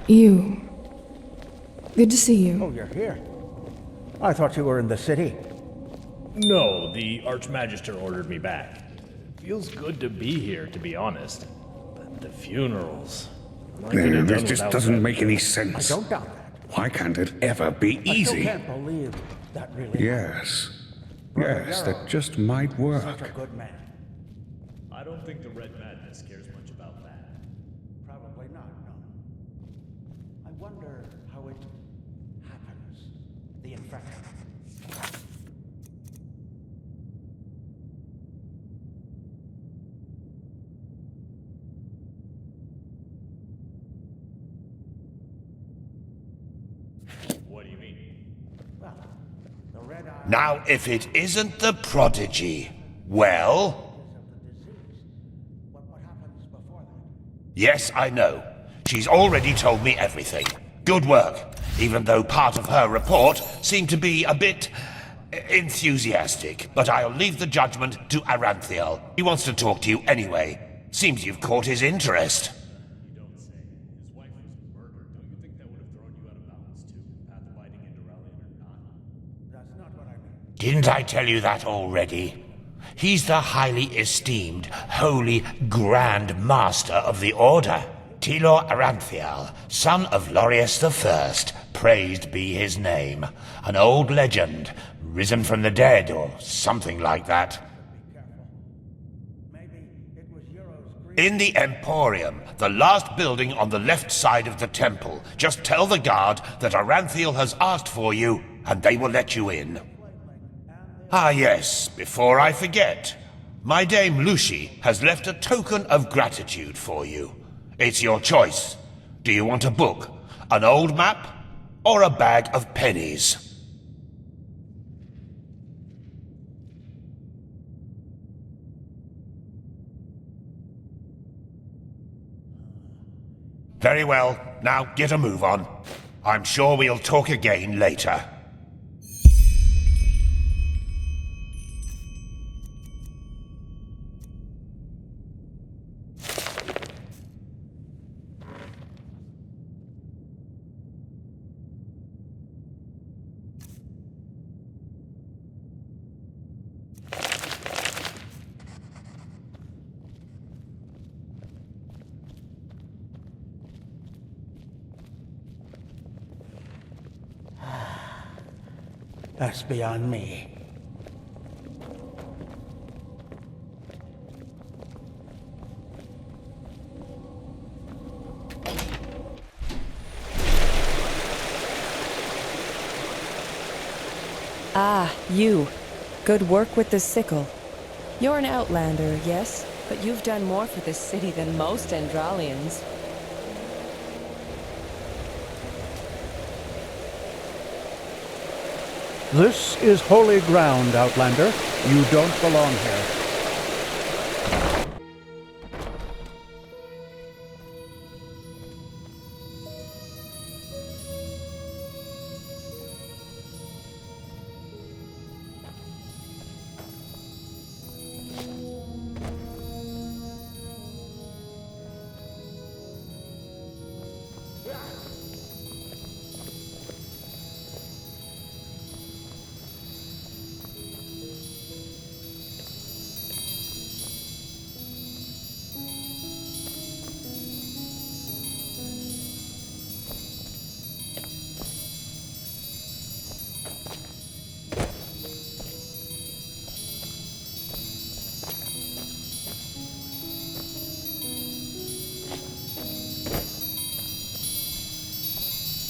You. Good to see you. Oh, you're here. I thought you were in the city. No, the Archmagister ordered me back. Feels good to be here, to be honest. But the funerals... This just doesn't make any sense. I don't doubt that. Why can't it ever be I still easy? can't believe that really Yes. Brother Yes, Yarrow that just might is work. such a good man. I don't think the Red Madness cares much about that. Probably not, no. I wonder how it happens. The infection. What do you mean? Well, the red eye Now, if it isn't the prodigy, well... of the disease. What happens before that? Yes, I know. She's already told me everything. Good work, even though part of her report seemed to be a bit... enthusiastic. But I'll leave the judgment to Aranthiel. He wants to talk to you anyway. Seems you've caught his interest. You don't say. His wife was murdered. Don't you think that would have thrown you out of balance too? Path-abiding Enderalian or not? That's not what I mean. Didn't I tell you that already? He's the highly esteemed, holy Grand Master of the Order. Tilor Aranthiel, son of Lorius I, praised be his name. An old legend, risen from the dead or something like that. Be careful. Maybe it was Euro's greed. In the Emporium, the last building on the left side of the temple. Just tell the guard that Aranthiel has asked for you, and they will let you in. Ah yes, before I forget. My dame Lucy has left a token of gratitude for you. It's your choice. Do you want a book, an old map, or a bag of pennies? Very well, now get a move on. I'm sure we'll talk again later. That's beyond me. Ah, you. Good work with the sickle. You're an outlander, yes, but you've done more for this city than most Endralians. This is holy ground, Outlander. You don't belong here.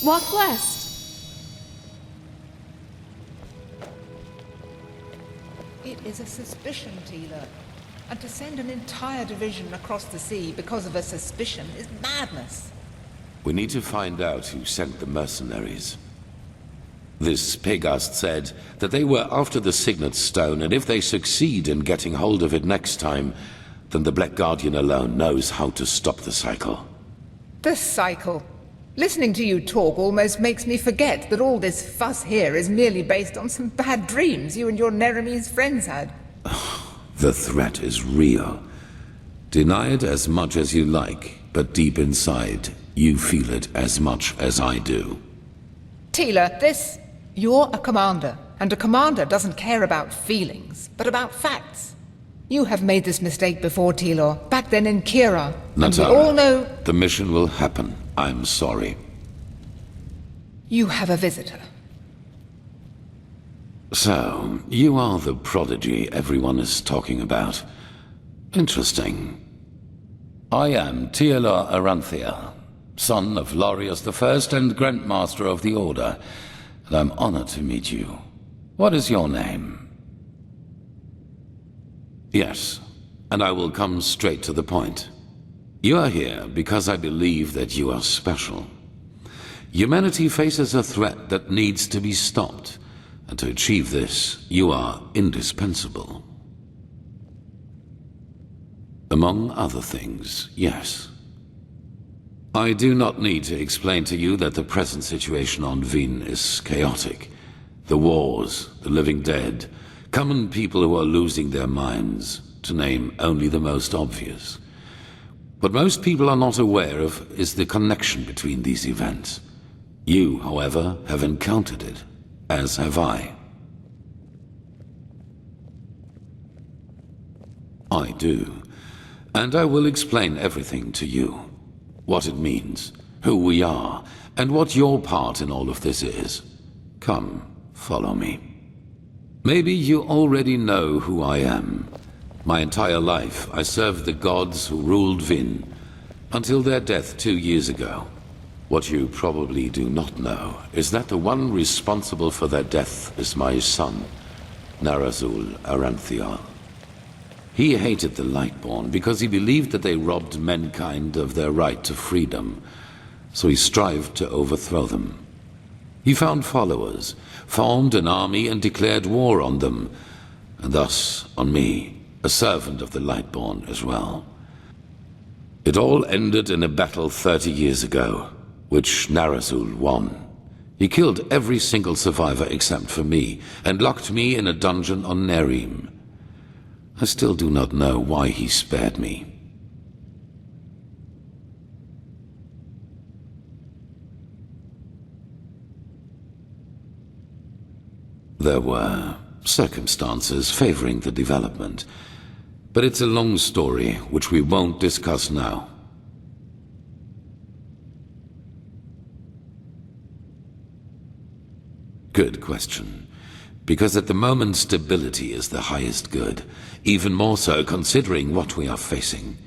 Walk blessed. It is a suspicion, Tila. And to send an entire division across the sea because of a suspicion is madness. We need to find out who sent the mercenaries. This Pegast said that they were after the Signet Stone, and if they succeed in getting hold of it next time, then the Black Guardian alone knows how to stop the cycle. The cycle. Listening to you talk almost makes me forget that all this fuss here is merely based on some bad dreams you and your Neremese friends had. The threat is real. Deny it as much as you like, but deep inside, you feel it as much as I do. Tila, you're a commander, and a commander doesn't care about feelings, but about facts. You have made this mistake before, Tilor, back then in Kira. And we all know... The mission will happen. I'm sorry. You have a visitor. So, you are the prodigy everyone is talking about. Interesting. I am Tealor Aranthia, son of Lorius I and Grandmaster of the Order, and I'm honored to meet you. What is your name? Yes, and I will come straight to the point. You are here because I believe that you are special. Humanity faces a threat that needs to be stopped, and to achieve this, you are indispensable. Among other things, yes. I do not need to explain to you that the present situation on Vin is chaotic. The wars, the living dead, common people who are losing their minds, to name only the most obvious. What most people are not aware of is the connection between these events. You, however, have encountered it, as have I. I do. And I will explain everything to you. What it means, who we are, and what your part in all of this is. Come, follow me. Maybe you already know who I am. My entire life, I served the gods who ruled Vin, until their death 2 years ago. What you probably do not know is that the one responsible for their death is my son, Narazul Aranthia. He hated the Lightborn because he believed that they robbed mankind of their right to freedom, so he strived to overthrow them. He found followers, formed an army and declared war on them, and thus on me, a servant of the Lightborn as well. It all ended in a battle 30 years ago, which Narazul won. He killed every single survivor except for me, and locked me in a dungeon on Nerim. I still do not know why he spared me. There were circumstances favoring the development, but it's a long story which we won't discuss now. Good question. Because at the moment stability is the highest good, even more so considering what we are facing.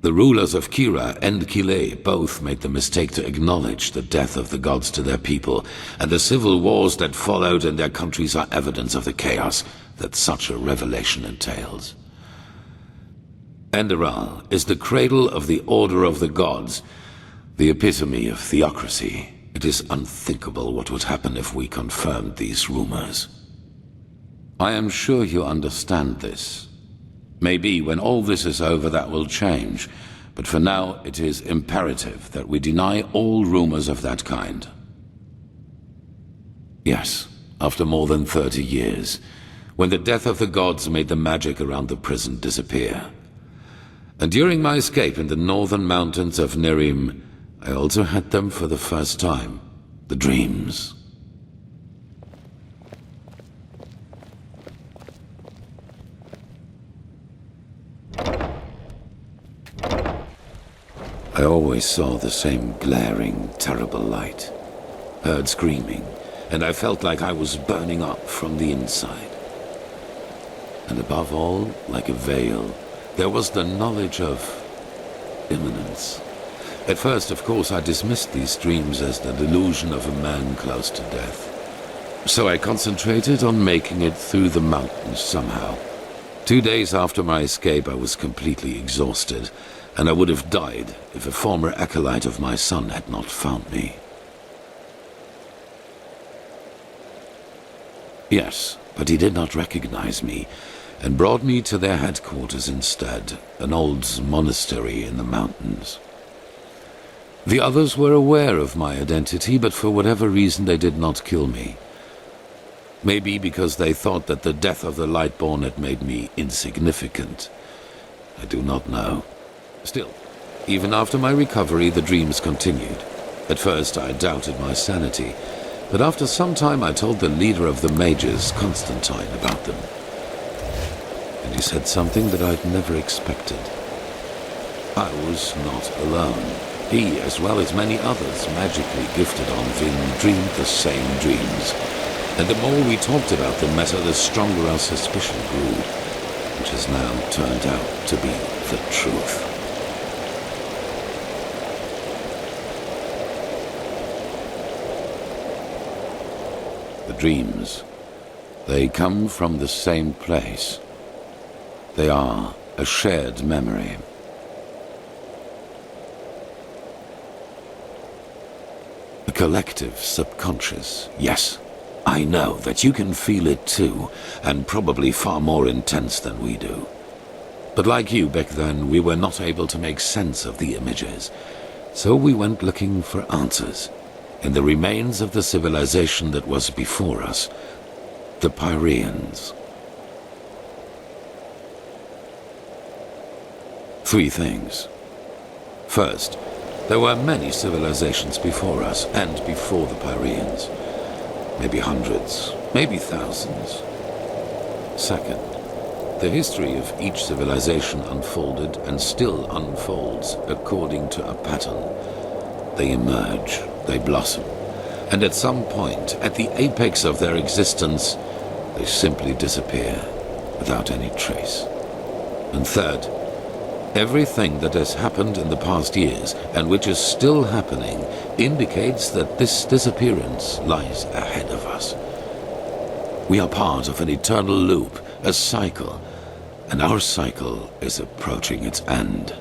The rulers of Kira and Kile both made the mistake to acknowledge the death of the gods to their people, and the civil wars that followed in their countries are evidence of the chaos that such a revelation entails. Enderal is the cradle of the Order of the Gods, the epitome of theocracy. It is unthinkable what would happen if we confirmed these rumors. I am sure you understand this. Maybe when all this is over that will change, but for now it is imperative that we deny all rumors of that kind. Yes, after more than 30 years, when the death of the gods made the magic around the prison disappear. And during my escape in the northern mountains of Nerim, I also had them for the first time, the dreams. I always saw the same glaring, terrible light, heard screaming, and I felt like I was burning up from the inside. And above all, like a veil, there was the knowledge of imminence. At first, of course, I dismissed these dreams as the delusion of a man close to death. So I concentrated on making it through the mountains somehow. 2 days after my escape, I was completely exhausted, and I would have died if a former acolyte of my son had not found me. Yes, but he did not recognize me, and brought me to their headquarters instead, an old monastery in the mountains. The others were aware of my identity, but for whatever reason they did not kill me. Maybe because they thought that the death of the Lightborn had made me insignificant. I do not know. Still, even after my recovery, the dreams continued. At first, I doubted my sanity, but after some time I told the leader of the mages, Constantine, about them. And he said something that I'd never expected. I was not alone. He, as well as many others magically gifted on Vin, dreamed the same dreams. And the more we talked about the matter, the stronger our suspicion grew, which has now turned out to be the truth. The dreams, they come from the same place. They are a shared memory. A collective subconscious, yes. I know that you can feel it too, and probably far more intense than we do. But like you back then, we were not able to make sense of the images, so we went looking for answers in the remains of the civilization that was before us, the Pyreans. 3 things. First, there were many civilizations before us and before the Pyreans. Maybe hundreds, maybe thousands. Second, the history of each civilization unfolded and still unfolds according to a pattern. They emerge, they blossom, and at some point, at the apex of their existence, they simply disappear without any trace. And third, everything that has happened in the past years, and which is still happening, indicates that this disappearance lies ahead of us. We are part of an eternal loop, a cycle, and our cycle is approaching its end.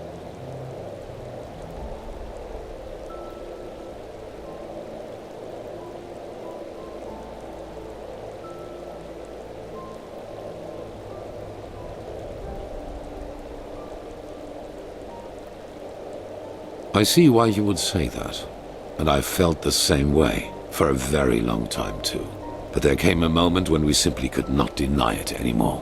I see why you would say that, and I've felt the same way for a very long time too. But there came a moment when we simply could not deny it anymore.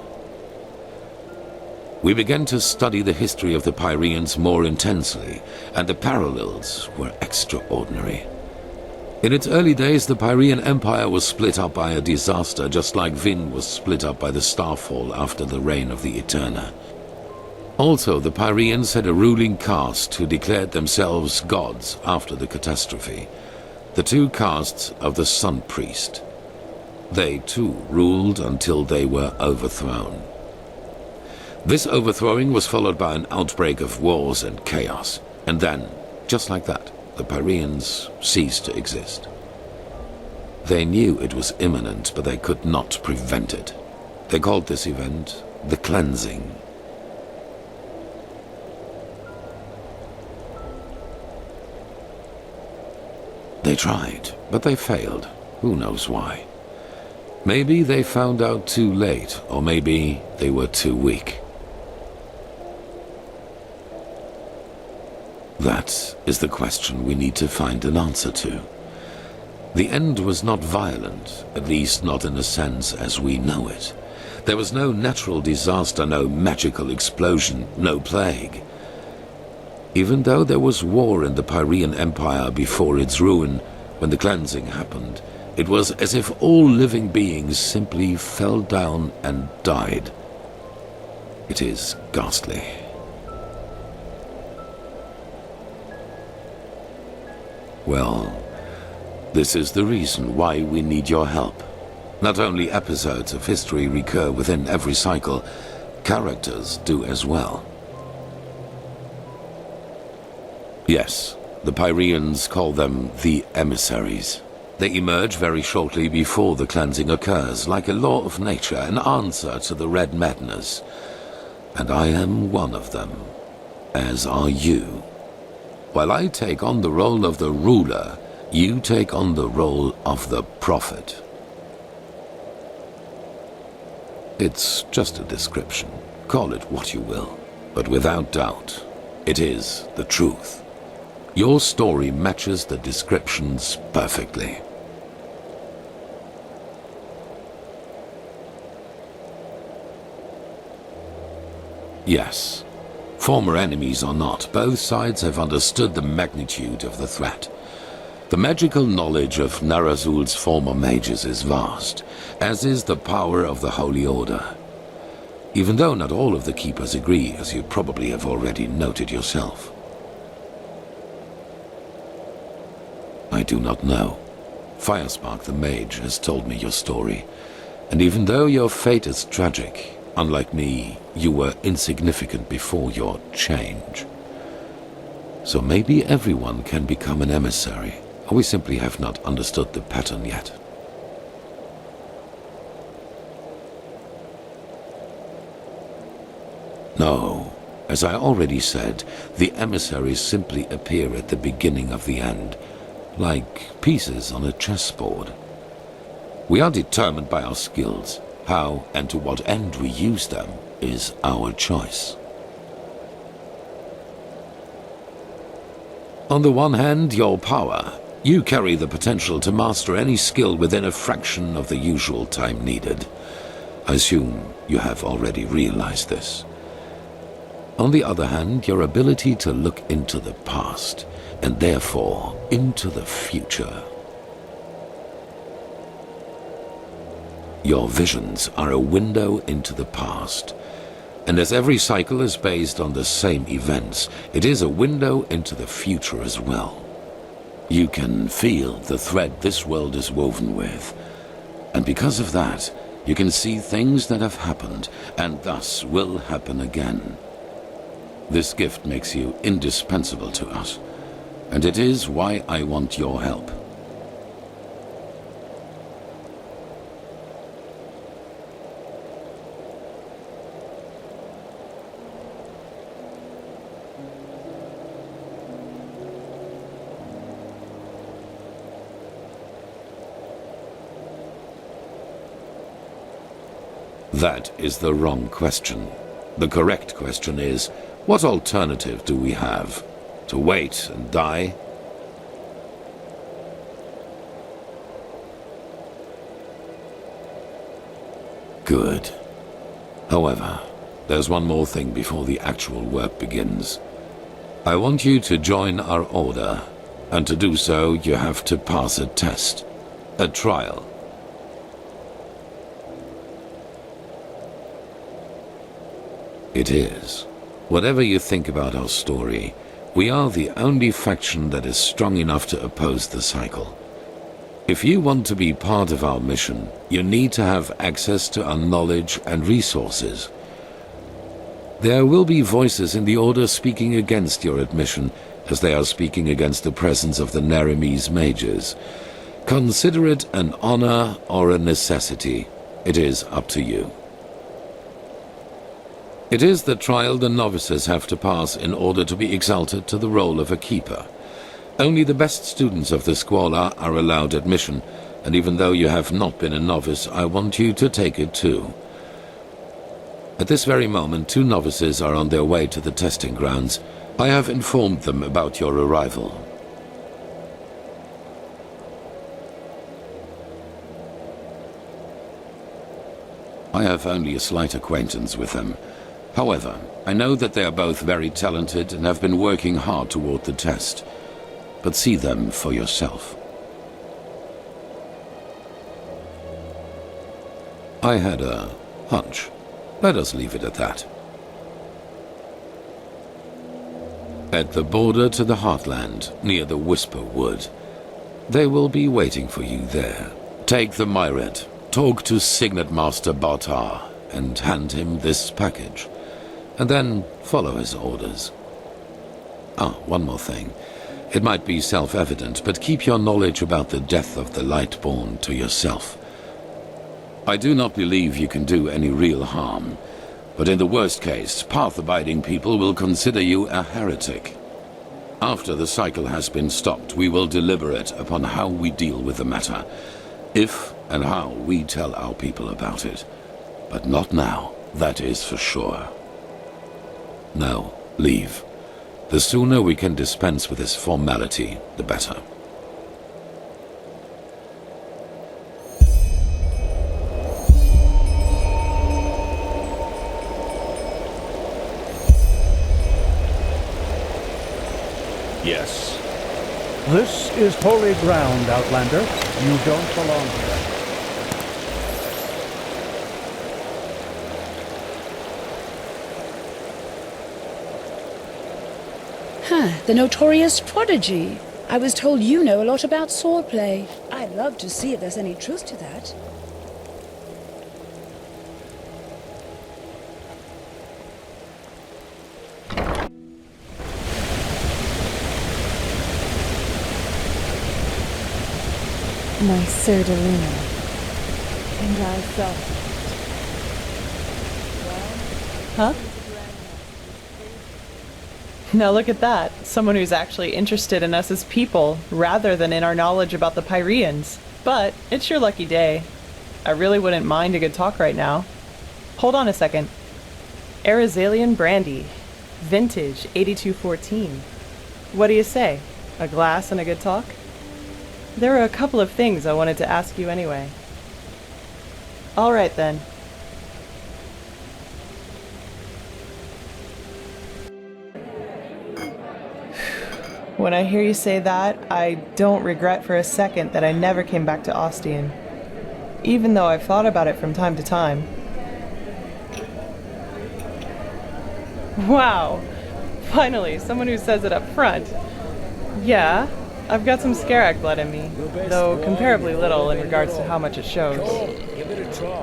We began to study the history of the Pyreans more intensely, and the parallels were extraordinary. In its early days, the Pyrean Empire was split up by a disaster, just like Vin was split up by the Starfall after the reign of the Eterna. Also, the Pyreans had a ruling caste who declared themselves gods after the catastrophe. The 2 castes of the Sun Priest. They too ruled until they were overthrown. This overthrowing was followed by an outbreak of wars and chaos. And then, just like that, the Pyreans ceased to exist. They knew it was imminent, but they could not prevent it. They called this event the Cleansing. They tried, but they failed. Who knows why? Maybe they found out too late, or maybe they were too weak. That is the question we need to find an answer to. The end was not violent, at least not in a sense as we know it. There was no natural disaster, no magical explosion, no plague. Even though there was war in the Pyrean Empire before its ruin, when the cleansing happened, it was as if all living beings simply fell down and died. It is ghastly. Well, this is the reason why we need your help. Not only episodes of history recur within every cycle, characters do as well. Yes, the Pyreans call them the emissaries. They emerge very shortly before the cleansing occurs, like a law of nature, an answer to the Red Madness. And I am one of them, as are you. While I take on the role of the ruler, you take on the role of the prophet. It's just a description. Call it what you will. But without doubt, it is the truth. Your story matches the descriptions perfectly. Yes. Former enemies or not, both sides have understood the magnitude of the threat. The magical knowledge of Narazul's former mages is vast, as is the power of the Holy Order. Even though not all of the Keepers agree, as you probably have already noted yourself. I do not know. Firespark the Mage has told me your story, and even though your fate is tragic, unlike me, you were insignificant before your change. So maybe everyone can become an emissary, or we simply have not understood the pattern yet. No, as I already said, the emissaries simply appear at the beginning of the end, like pieces on a chessboard. We are determined by our skills. How and to what end we use them is our choice. On the one hand, your power. You carry the potential to master any skill within a fraction of the usual time needed. I assume you have already realized this. On the other hand, your ability to look into the past, and therefore into the future. Your visions are a window into the past, and as every cycle is based on the same events, it is a window into the future as well. You can feel the thread this world is woven with, and because of that, you can see things that have happened, and thus will happen again. This gift makes you indispensable to us, and it is why I want your help. That is the wrong question. The correct question is, what alternative do we have? To wait and die? Good. However, there's one more thing before the actual work begins. I want you to join our order, and to do so you have to pass a test, a trial. It is. Whatever you think about our story, we are the only faction that is strong enough to oppose the cycle. If you want to be part of our mission, you need to have access to our knowledge and resources. There will be voices in the Order speaking against your admission, as they are speaking against the presence of the Naramese mages. Consider it an honor or a necessity. It is up to you. It is the trial the novices have to pass in order to be exalted to the role of a keeper. Only the best students of the Squalor are allowed admission, and even though you have not been a novice, I want you to take it too. At this very moment, 2 novices are on their way to the testing grounds. I have informed them about your arrival. I have only a slight acquaintance with them. However, I know that they are both very talented and have been working hard toward the test. But see them for yourself. I had a hunch. Let us leave it at that. At the border to the Heartland, near the Whisper Wood. They will be waiting for you there. Take the Myret, talk to Signet Master Bartar, and hand him this package. And then follow his orders. One more thing. It might be self-evident, but keep your knowledge about the death of the Lightborn to yourself. I do not believe you can do any real harm, but in the worst case, path-abiding people will consider you a heretic. After the cycle has been stopped, we will deliberate upon how we deal with the matter, if and how we tell our people about it. But not now, that is for sure. Now, leave. The sooner we can dispense with this formality, the better. This is holy ground, Outlander. You don't belong here. The notorious prodigy. I was told you know a lot about swordplay. I'd love to see if there's any truth to that. My Sir Deluna. And I felt it. Huh? Now look at that. Someone who's actually interested in us as people, rather than in our knowledge about the Pyreans. But it's your lucky day. I really wouldn't mind a good talk right now. Hold on a second. Arizalian Brandy. Vintage 8214. What do you say? A glass and a good talk? There are a couple of things I wanted to ask you anyway. Alright then. When I hear you say that, I don't regret for a second that I never came back to Ostian. Even though I've thought about it from time to time. Wow! Finally, someone who says it up front. Yeah, I've got some Scarag blood in me, though comparably little in regards to how much it shows.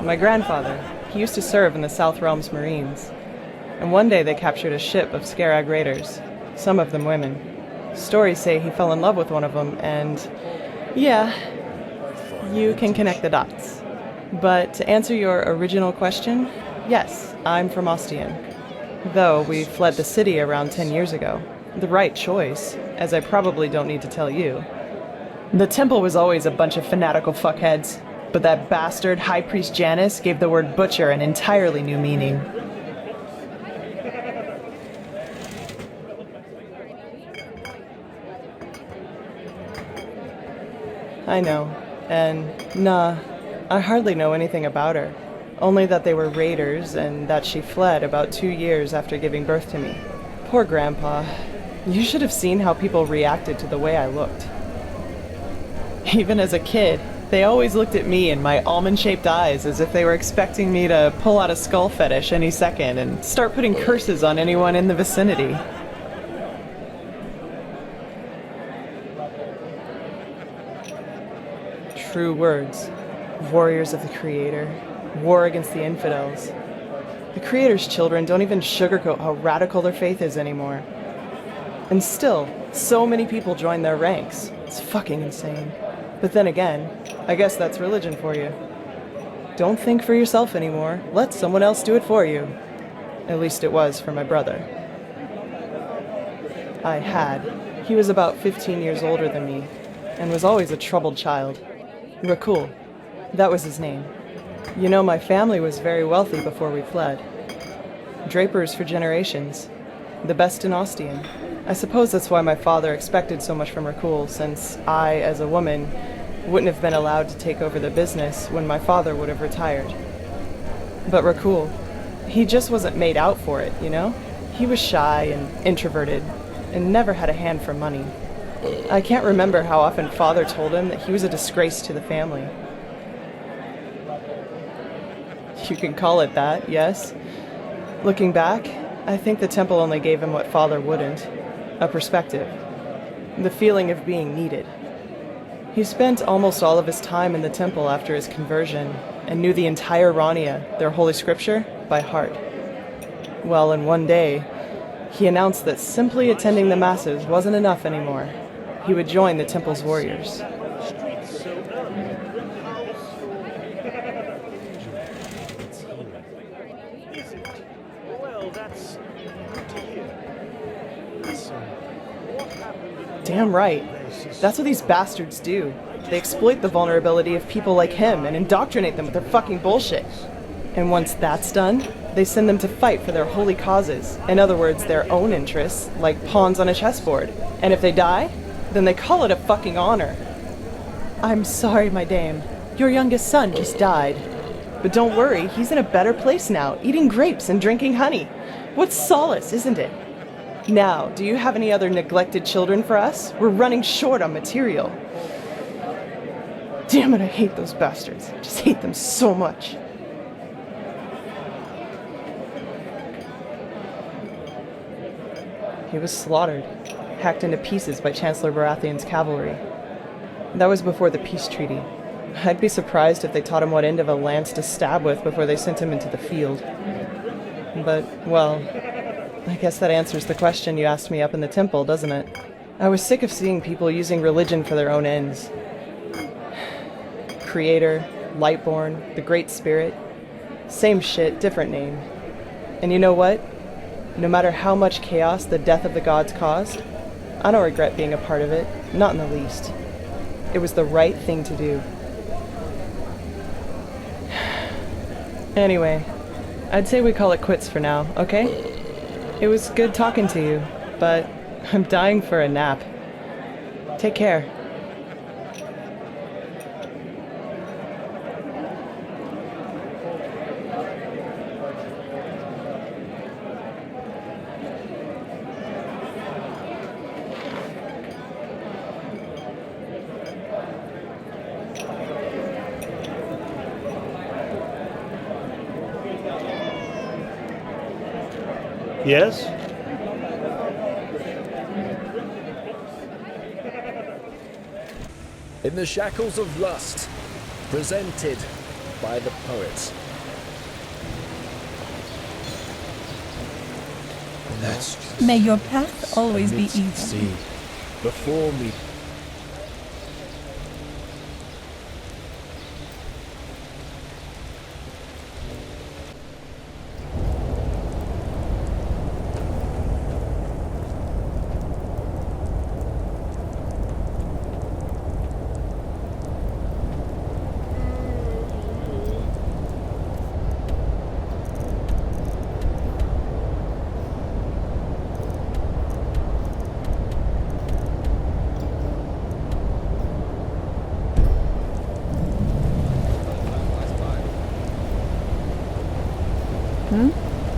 My grandfather, he used to serve in the South Realms Marines. And one day they captured a ship of Scarag raiders, some of them women. Stories say he fell in love with one of them, and yeah, you can connect the dots. But to answer your original question, yes, I'm from Ostian. Though we fled the city around 10 years ago. The right choice, as I probably don't need to tell you. The temple was always a bunch of fanatical fuckheads, but that bastard High Priest Janus gave the word butcher an entirely new meaning. I know, and nah, I hardly know anything about her. Only that they were raiders and that she fled about 2 years after giving birth to me. Poor Grandpa. You should have seen how people reacted to the way I looked. Even as a kid, they always looked at me and my almond-shaped eyes as if they were expecting me to pull out a skull fetish any second and start putting curses on anyone in the vicinity. True words. Warriors of the Creator. War against the infidels. The Creator's children don't even sugarcoat how radical their faith is anymore. And still, so many people join their ranks. It's fucking insane. But then again, I guess that's religion for you. Don't think for yourself anymore. Let someone else do it for you. At least it was for my brother. I had. He was about 15 years older than me, and was always a troubled child. Rakul. That was his name. You know, my family was very wealthy before we fled. Drapers for generations. The best in Ostian. I suppose that's why my father expected so much from Rakul, since I, as a woman, wouldn't have been allowed to take over the business when my father would have retired. But Rakul, he just wasn't made out for it, you know? He was shy and introverted, and never had a hand for money. I can't remember how often Father told him that he was a disgrace to the family. You can call it that, yes. Looking back, I think the temple only gave him what Father wouldn't. A perspective. The feeling of being needed. He spent almost all of his time in the temple after his conversion, and knew the entire Rania, their holy scripture, by heart. Well, in one day, he announced that simply attending the masses wasn't enough anymore. He would join the temple's warriors. Damn right. That's what these bastards do. They exploit the vulnerability of people like him and indoctrinate them with their fucking bullshit. And once that's done, they send them to fight for their holy causes. In other words, their own interests, like pawns on a chessboard. And if they die, then they call it a fucking honor. I'm sorry, my dame. Your youngest son just died. But don't worry, he's in a better place now, eating grapes and drinking honey. What solace, isn't it? Now, do you have any other neglected children for us? We're running short on material. Damn it, I hate those bastards. I just hate them so much. He was slaughtered, hacked into pieces by Chancellor Baratheon's cavalry. That was before the peace treaty. I'd be surprised if they taught him what end of a lance to stab with before they sent him into the field. But, well, I guess that answers the question you asked me up in the temple, doesn't it? I was sick of seeing people using religion for their own ends. Creator, Lightborn, the Great Spirit. Same shit, different name. And you know what? No matter how much chaos the death of the gods caused, I don't regret being a part of it, not in the least. It was the right thing to do. Anyway, I'd say we call it quits for now, okay? It was good talking to you, but I'm dying for a nap. Take care. Yes? In the Shackles of Lust, presented by the poets. May your path always be even. See, before me.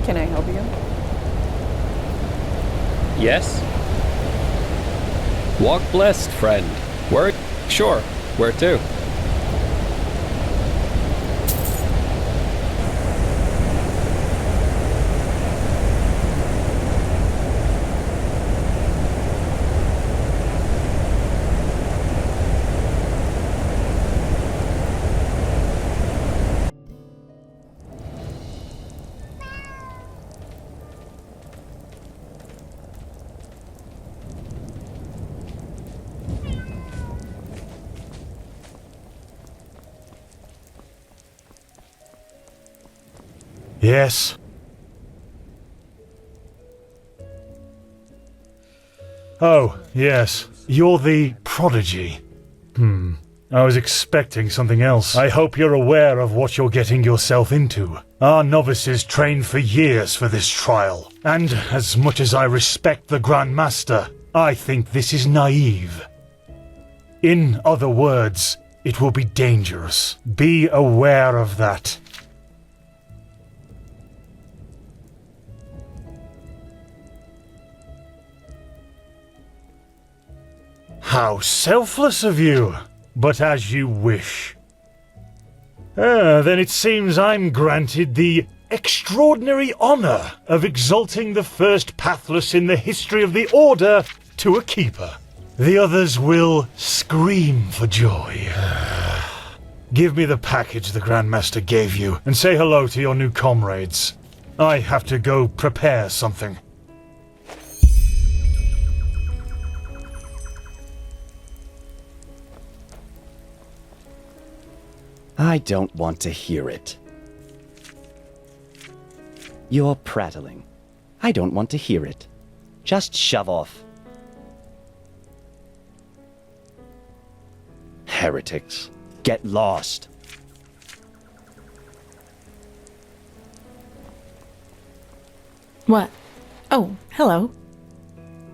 Can I help you? Yes? Walk blessed, friend. Where? Sure. Where to? Yes. Oh, yes. You're the prodigy. I was expecting something else. I hope you're aware of what you're getting yourself into. Our novices trained for years for this trial. And as much as I respect the Grand Master, I think this is naive. In other words, it will be dangerous. Be aware of that. How selfless of you! But as you wish. Then it seems I'm granted the extraordinary honor of exalting the first pathless in the history of the Order to a keeper. The others will scream for joy. Give me the package the Grandmaster gave you, and say hello to your new comrades. I have to go prepare something. I don't want to hear it. You're prattling. I don't want to hear it. Just shove off. Heretics. Get lost. What? Oh, hello.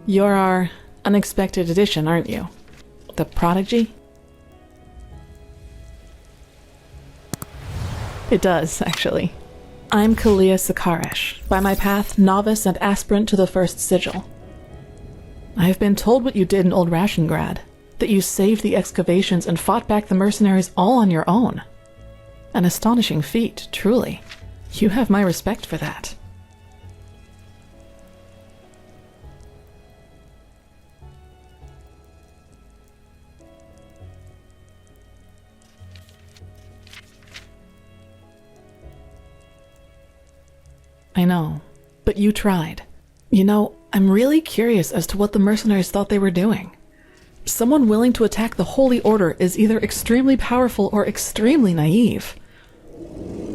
You're our unexpected addition, aren't you? The prodigy? It does, actually. I'm Kalia Sakaresh, by my path novice and aspirant to the first sigil. I've been told what you did in Old Rashengrad, that you saved the excavations and fought back the mercenaries all on your own. An astonishing feat, truly. You have my respect for that. I know, but you tried. You know, I'm really curious as to what the mercenaries thought they were doing. Someone willing to attack the Holy Order is either extremely powerful or extremely naive.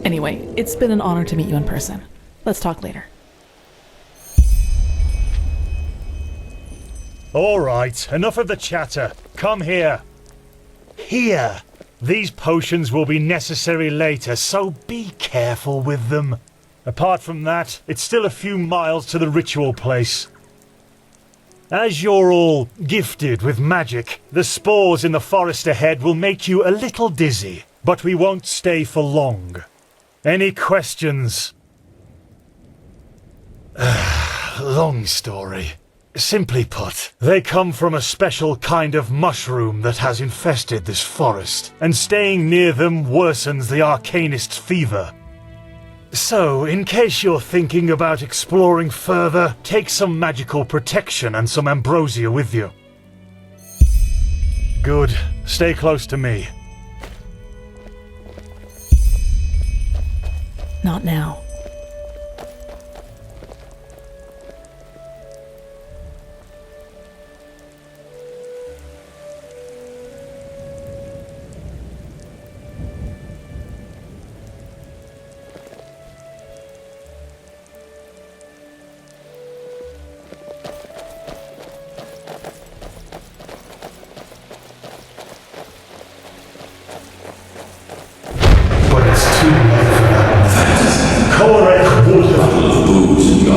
Anyway, it's been an honor to meet you in person. Let's talk later. All right, enough of the chatter. Come here. Here. These potions will be necessary later, so be careful with them. Apart from that, it's still a few miles to the ritual place. As you're all gifted with magic, the spores in the forest ahead will make you a little dizzy, but we won't stay for long. Any questions? Long story. Simply put, they come from a special kind of mushroom that has infested this forest, and staying near them worsens the arcanist's fever. So, in case you're thinking about exploring further, take some magical protection and some ambrosia with you. Good. Stay close to me. Not now.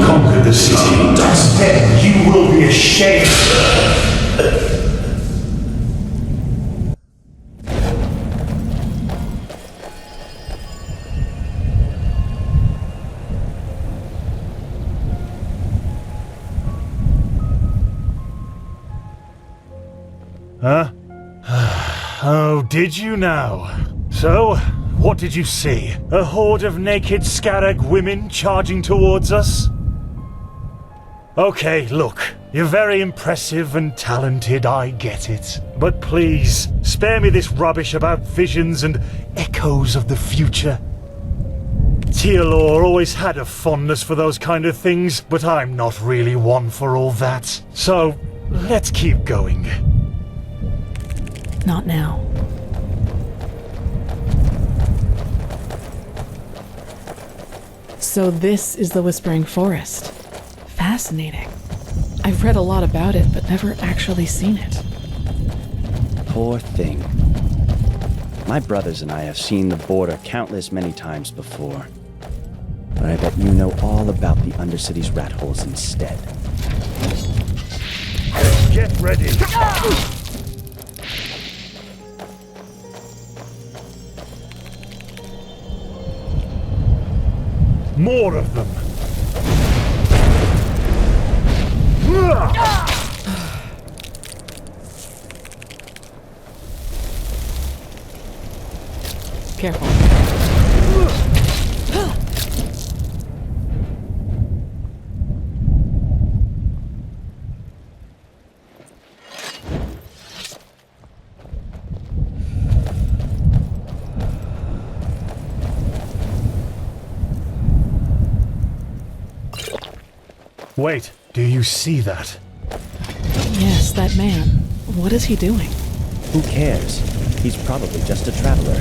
Conquer the city. Instead, you will be ashamed. Huh? Oh, did you now? So, what did you see? A horde of naked Scarag women charging towards us? Okay, look, you're very impressive and talented, I get it. But please, spare me this rubbish about visions and echoes of the future. Tealor always had a fondness for those kind of things, but I'm not really one for all that. So, let's keep going. Not now. So this is the Whispering Forest. Fascinating. I've read a lot about it, but never actually seen it. Poor thing. My brothers and I have seen the border countless many times before. But I bet you know all about the Undercity's rat holes instead. Get ready! More of them! Careful. Wait, do you see that? Yes, that man. What is he doing? Who cares? He's probably just a traveler.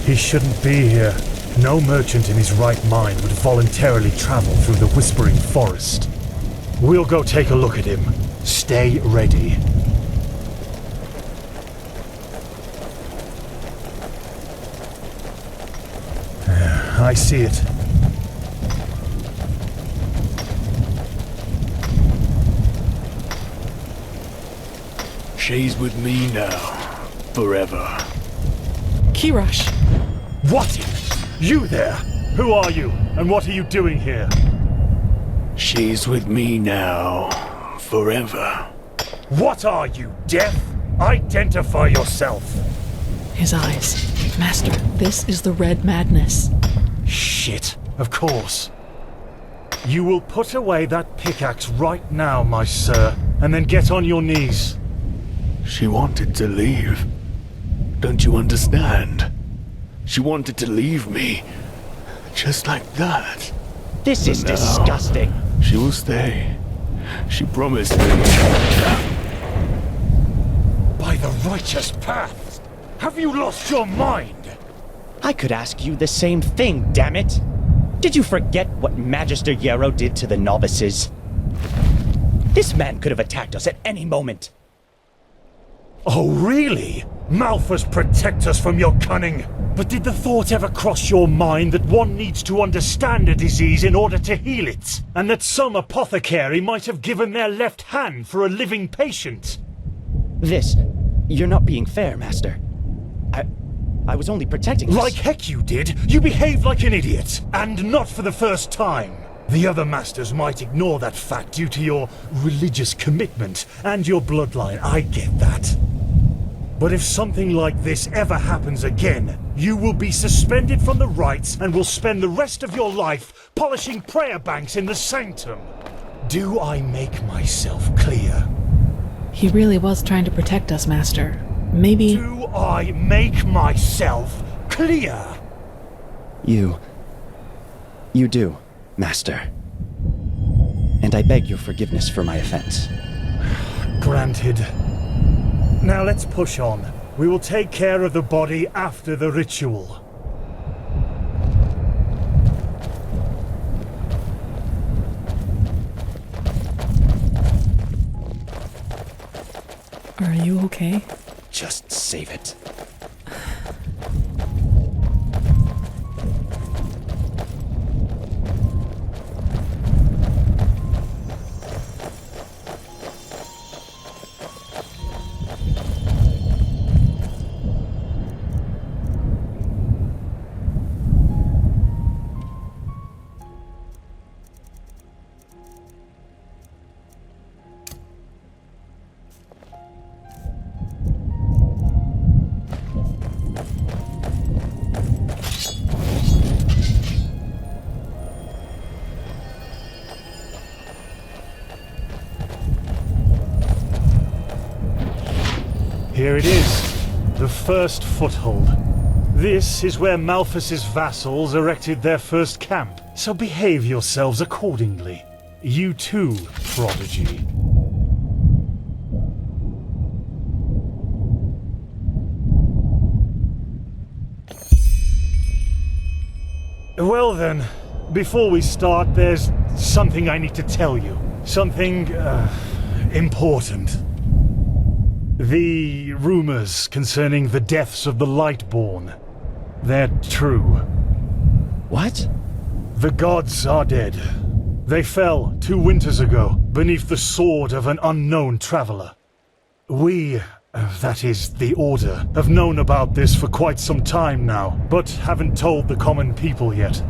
He shouldn't be here. No merchant in his right mind would voluntarily travel through the Whispering Forest. We'll go take a look at him. Stay ready. I see it. She's with me now. Forever. Kirash! What? You there? Who are you? And what are you doing here? She's with me now. forever. What are you, deaf? Identify yourself! His eyes. Master, this is the red madness. Shit, of course. You will put away that pickaxe right now, my sir, and then get on your knees. She wanted to leave. Don't you understand? She wanted to leave me. Just like that. This is But now, disgusting. She will stay. She promised me. By the righteous path! Have you lost your mind? I could ask you the same thing, damn it! Did you forget what Magister Yarrow did to the novices? This man could have attacked us at any moment. Oh, really? Malphus, protect us from your cunning! But did the thought ever cross your mind that one needs to understand a disease in order to heal it? And that some apothecary might have given their left hand for a living patient? You're not being fair, Master. I was only protecting us. Like heck you did! You behaved like an idiot! And not for the first time! The other masters might ignore that fact due to your religious commitment and your bloodline, I get that. But if something like this ever happens again, you will be suspended from the rites and will spend the rest of your life polishing prayer banks in the sanctum. Do I make myself clear? He really was trying to protect us, Master. Maybe... Do I make myself clear? You do, Master. And I beg your forgiveness for my offense. Granted. Now let's push on. We will take care of the body after the ritual. Are you okay? Just save it. Here it is, the first foothold. This is where Malphus's vassals erected their first camp, so behave yourselves accordingly. You too, Prodigy. Well then, before we start, there's something I need to tell you. Something, important. The rumors concerning the deaths of the Lightborn, they're true. What? The gods are dead. They fell 2 winters ago beneath the sword of an unknown traveler. We, that is, the Order, have known about this for quite some time now, but haven't told the common people yet.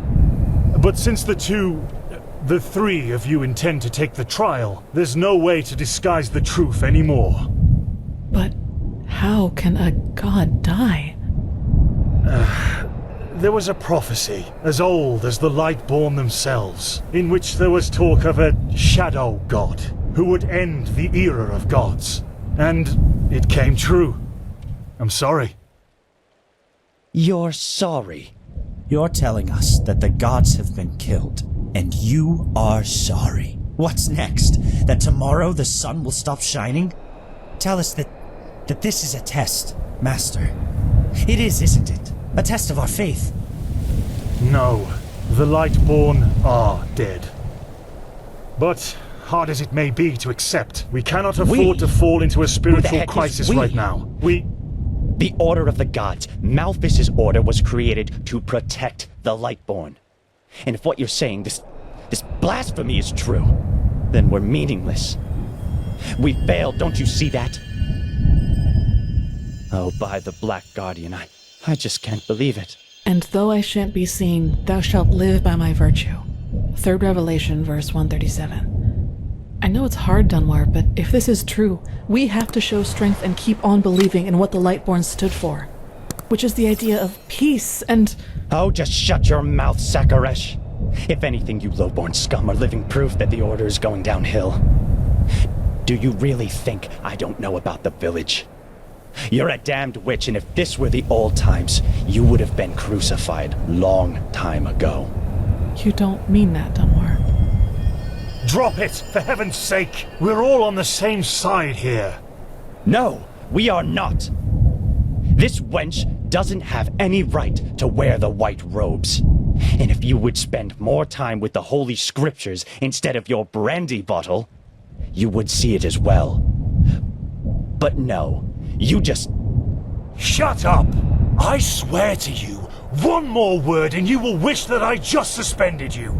But since the 3 of you intend to take the trial, there's no way to disguise the truth anymore. But how can a god die? There was a prophecy, as old as the Lightborn themselves, in which there was talk of a shadow god, who would end the era of gods. And it came true. I'm sorry. You're sorry? You're telling us that the gods have been killed, and you are sorry. What's next? That tomorrow the sun will stop shining? Tell us that this is a test, Master. It is, isn't it? A test of our faith. No, the Lightborn are dead. But, hard as it may be to accept, we cannot afford to fall into a spiritual crisis right now. The Order of the Gods, Malphus's order, was created to protect the Lightborn. And if what you're saying, this blasphemy is true, then we're meaningless. We failed, don't you see that? Oh, by the Black Guardian, I just can't believe it. And though I shan't be seen, thou shalt live by my virtue. 3rd Revelation, verse 137. I know it's hard, Dunwar, but if this is true, we have to show strength and keep on believing in what the Lightborn stood for. Which is the idea of peace and... Oh, just shut your mouth, Sakaresh. If anything, you lowborn scum are living proof that the Order is going downhill. Do you really think I don't know about the village? You're a damned witch, and if this were the old times, you would have been crucified long time ago. You don't mean that, Dunwar. Drop it, for heaven's sake! We're all on the same side here. No, we are not. This wench doesn't have any right to wear the white robes. And if you would spend more time with the holy scriptures instead of your brandy bottle, you would see it as well. But no, you just... Shut up! I swear to you, one more word and you will wish that I just suspended you.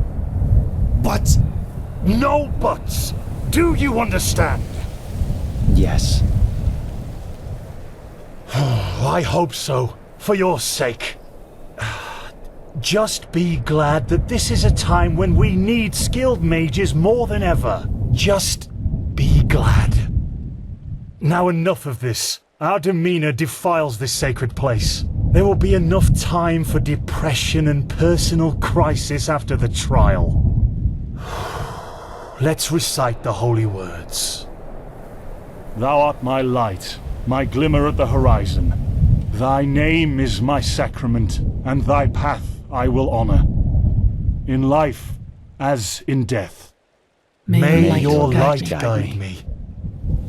What? No buts! Do you understand? Yes. I hope so, for your sake. Just be glad that this is a time when we need skilled mages more than ever. Just be glad. Now enough of this. Our demeanor defiles this sacred place. There will be enough time for depression and personal crisis after the trial. Let's recite the holy words. Thou art my light, my glimmer at the horizon. Thy name is my sacrament, and thy path I will honor. In life as in death. May your light guide me.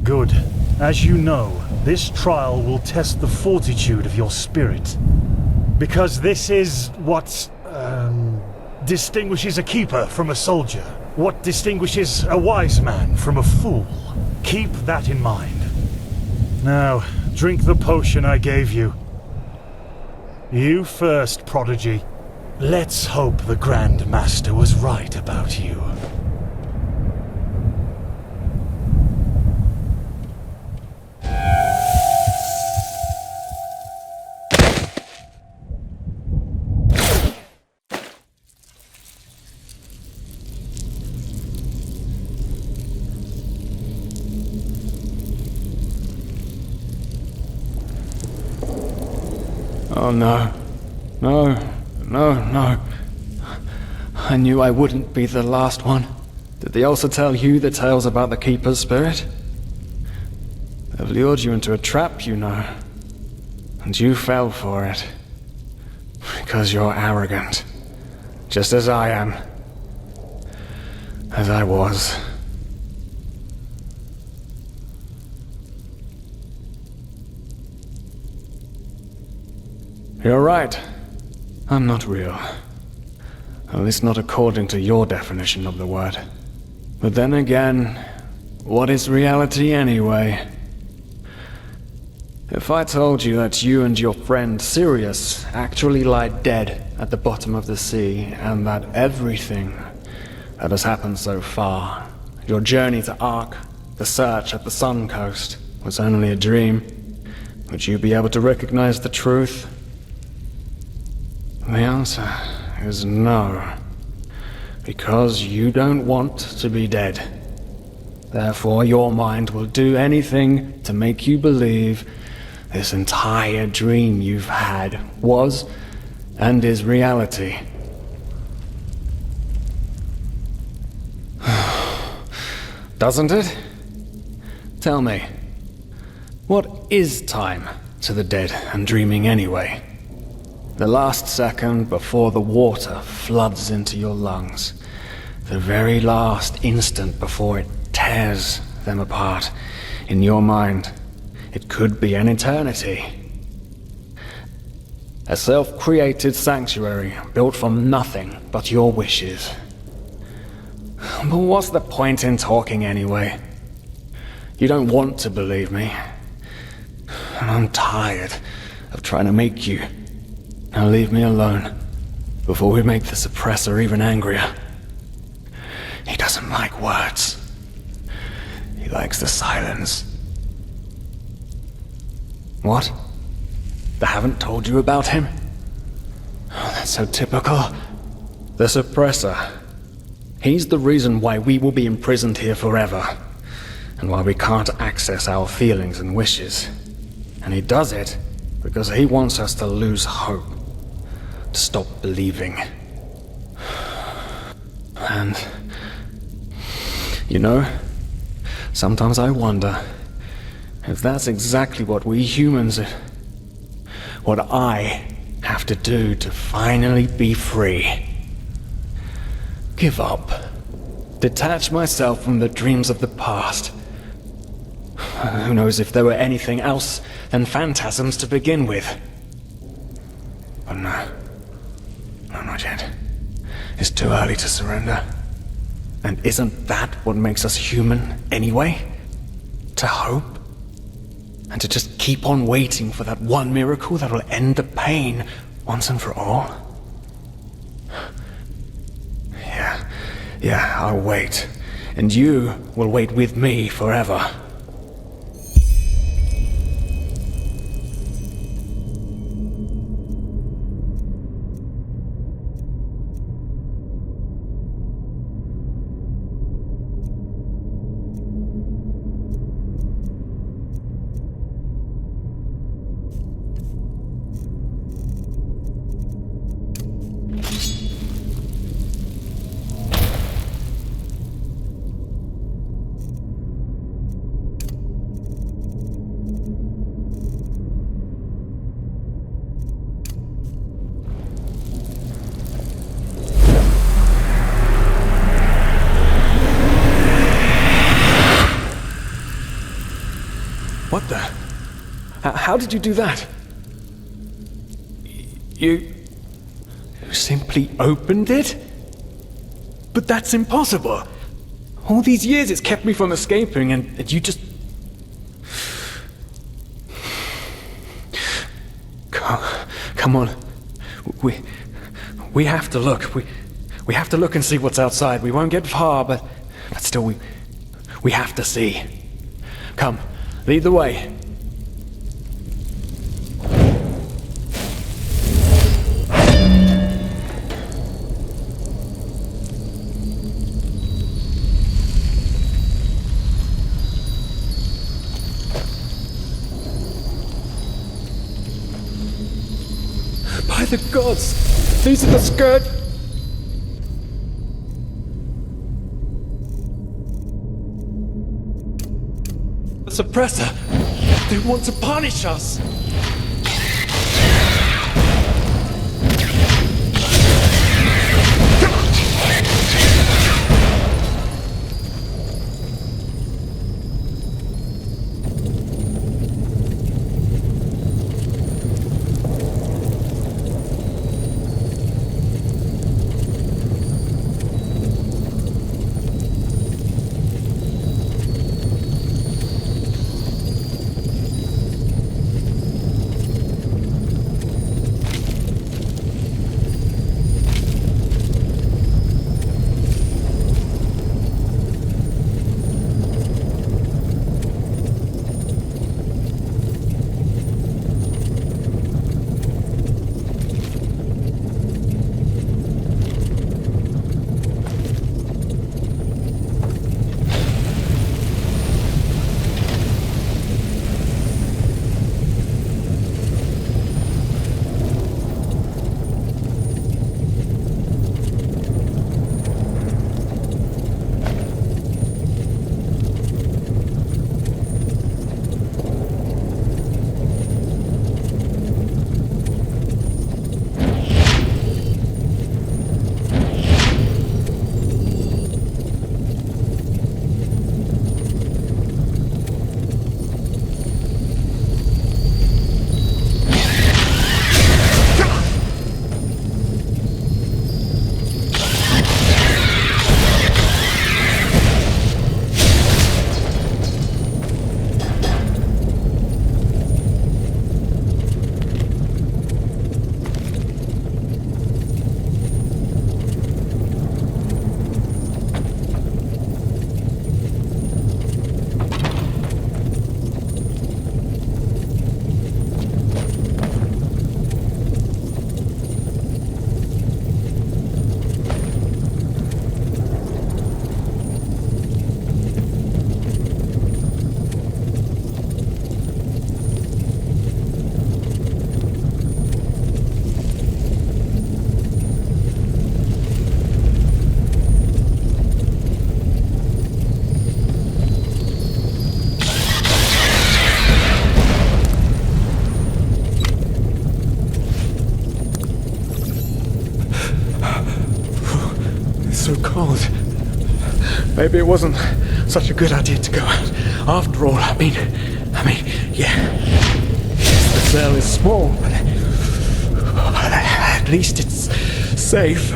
Good. As you know, this trial will test the fortitude of your spirit. Because this is what, distinguishes a keeper from a soldier. What distinguishes a wise man from a fool. Keep that in mind. Now, drink the potion I gave you. You first, Prodigy. Let's hope the Grand Master was right about you. Oh no. No. No. I knew I wouldn't be the last one. Did they also tell you the tales about the Keeper's spirit? They've lured you into a trap, you know. And you fell for it. Because you're arrogant. Just as I am. As I was. You're right. I'm not real. At least not according to your definition of the word. But then again, what is reality anyway? If I told you that you and your friend Sirius actually lie dead at the bottom of the sea, and that everything that has happened so far, your journey to Ark, the search at the Sun Coast, was only a dream, would you be able to recognize the truth? The answer is no. Because you don't want to be dead. Therefore, your mind will do anything to make you believe this entire dream you've had was and is reality. Doesn't it? Tell me, what is time to the dead and dreaming anyway? The last second before the water floods into your lungs. The very last instant before it tears them apart in your mind. It could be an eternity. A self-created sanctuary built from nothing but your wishes. But what's the point in talking anyway? You don't want to believe me. And I'm tired of trying to make you. Now leave me alone, before we make the suppressor even angrier. He doesn't like words. He likes the silence. What? They haven't told you about him? Oh, that's so typical. The suppressor. He's the reason why we will be imprisoned here forever, and why we can't access our feelings and wishes. And he does it because he wants us to lose hope, to stop believing. And, you know, sometimes I wonder if that's exactly what we humans, what I have to do to finally be free. Give up. Detach myself from the dreams of the past. Who knows if there were anything else than phantasms to begin with. But no. No, not yet. It's too early to surrender. And isn't that what makes us human anyway? To hope? And to just keep on waiting for that one miracle that will end the pain once and for all? Yeah, I'll wait. And you will wait with me forever. What the? How did you do that? You simply opened it? But that's impossible. All these years it's kept me from escaping, and you just... Come on. We have to look. We have to look and see what's outside. We won't get far, but still we have to see. Come. Lead the way. By the gods! These are the scourge... Suppressor! They want to punish us! Maybe it wasn't such a good idea to go out. After all, I mean, yeah. Yes, the cell is small, but at least it's safe.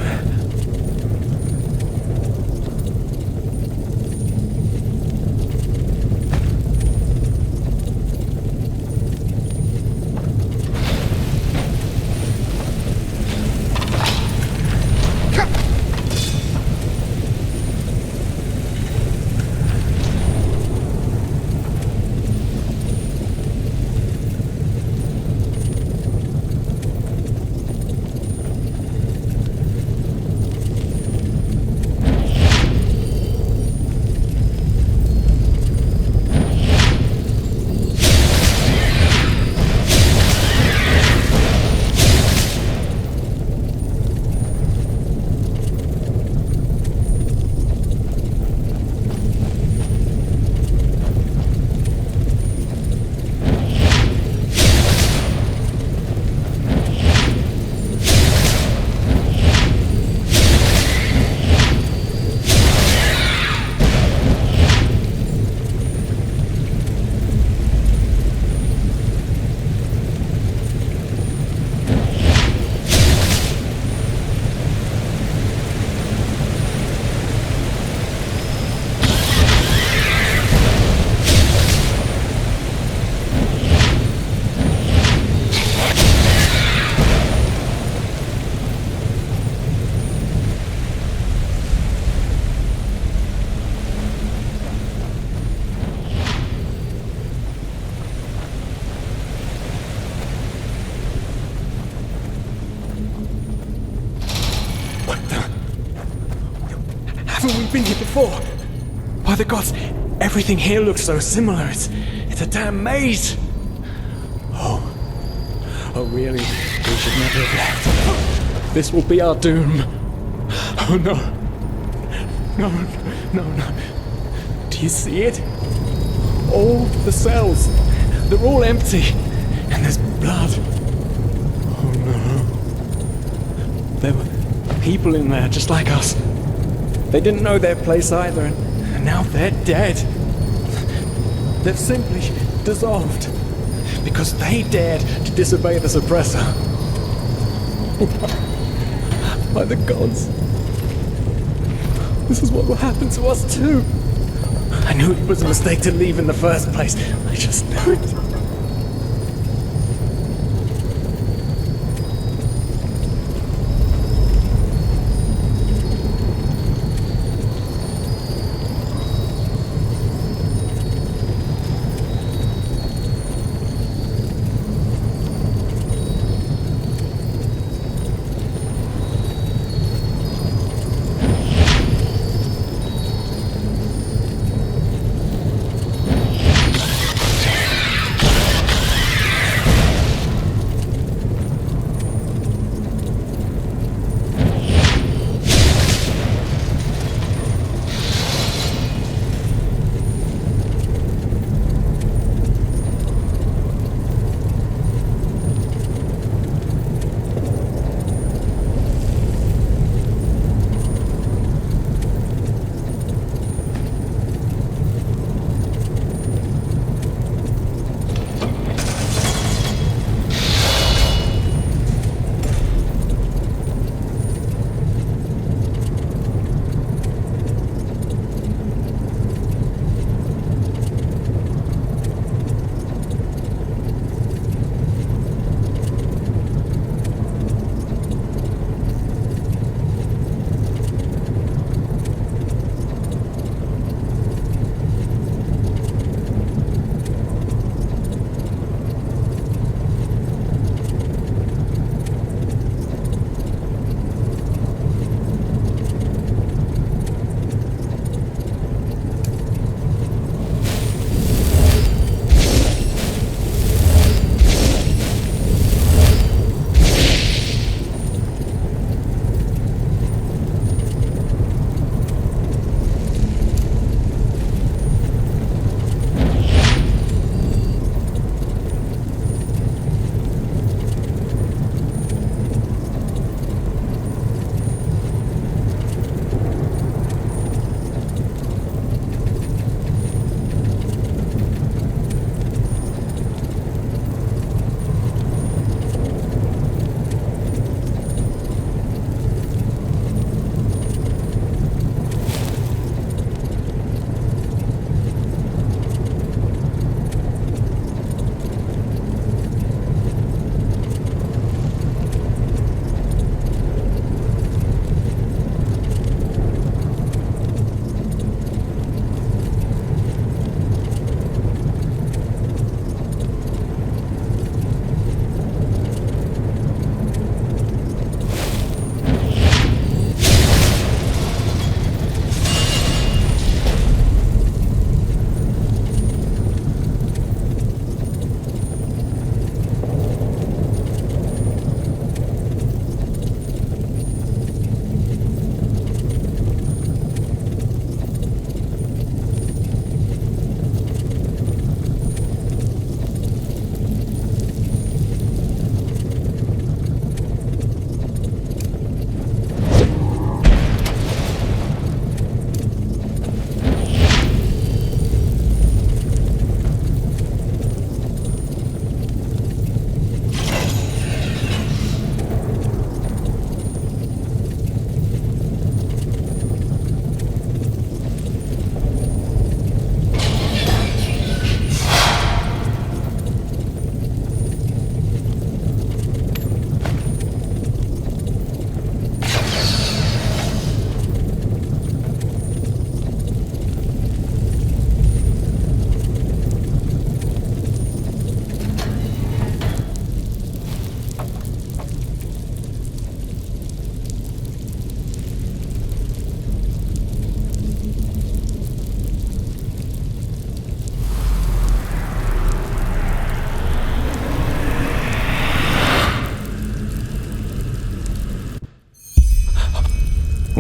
Haven't we been here before? By the gods, everything here looks so similar. It's a damn maze. Oh really? We should never have left. This will be our doom. Oh no. No. Do you see it? All the cells, they're all empty. And there's blood. Oh no. There were people in there just like us. They didn't know their place either, and now they're dead. They've simply dissolved because they dared to disobey the suppressor. By the gods. This is what will happen to us too. I knew it was a mistake to leave in the first place. I just knew it.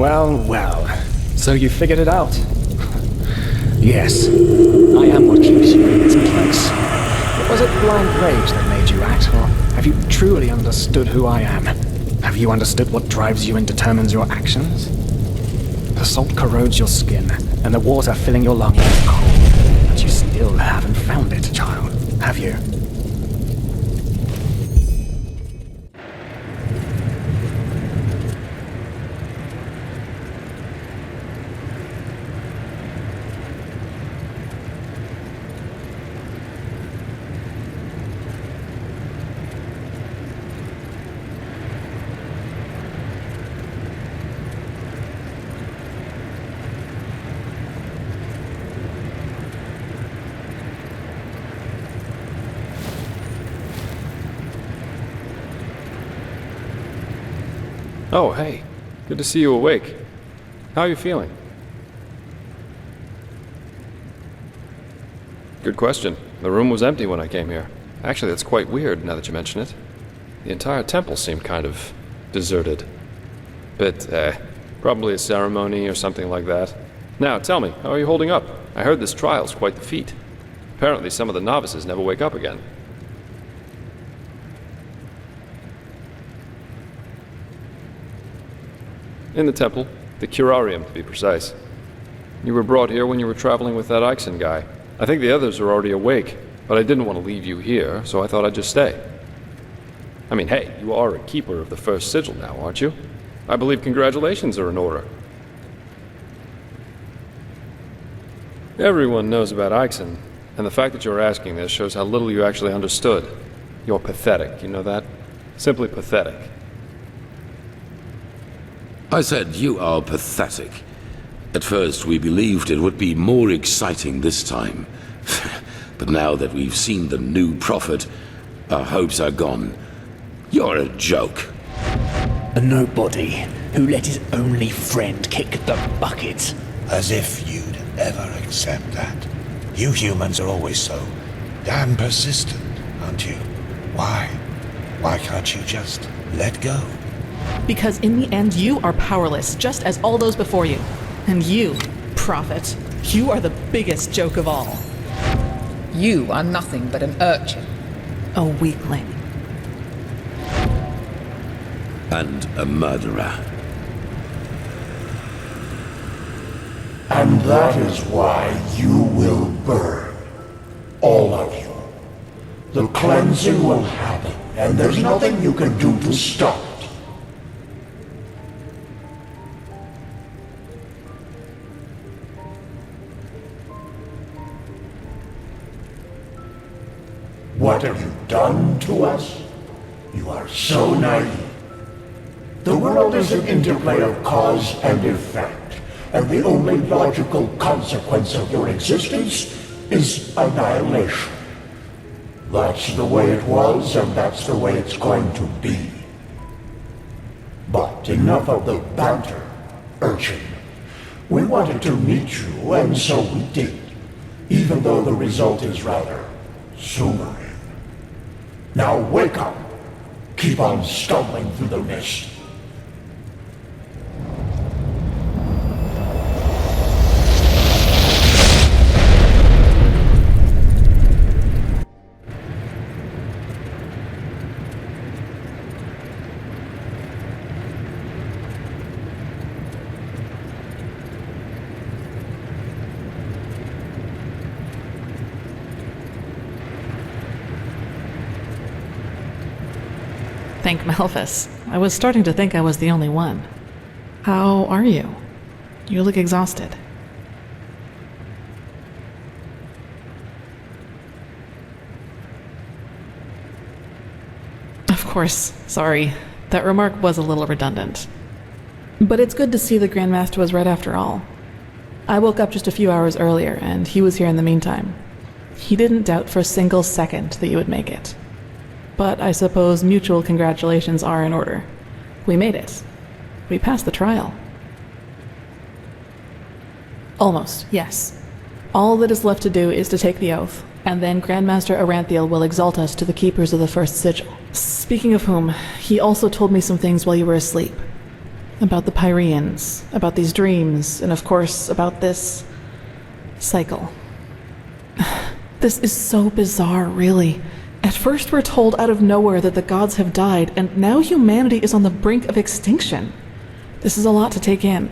Well, well. So you figured it out? Yes. I am what keeps you in this place. Was it blind rage that made you act, or have you truly understood who I am? Have you understood what drives you and determines your actions? The salt corrodes your skin, and the water filling your lungs is cold. But you still haven't found it, child, have you? Oh, hey. Good to see you awake. How are you feeling? Good question. The room was empty when I came here. Actually, that's quite weird now that you mention it. The entire temple seemed kind of deserted. Probably a ceremony or something like that. Now, tell me, how are you holding up? I heard this trial's quite the feat. Apparently some of the novices never wake up again. In the temple, the curarium to be precise. You were brought here when you were traveling with that Ixon guy. I think the others are already awake, but I didn't want to leave you here, so I thought I'd just stay. I mean, hey, you are a keeper of the first sigil now, aren't you? I believe congratulations are in order. Everyone knows about Ixon, and the fact that you're asking this shows how little you actually understood. You're pathetic, you know that? Simply pathetic. I said you are pathetic. At first we believed it would be more exciting this time. But now that we've seen the new prophet, our hopes are gone. You're a joke. A nobody who let his only friend kick the bucket. As if you'd ever accept that. You humans are always so damn persistent, aren't you? Why? Why can't you just let go? Because in the end, you are powerless, just as all those before you. And you, prophet, you are the biggest joke of all. You are nothing but an urchin. A weakling. And a murderer. And that is why you will burn. All of you. The cleansing will happen, and there's nothing you can do to stop it. What have you done to us? You are so naive. The world is an interplay of cause and effect, and the only logical consequence of your existence is annihilation. That's the way it was, and that's the way it's going to be. But enough of the banter, urchin. We wanted to meet you, and so we did, even though the result is rather sobering. Now wake up! Keep on stumbling through the mist. Thank Malphus. I was starting to think I was the only one. How are you? You look exhausted. Of course, sorry. That remark was a little redundant. But it's good to see the Grandmaster was right after all. I woke up just a few hours earlier, and he was here in the meantime. He didn't doubt for a single second that you would make it. But I suppose mutual congratulations are in order. We made it. We passed the trial. Almost, yes. All that is left to do is to take the oath, and then Grandmaster Aranthiel will exalt us to the keepers of the first sigil. Speaking of whom, he also told me some things while you were asleep. About the Pyreans, about these dreams, and of course, about this cycle. This is so bizarre, really. At first we're told out of nowhere that the gods have died, and now humanity is on the brink of extinction. This is a lot to take in.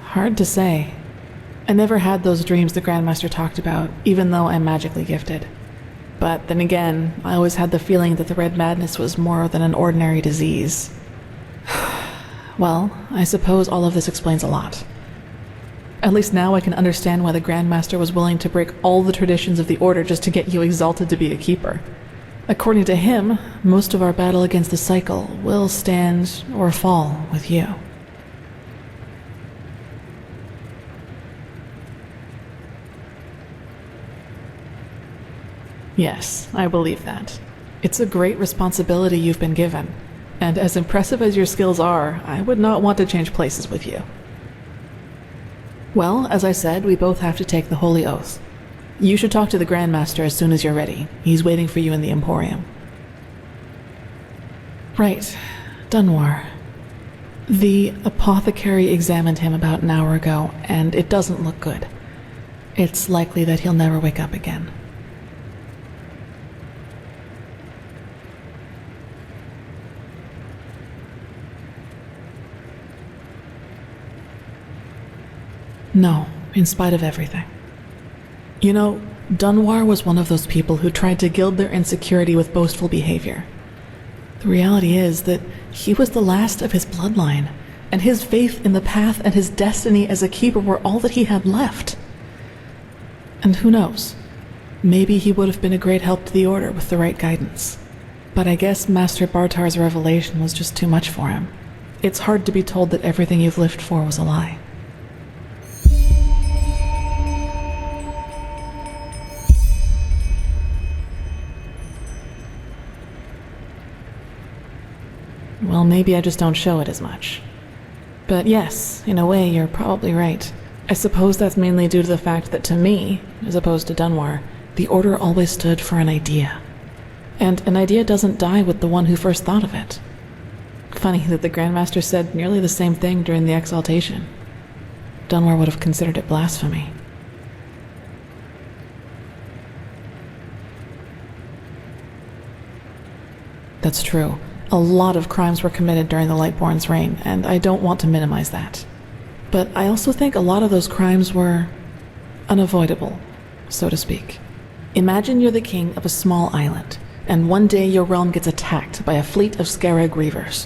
Hard to say. I never had those dreams the Grandmaster talked about, even though I'm magically gifted. But then again, I always had the feeling that the Red Madness was more than an ordinary disease. Well, I suppose all of this explains a lot. At least now I can understand why the Grandmaster was willing to break all the traditions of the Order just to get you exalted to be a keeper. According to him, most of our battle against the cycle will stand or fall with you. Yes, I believe that. It's a great responsibility you've been given, and as impressive as your skills are, I would not want to change places with you. Well, as I said, we both have to take the Holy Oath. You should talk to the Grandmaster as soon as you're ready. He's waiting for you in the Emporium. Right. Dunwar. The apothecary examined him about an hour ago, and it doesn't look good. It's likely that he'll never wake up again. No, in spite of everything. You know, Dunwar was one of those people who tried to gild their insecurity with boastful behavior. The reality is that he was the last of his bloodline, and his faith in the path and his destiny as a keeper were all that he had left. And who knows, maybe he would have been a great help to the Order with the right guidance. But I guess Master Bartar's revelation was just too much for him. It's hard to be told that everything you've lived for was a lie. Well, maybe I just don't show it as much. But yes, in a way, you're probably right. I suppose that's mainly due to the fact that to me, as opposed to Dunwar, the Order always stood for an idea. And an idea doesn't die with the one who first thought of it. Funny that the Grandmaster said nearly the same thing during the exaltation. Dunwar would have considered it blasphemy. That's true. A lot of crimes were committed during the Lightborn's reign, and I don't want to minimize that. But I also think a lot of those crimes were unavoidable, so to speak. Imagine you're the king of a small island, and one day your realm gets attacked by a fleet of Scarab Reavers.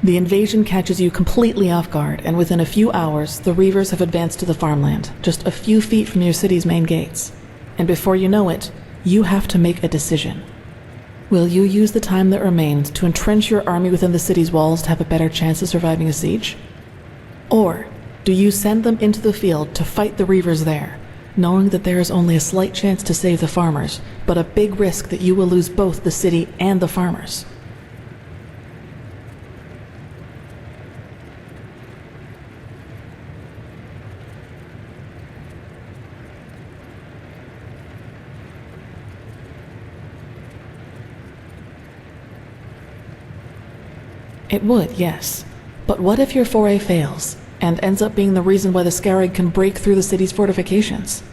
The invasion catches you completely off guard, and within a few hours, the Reavers have advanced to the farmland, just a few feet from your city's main gates. And before you know it, you have to make a decision. Will you use the time that remains to entrench your army within the city's walls to have a better chance of surviving a siege? Or do you send them into the field to fight the Reavers there, knowing that there is only a slight chance to save the farmers, but a big risk that you will lose both the city and the farmers? It would, yes. But what if your foray fails, and ends up being the reason why the Scarab can break through the city's fortifications?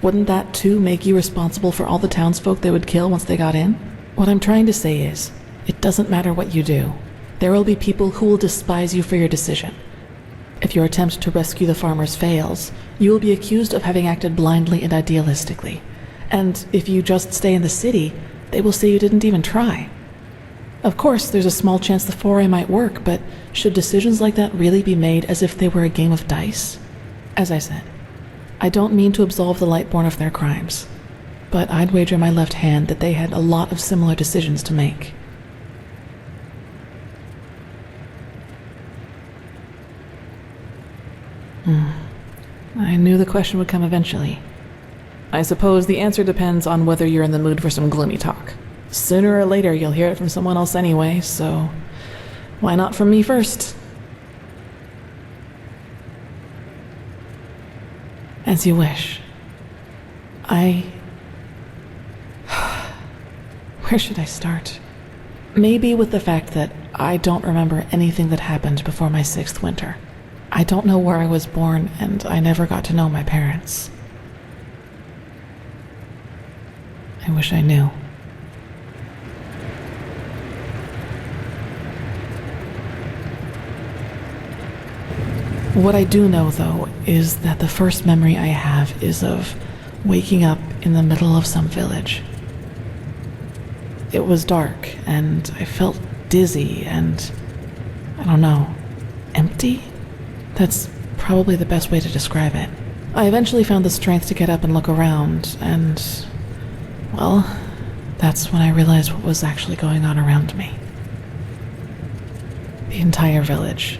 Wouldn't that too make you responsible for all the townsfolk they would kill once they got in? What I'm trying to say is, it doesn't matter what you do. There will be people who will despise you for your decision. If your attempt to rescue the farmers fails, you will be accused of having acted blindly and idealistically. And if you just stay in the city, they will say you didn't even try. Of course, there's a small chance the foray might work, but should decisions like that really be made as if they were a game of dice? As I said, I don't mean to absolve the Lightborn of their crimes, but I'd wager my left hand that they had a lot of similar decisions to make. I knew the question would come eventually. I suppose the answer depends on whether you're in the mood for some gloomy talk. Sooner or later, you'll hear it from someone else anyway, so why not from me first? As you wish. Where should I start? Maybe with the fact that I don't remember anything that happened before my 6th winter. I don't know where I was born, and I never got to know my parents. I wish I knew. What I do know, though, is that the first memory I have is of waking up in the middle of some village. It was dark, and I felt dizzy and, I don't know, empty? That's probably the best way to describe it. I eventually found the strength to get up and look around, and, well, that's when I realized what was actually going on around me. The entire village.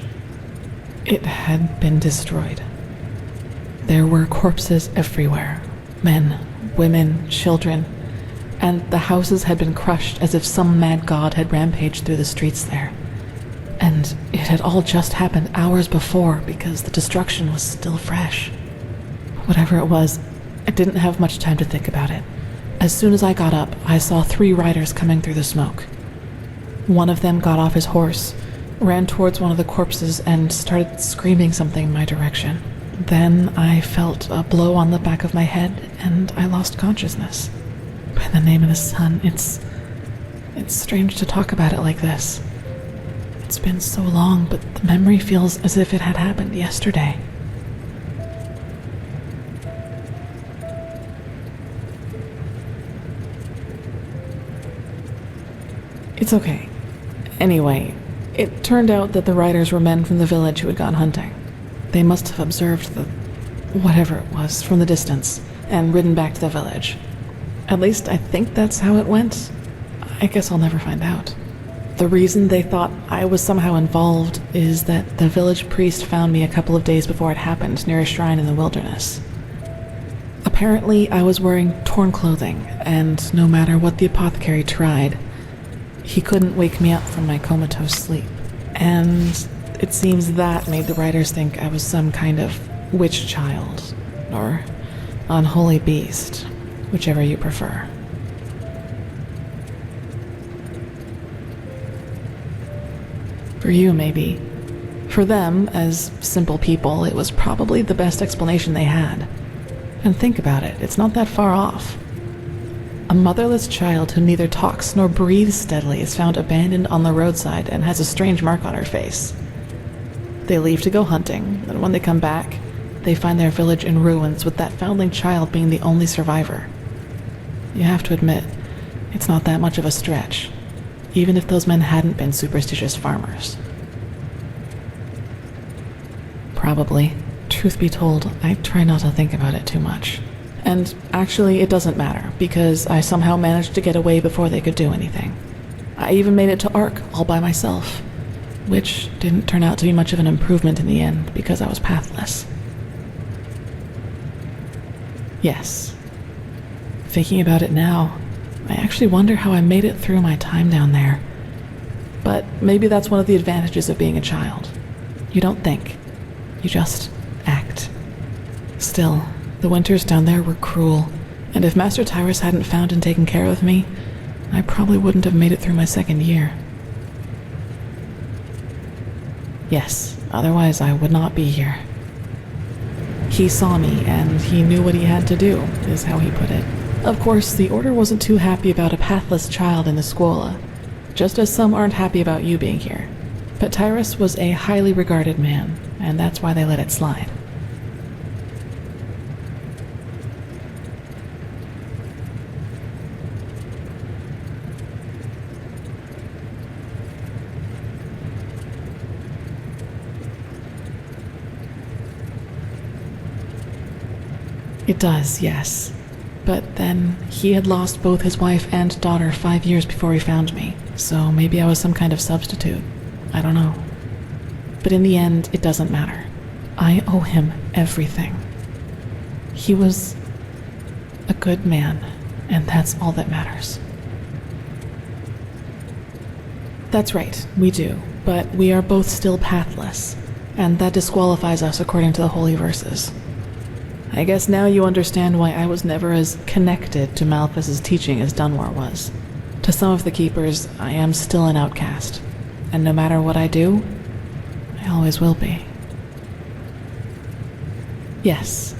It had been destroyed. There were corpses everywhere. Men, women, children, and the houses had been crushed as if some mad god had rampaged through the streets there. And it had all just happened hours before because the destruction was still fresh. Whatever it was, I didn't have much time to think about it. As soon as I got up, I saw 3 riders coming through the smoke. One of them got off his horse, ran towards one of the corpses, and started screaming something in my direction. Then I felt a blow on the back of my head, and I lost consciousness. By the name of the sun, it's strange to talk about it like this. It's been so long, but the memory feels as if it had happened yesterday. It's okay. Anyway, it turned out that the riders were men from the village who had gone hunting. They must have observed the whatever it was from the distance and ridden back to the village. At least I think that's how it went. I guess I'll never find out. The reason they thought I was somehow involved is that the village priest found me a couple of days before it happened near a shrine in the wilderness. Apparently, I was wearing torn clothing, and no matter what the apothecary tried, he couldn't wake me up from my comatose sleep. And it seems that made the writers think I was some kind of witch child, or unholy beast, whichever you prefer. For you, maybe. For them, as simple people, it was probably the best explanation they had. And think about it, it's not that far off. A motherless child who neither talks nor breathes steadily is found abandoned on the roadside and has a strange mark on her face. They leave to go hunting, and when they come back, they find their village in ruins with that foundling child being the only survivor. You have to admit, it's not that much of a stretch, even if those men hadn't been superstitious farmers. Probably. Truth be told, I try not to think about it too much. And actually, it doesn't matter, because I somehow managed to get away before they could do anything. I even made it to Ark all by myself, which didn't turn out to be much of an improvement in the end, because I was pathless. Yes. Thinking about it now, I actually wonder how I made it through my time down there. But maybe that's one of the advantages of being a child. You don't think. You just act. Still, the winters down there were cruel, and if Master Tyrus hadn't found and taken care of me, I probably wouldn't have made it through my 2nd year. Yes, otherwise I would not be here. He saw me, and he knew what he had to do, is how he put it. Of course, the Order wasn't too happy about a pathless child in the Scuola, just as some aren't happy about you being here. But Tyrus was a highly regarded man, and that's why they let it slide. It does, yes. But then, he had lost both his wife and daughter 5 years before he found me, so maybe I was some kind of substitute. I don't know. But in the end, it doesn't matter. I owe him everything. He was a good man, and that's all that matters. That's right, we do, but we are both still pathless, and that disqualifies us according to the holy verses. I guess now you understand why I was never as connected to Malthus's teaching as Dunmore was. To some of the Keepers, I am still an outcast, and no matter what I do, I always will be. Yes,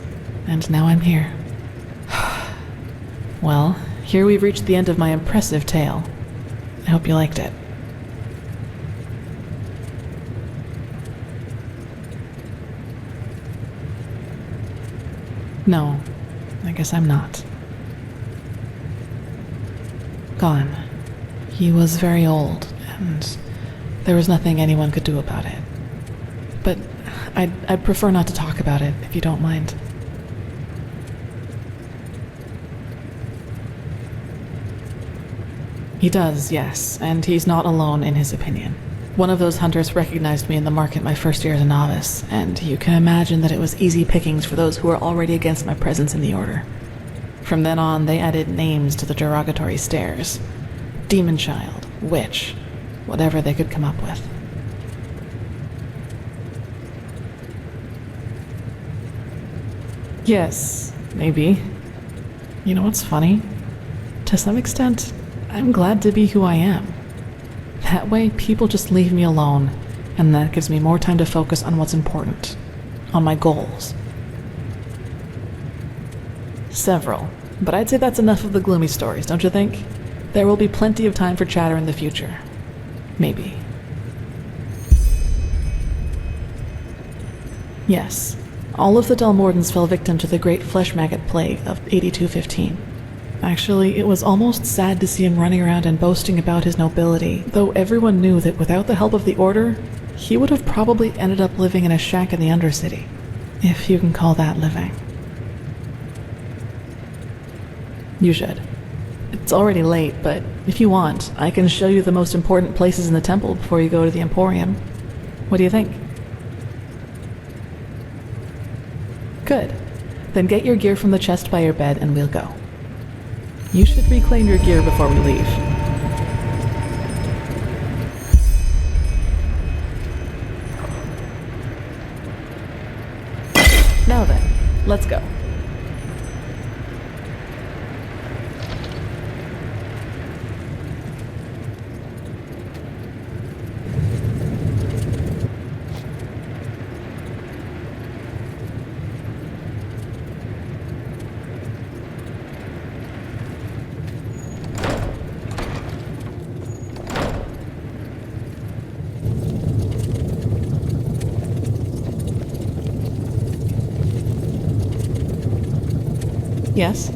and now I'm here. Well, here we've reached the end of my impressive tale. I hope you liked it. No, I guess I'm not. Gone. He was very old, and there was nothing anyone could do about it. But I'd prefer not to talk about it, if you don't mind. He does, yes, and he's not alone in his opinion. One of those hunters recognized me in the market my first year as a novice, and you can imagine that it was easy pickings for those who were already against my presence in the Order. From then on, they added names to the derogatory stares. Demon Child, Witch, whatever they could come up with. Yes, maybe. You know what's funny? To some extent, I'm glad to be who I am. That way, people just leave me alone, and that gives me more time to focus on what's important, on my goals. Several, but I'd say that's enough of the gloomy stories, don't you think? There will be plenty of time for chatter in the future. Maybe. Yes, all of the Dalmordans fell victim to the great flesh maggot plague of 8215. Actually, it was almost sad to see him running around and boasting about his nobility, though everyone knew that without the help of the Order, he would have probably ended up living in a shack in the Undercity, if you can call that living. You should. It's already late, but if you want, I can show you the most important places in the temple before you go to the Emporium. What do you think? Good. Then get your gear from the chest by your bed and we'll go. You should reclaim your gear before we leave. Now then, let's go. Yes?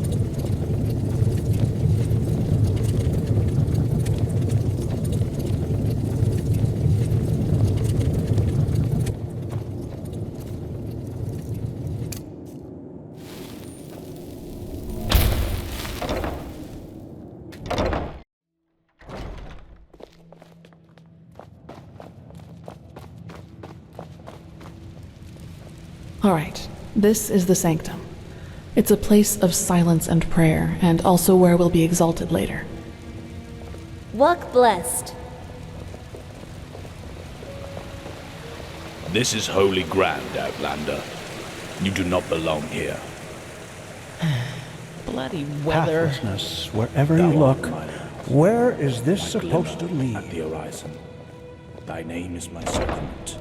All right, this is the sanctum. It's a place of silence and prayer, and also where we'll be exalted later. Walk blessed. This is holy ground, Outlander. You do not belong here. Bloody weather. Pathlessness, wherever you look. Where is this supposed to lead? At the horizon. Thy name is my sacrament,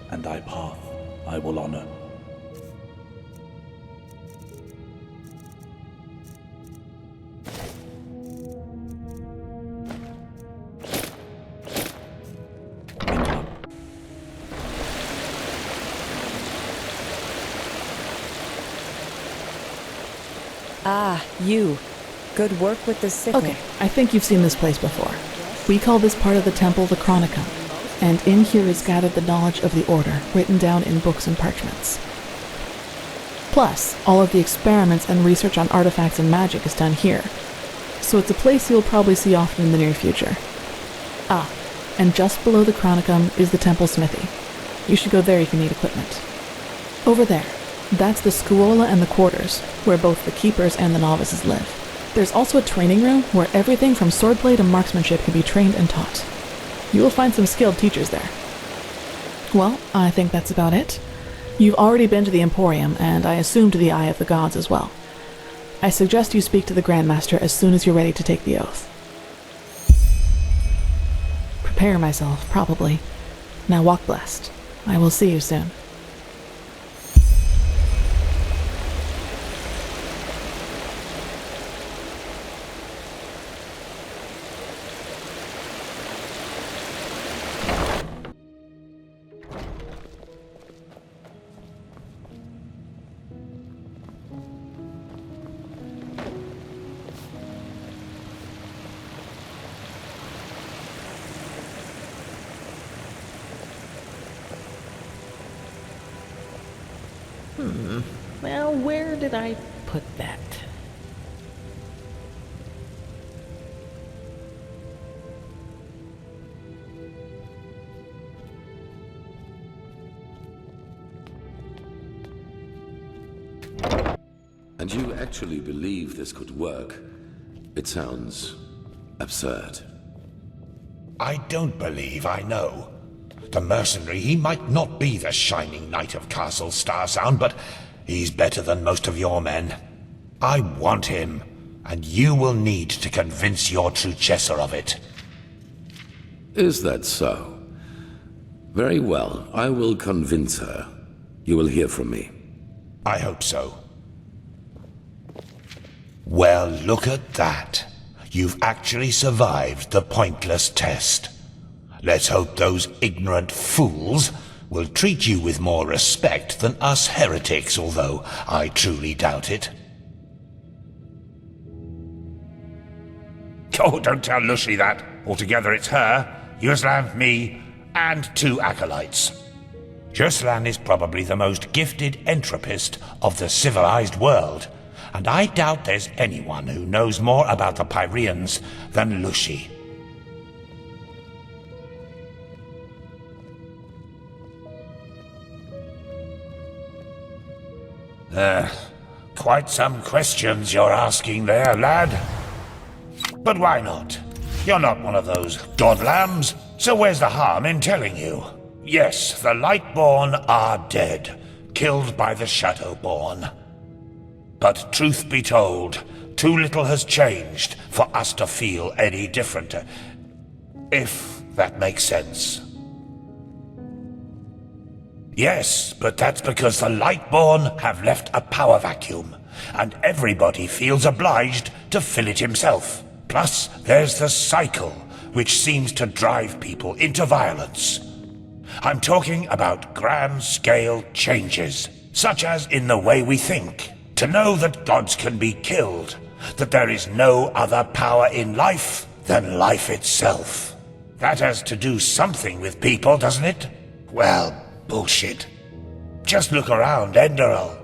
and thy path I will honor. Ah, you. Good work with the sickle. Okay, I think you've seen this place before. We call this part of the temple the Chronicum, and in here is gathered the knowledge of the Order, written down in books and parchments. Plus, all of the experiments and research on artifacts and magic is done here, so it's a place you'll probably see often in the near future. Ah, and just below the Chronicum is the temple smithy. You should go there if you need equipment. Over there, that's the Scuola and the quarters, where both the Keepers and the novices live. There's also a training room where everything from swordplay to marksmanship can be trained and taught. You will find some skilled teachers there. Well, I think that's about it. You've already been to the Emporium, and I assume to the Eye of the Gods as well. I suggest you speak to the Grandmaster as soon as you're ready to take the oath. Prepare myself, probably. Now walk blessed. I will see you soon. Well, where did I put that? And you actually believe this could work? It sounds absurd. I don't believe I know. The mercenary, he might not be the shining knight of Castle Starsound, but he's better than most of your men. I want him, and you will need to convince your Truchessa of it. Is that so? Very well, I will convince her. You will hear from me. I hope so. Well, look at that. You've actually survived the pointless test. Let's hope those ignorant fools will treat you with more respect than us heretics, although I truly doubt it. Oh, don't tell Lucy that. Altogether it's her, Yuslan, me, and 2 acolytes. Yuslan is probably the most gifted entropist of the civilized world, and I doubt there's anyone who knows more about the Pyreans than Lucy. Quite some questions you're asking there, lad. But why not? You're not one of those god lambs, so where's the harm in telling you? Yes, the Lightborn are dead, killed by the Shadowborn. But truth be told, too little has changed for us to feel any different, if that makes sense. Yes, but that's because the Lightborn have left a power vacuum, and everybody feels obliged to fill it himself. Plus, there's the cycle, which seems to drive people into violence. I'm talking about grand-scale changes, such as in the way we think. To know that gods can be killed, that there is no other power in life than life itself. That has to do something with people, doesn't it? Well, bullshit. Just look around Enderal.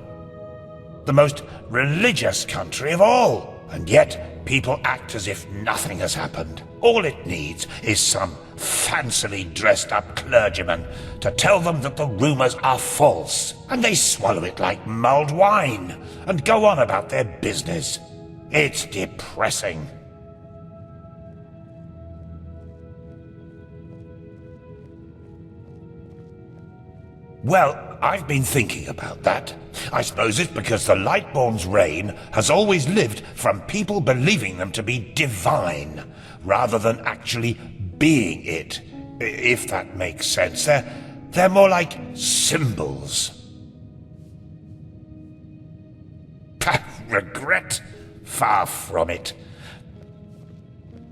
The most religious country of all, and yet people act as if nothing has happened. All it needs is some fancily dressed up clergyman to tell them that the rumors are false, and they swallow it like mulled wine and go on about their business. It's depressing. Well, I've been thinking about that. I suppose it's because the Lightborn's reign has always lived from people believing them to be divine, rather than actually being it, if that makes sense. They're more like symbols. Regret? Far from it.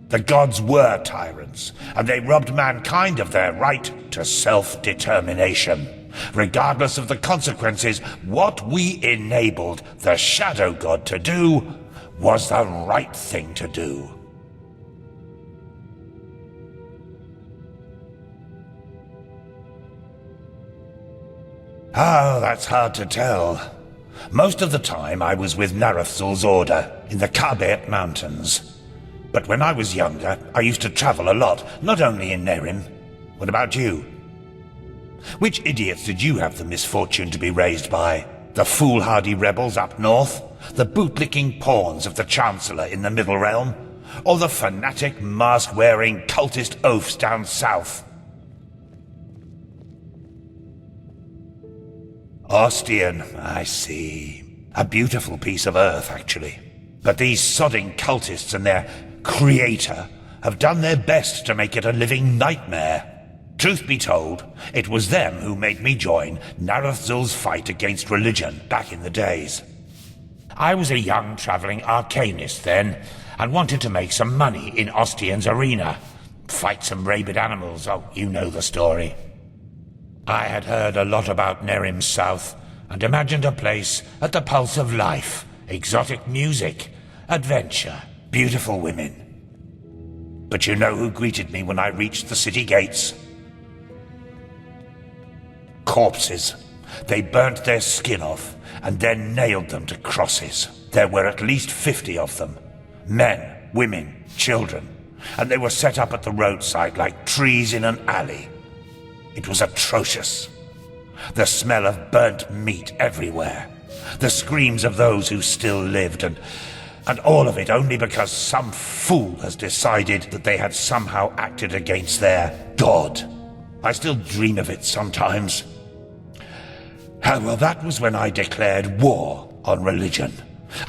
The gods were tyrants, and they robbed mankind of their right to self-determination. Regardless of the consequences, what we enabled the Shadow God to do was the right thing to do. Oh, that's hard to tell. Most of the time I was with Narathzul's order in the Kabet Mountains. But when I was younger, I used to travel a lot, not only in Nerim. What about you? Which idiots did you have the misfortune to be raised by? The foolhardy rebels up north? The bootlicking pawns of the Chancellor in the Middle Realm? Or the fanatic mask-wearing cultist oafs down south? Ostian, I see. A beautiful piece of earth, actually. But these sodding cultists and their creator have done their best to make it a living nightmare. Truth be told, it was them who made me join Narathzul's fight against religion back in the days. I was a young traveling arcanist then, and wanted to make some money in Ostian's arena. Fight some rabid animals, oh, you know the story. I had heard a lot about Nerim's South, and imagined a place at the pulse of life, exotic music, adventure, beautiful women. But you know who greeted me when I reached the city gates? Corpses. They burnt their skin off, and then nailed them to crosses. There were at least 50 of them. Men, women, children. And they were set up at the roadside like trees in an alley. It was atrocious. The smell of burnt meat everywhere. The screams of those who still lived, and all of it only because some fool has decided that they had somehow acted against their god. I still dream of it sometimes. Well, that was when I declared war on religion.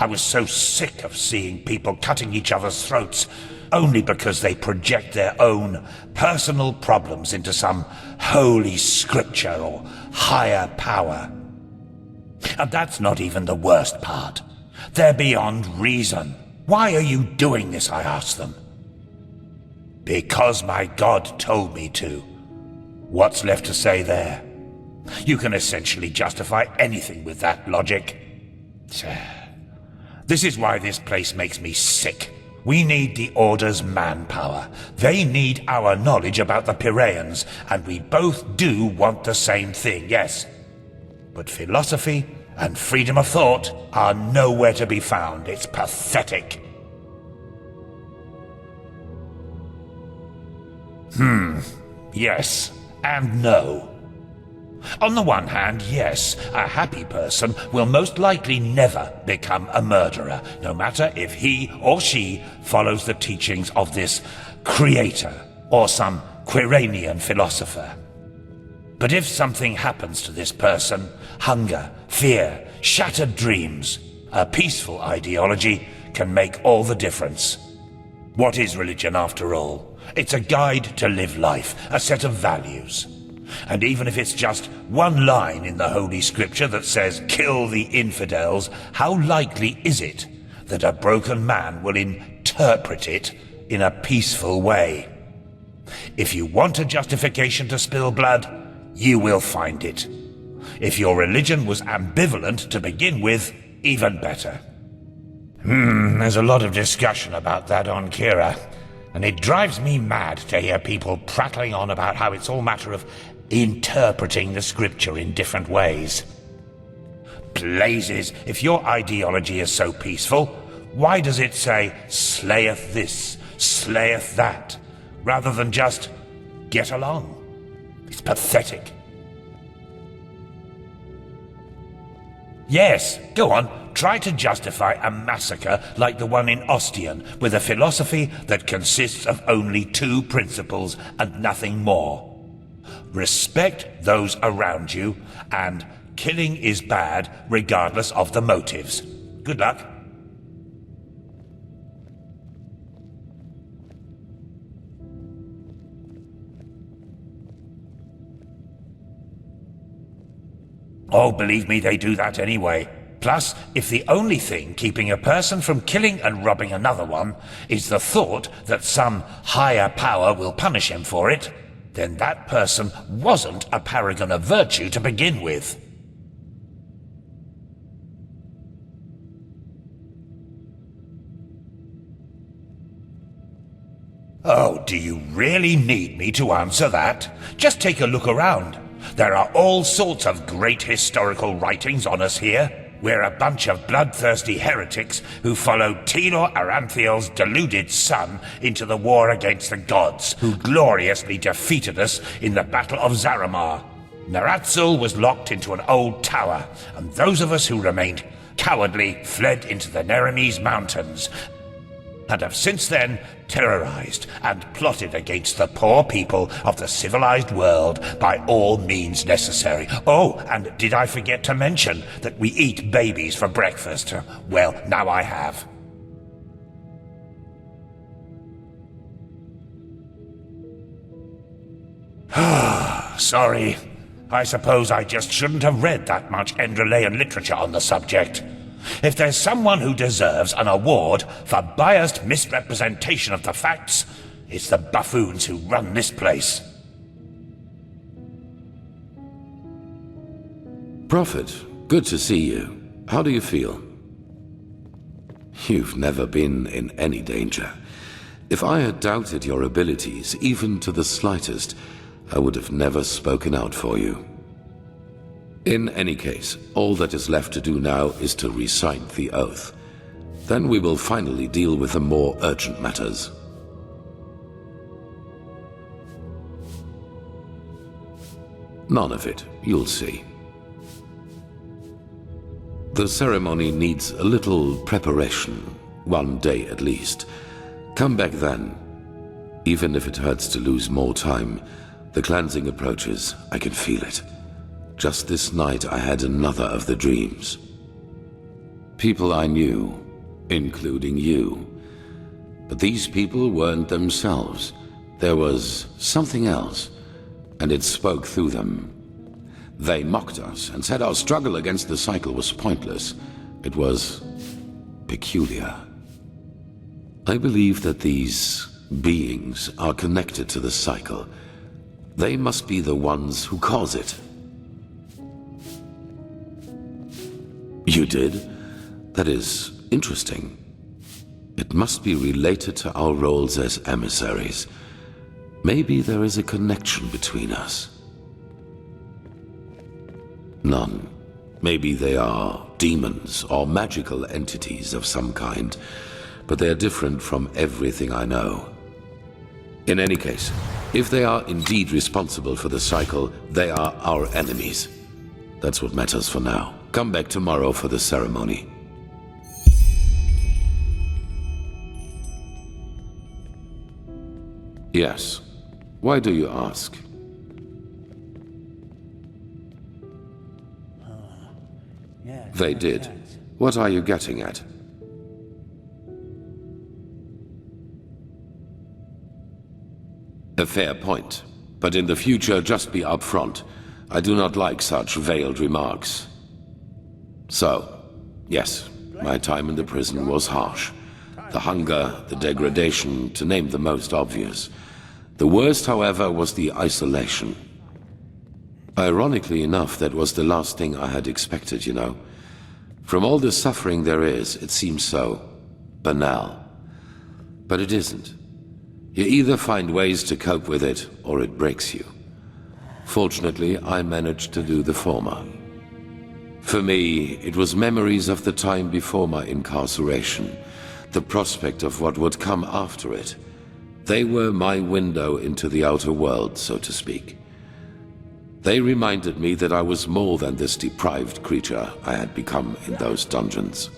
I was so sick of seeing people cutting each other's throats only because they project their own personal problems into some holy scripture or higher power. And that's not even the worst part. They're beyond reason. Why are you doing this, I asked them. Because my God told me to. What's left to say there? You can essentially justify anything with that logic. This is why this place makes me sick. We need the Order's manpower. They need our knowledge about the Piraeans, and we both do want the same thing, yes. But philosophy and freedom of thought are nowhere to be found. It's pathetic. Yes and no. On the one hand, yes, a happy person will most likely never become a murderer, no matter if he or she follows the teachings of this creator or some Quiranian philosopher. But if something happens to this person, hunger, fear, shattered dreams, a peaceful ideology can make all the difference. What is religion, after all? It's a guide to live life, a set of values. And even if it's just one line in the Holy Scripture that says, "Kill the infidels," how likely is it that a broken man will interpret it in a peaceful way? If you want a justification to spill blood, you will find it. If your religion was ambivalent to begin with, even better. There's a lot of discussion about that on Kira, and it drives me mad to hear people prattling on about how it's all a matter of interpreting the scripture in different ways. Blazes, if your ideology is so peaceful, why does it say, "slayeth this, slayeth that," rather than just get along? It's pathetic. Yes, go on, try to justify a massacre like the one in Ostian with a philosophy that consists of only two principles and nothing more. Respect those around you, and killing is bad regardless of the motives. Good luck. Oh, believe me, they do that anyway. Plus, if the only thing keeping a person from killing and robbing another one is the thought that some higher power will punish him for it, then that person wasn't a paragon of virtue to begin with. Oh, do you really need me to answer that? Just take a look around. There are all sorts of great historical writings on us here. We're a bunch of bloodthirsty heretics who followed Telor Aranthiel's deluded son into the war against the gods, who gloriously defeated us in the Battle of Zaramar. Narathzul was locked into an old tower, and those of us who remained cowardly fled into the Nerimese mountains. and have since then terrorized and plotted against the poor people of the civilized world by all means necessary. Oh, and did I forget to mention that we eat babies for breakfast? Well, now I have. Sorry. I suppose I just shouldn't have read that much Enderalian literature on the subject. If there's someone who deserves an award for biased misrepresentation of the facts, it's the buffoons who run this place. Prophet, good to see you. How do you feel? You've never been in any danger. If I had doubted your abilities, even to the slightest, I would have never spoken out for you. In any case, all that is left to do now is to recite the oath. Then we will finally deal with the more urgent matters. None of it, you'll see. The ceremony needs a little preparation, 1 day at least. Come back then. Even if it hurts to lose more time, the cleansing approaches, I can feel it. Just this night I had another of the dreams. People I knew, including you. But these people weren't themselves. There was something else, and it spoke through them. They mocked us and said our struggle against the cycle was pointless. It was peculiar. I believe that these beings are connected to the cycle. They must be the ones who cause it. You did? That is interesting. It must be related to our roles as emissaries. Maybe there is a connection between us. None. Maybe they are demons or magical entities of some kind, but they are different from everything I know. In any case, if they are indeed responsible for the cycle, they are our enemies. That's what matters for now. Come back tomorrow for the ceremony. Yes. Why do you ask? They did. What are you getting at? A fair point. But in the future, just be upfront. I do not like such veiled remarks. So, yes, my time in the prison was harsh. The hunger, the degradation, to name the most obvious. The worst, however, was the isolation. Ironically enough, that was the last thing I had expected, you know. From all the suffering there is, it seems so banal. But it isn't. You either find ways to cope with it, or it breaks you. Fortunately, I managed to do the former. For me, it was memories of the time before my incarceration, the prospect of what would come after it. They were my window into the outer world, so to speak. They reminded me that I was more than this deprived creature I had become in those dungeons.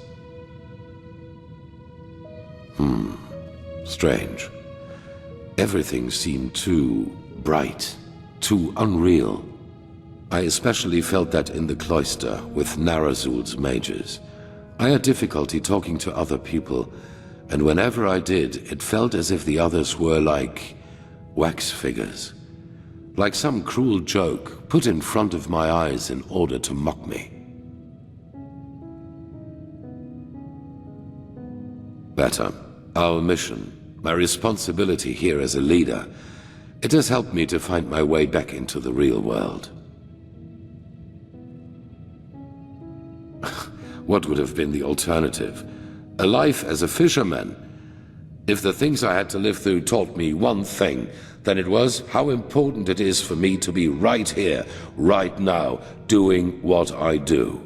Strange. Everything seemed too bright, too unreal. I especially felt that in the cloister with Narazul's mages. I had difficulty talking to other people, and whenever I did, it felt as if the others were like wax figures. Like some cruel joke put in front of my eyes in order to mock me. Better. Our mission, my responsibility here as a leader, it has helped me to find my way back into the real world. What would have been the alternative? A life as a fisherman? If the things I had to live through taught me one thing, then it was how important it is for me to be right here, right now, doing what I do.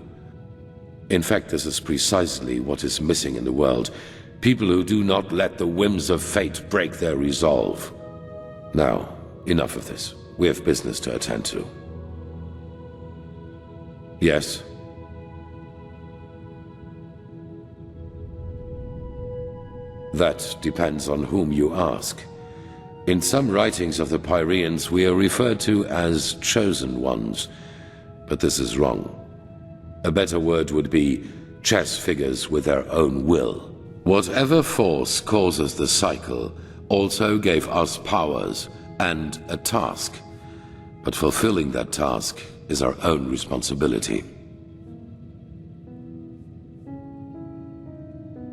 In fact, this is precisely what is missing in the world. People who do not let the whims of fate break their resolve. Now, enough of this. We have business to attend to. Yes? That depends on whom you ask. In some writings of the Pyreans, we are referred to as chosen ones, but this is wrong. A better word would be chess figures with their own will. Whatever force causes the cycle also gave us powers and a task, but fulfilling that task is our own responsibility.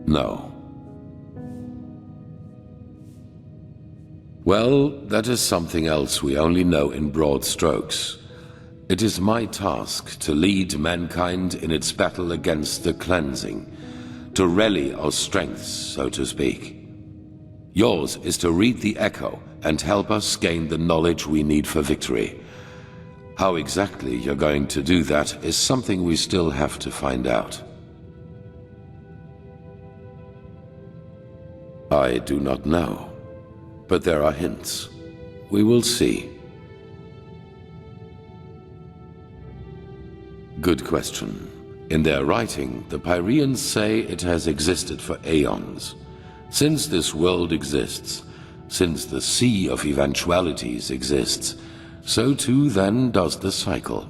No. Well, that is something else we only know in broad strokes. It is my task to lead mankind in its battle against the cleansing, to rally our strengths, so to speak. Yours is to read the echo and help us gain the knowledge we need for victory. How exactly you're going to do that is something we still have to find out. I do not know, but there are hints. We will see. Good question. In their writing, the Pyreans say it has existed for aeons. Since this world exists, since the sea of eventualities exists, so too then does the cycle.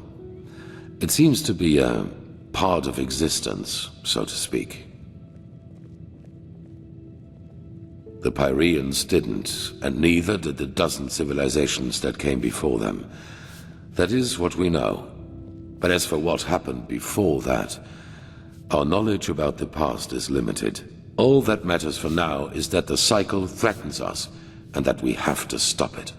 It seems to be a part of existence, so to speak. The Pyreans didn't, and neither did the dozen civilizations that came before them. That is what we know. But as for what happened before that, our knowledge about the past is limited. All that matters for now is that the cycle threatens us, and that we have to stop it.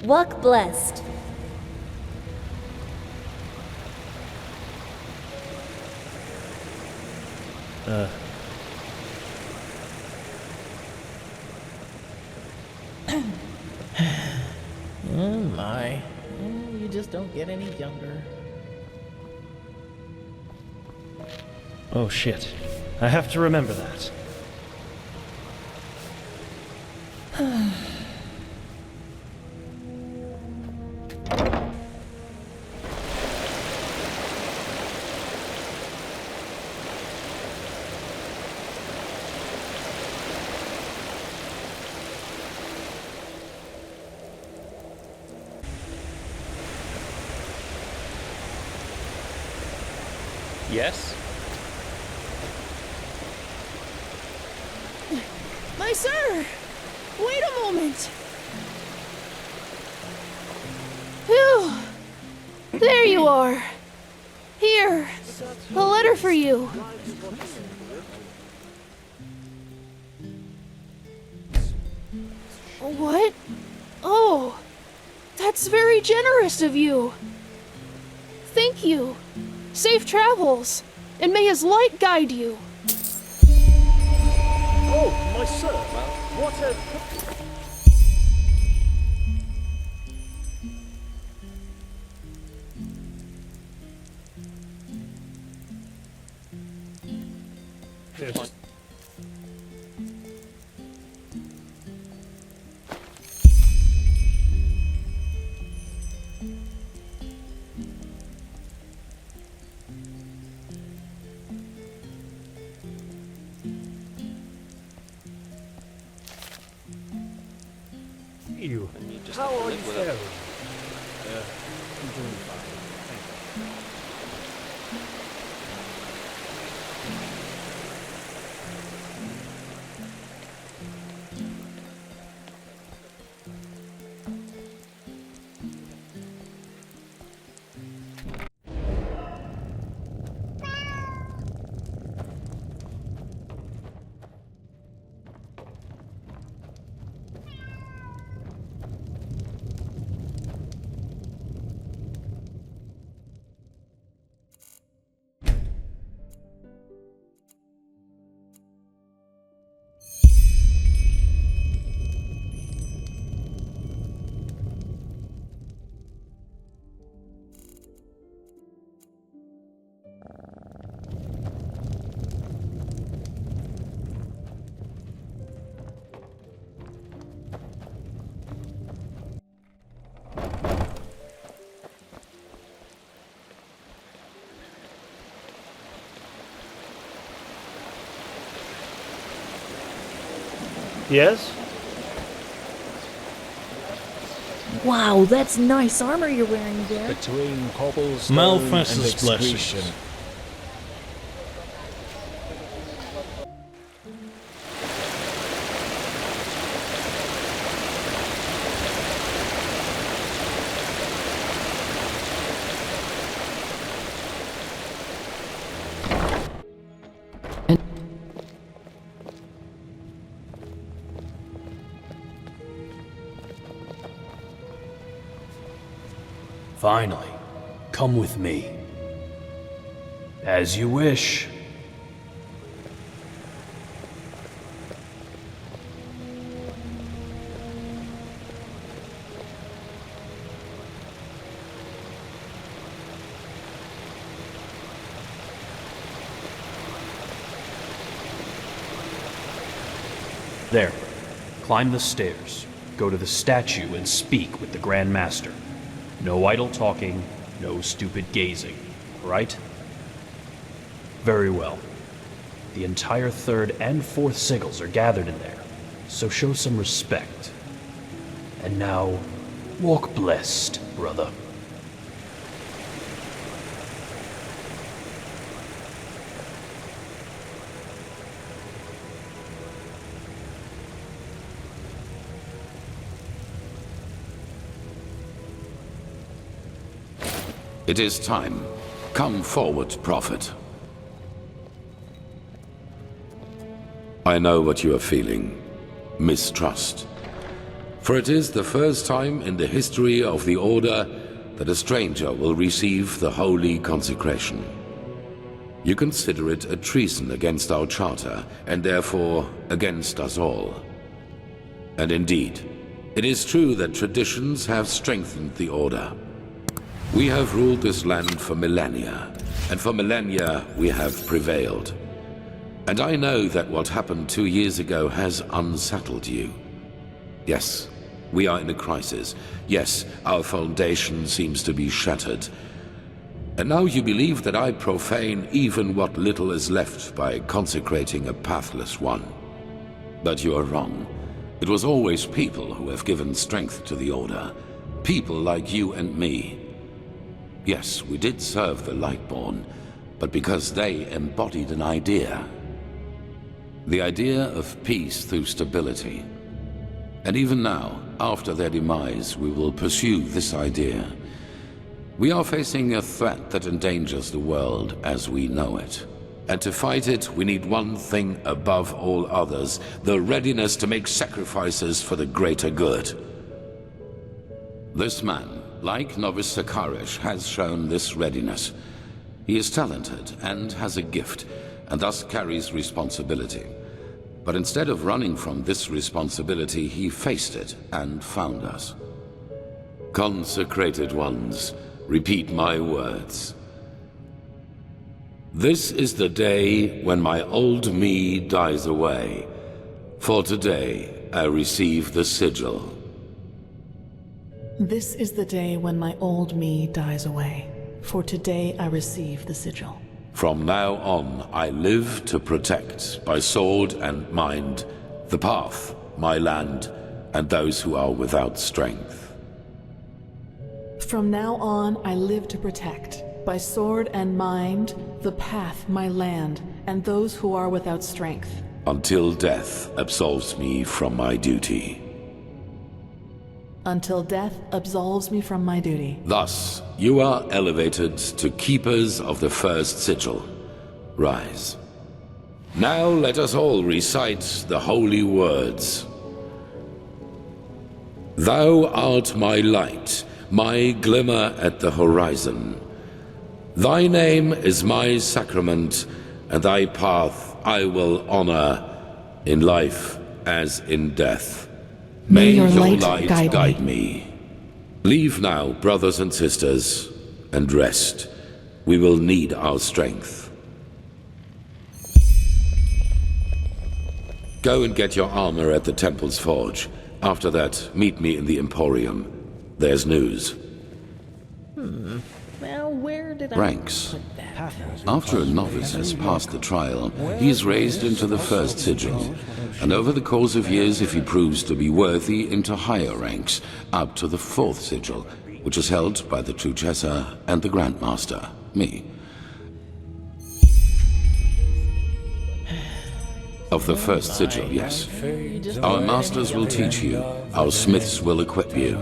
Walk blessed. Oh my. You just don't get any younger. Oh shit. I have to remember that. Yes? My sir! Wait a moment! Phew! There you are! Here! A letter for you! What? Oh! That's very generous of you! Thank you! Safe travels! And may his light guide you! Oh, my sir! What a... Yes. You. How are you faring? I'm doing fine. Yes? Wow, that's nice armor you're wearing there. Between cobblestone Malphas's and blessings. excretion. Finally, come with me. As you wish. There. Climb the stairs. Go to the statue and speak with the Grand Master. No idle talking, no stupid gazing, right? Very well. The entire third and fourth sigils are gathered in there, so show some respect. And now, walk blessed, brother. It is time. Come forward, Prophet. I know what you are feeling. Mistrust. For it is the first time in the history of the Order that a stranger will receive the holy consecration. You consider it a treason against our charter, and therefore against us all. And indeed, it is true that traditions have strengthened the Order. We have ruled this land for millennia, and for millennia we have prevailed. And I know that what happened 2 years ago has unsettled you. Yes, we are in a crisis. Yes, our foundation seems to be shattered. And now you believe that I profane even what little is left by consecrating a pathless one. But you are wrong. It was always people who have given strength to the Order. People like you and me. Yes, we did serve the Lightborn, but because they embodied an idea. The idea of peace through stability. And even now, after their demise, we will pursue this idea. We are facing a threat that endangers the world as we know it. And to fight it, we need one thing above all others, the readiness to make sacrifices for the greater good. This man, like Novice Sakarish, has shown this readiness. He is talented and has a gift, and thus carries responsibility. But instead of running from this responsibility, he faced it and found us. Consecrated ones, repeat my words. This is the day when my old me dies away. For today, I receive the sigil. This is the day when my old me dies away. For today I receive the sigil. From now on, I live to protect, by sword and mind, the path, my land, and those who are without strength. From now on I live to protect, by sword and mind, the path, my land, and those who are without strength. Until death absolves me from my duty. Until death absolves me from my duty. Thus, you are elevated to keepers of the first sigil. Rise. Now let us all recite the holy words. Thou art my light, my glimmer at the horizon. Thy name is my sacrament, and thy path I will honor, in life as in death. May your light guide me. Leave now, brothers and sisters, and rest. We will need our strength. Go and get your armor at the temple's forge. After that, meet me in the Emporium. There's news. Well, where did I Ranks. put that? After a novice has passed the trial, he is raised into the first sigil, and over the course of years, if he proves to be worthy, into higher ranks, up to the fourth sigil, which is held by the Truchessa and the Grandmaster, me. Of the first sigil, yes. Our masters will teach you, our smiths will equip you.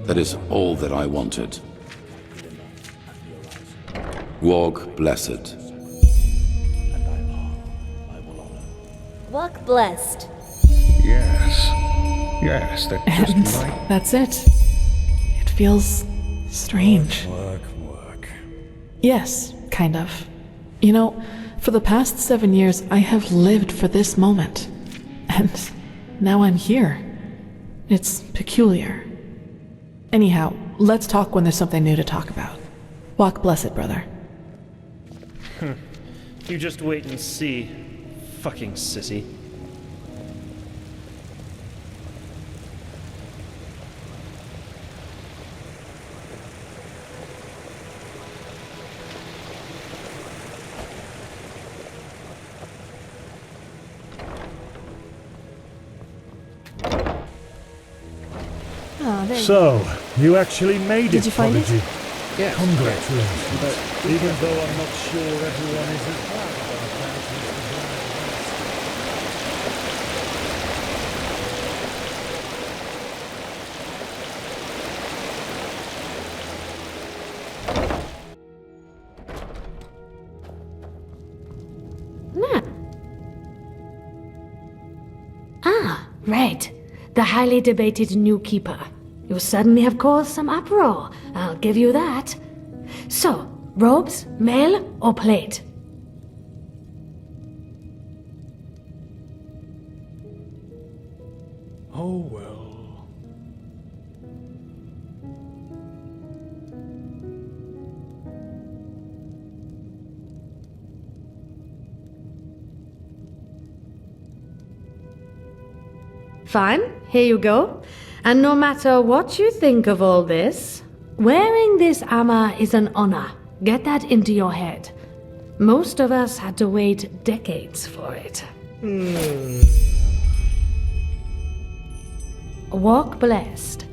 That is all that I wanted. Walk blessed. Walk blessed. Yes. Yes, that just And might... that's it. It feels strange. Yes, kind of. You know, for the past 7 years, I have lived for this moment. And now I'm here. It's peculiar. Anyhow, let's talk when there's something new to talk about. Walk blessed, brother. You just wait and see. Fucking sissy. So, you actually made it, Did you find it? Prodigy. Yes. Congratulations. Even though I'm not sure everyone is as proud about that as the Right. The highly debated new keeper. You suddenly have caused some uproar, I'll give you that. So, robes, mail, or plate? Oh, well. Fine, here you go. And no matter what you think of all this, wearing this armor is an honor. Get that into your head. Most of us had to wait decades for it. Walk blessed.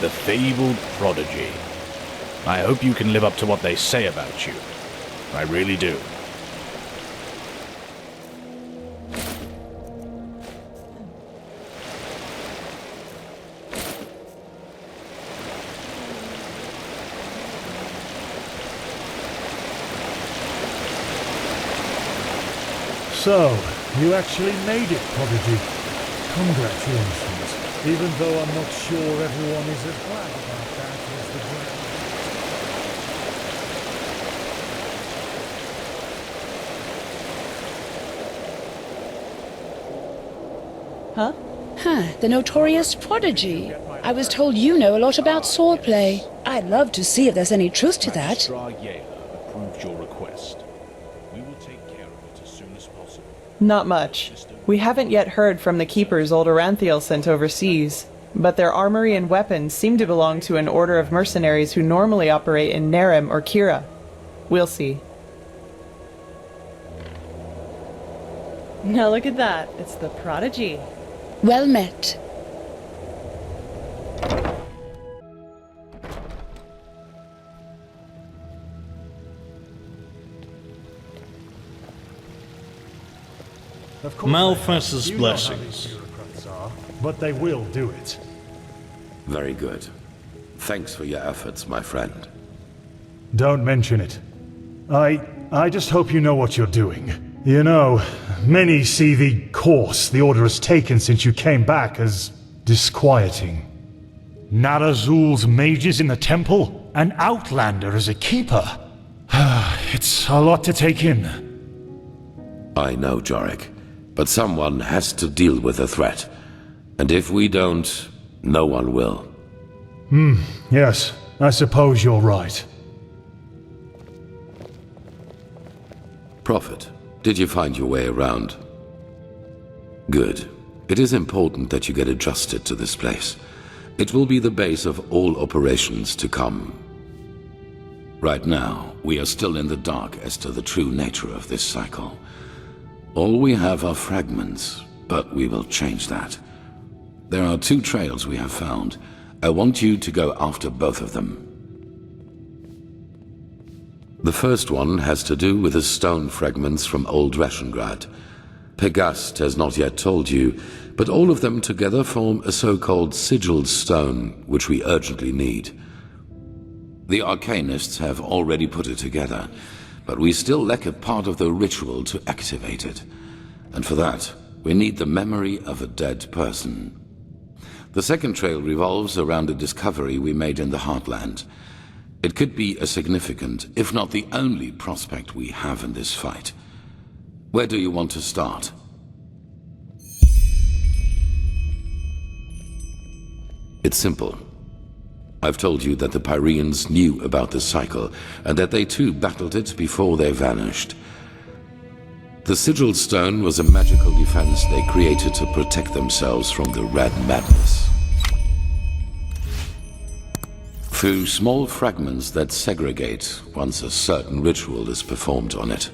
The fabled prodigy. I hope you can live up to what they say about you. I really do. So, you actually made it, Prodigy. Congratulations. Even though I'm not sure everyone is as glad about that as the Huh? The notorious prodigy. I was told you know a lot about swordplay. I'd love to see if there's any truth to that. Approved your request. We will take care of it as soon as possible. Not much. We haven't yet heard from the keepers old Aranthiel sent overseas, but their armory and weapons seem to belong to an order of mercenaries who normally operate in Nerem or Kira. We'll see. Now look at that. It's the Prodigy. Well met. Malphas's blessings. But they will do it. Very good. Thanks for your efforts, my friend. Don't mention it. I just hope you know what you're doing. You know, many see the course the Order has taken since you came back as disquieting. Narazul's mages in the temple? An outlander as a keeper? It's a lot to take in. I know, Jorik. But someone has to deal with the threat. And if we don't, no one will. Yes, I suppose you're right. Prophet, did you find your way around? Good. It is important that you get adjusted to this place. It will be the base of all operations to come. Right now, we are still in the dark as to the true nature of this cycle. All we have are fragments, but we will change that. There are 2 trails we have found. I want you to go after both of them. The first one has to do with the stone fragments from Old Rashengrad. Pegast has not yet told you, but all of them together form a so-called sigil stone, which we urgently need. The Arcanists have already put it together, but we still lack a part of the ritual to activate it. And for that, we need the memory of a dead person. The second trail revolves around a discovery we made in the Heartland. It could be a significant, if not the only prospect we have in this fight. Where do you want to start? It's simple. I've told you that the Pyreans knew about the cycle, and that they too battled it before they vanished. The sigil stone was a magical defense they created to protect themselves from the Red Madness. Through small fragments that segregate once a certain ritual is performed on it.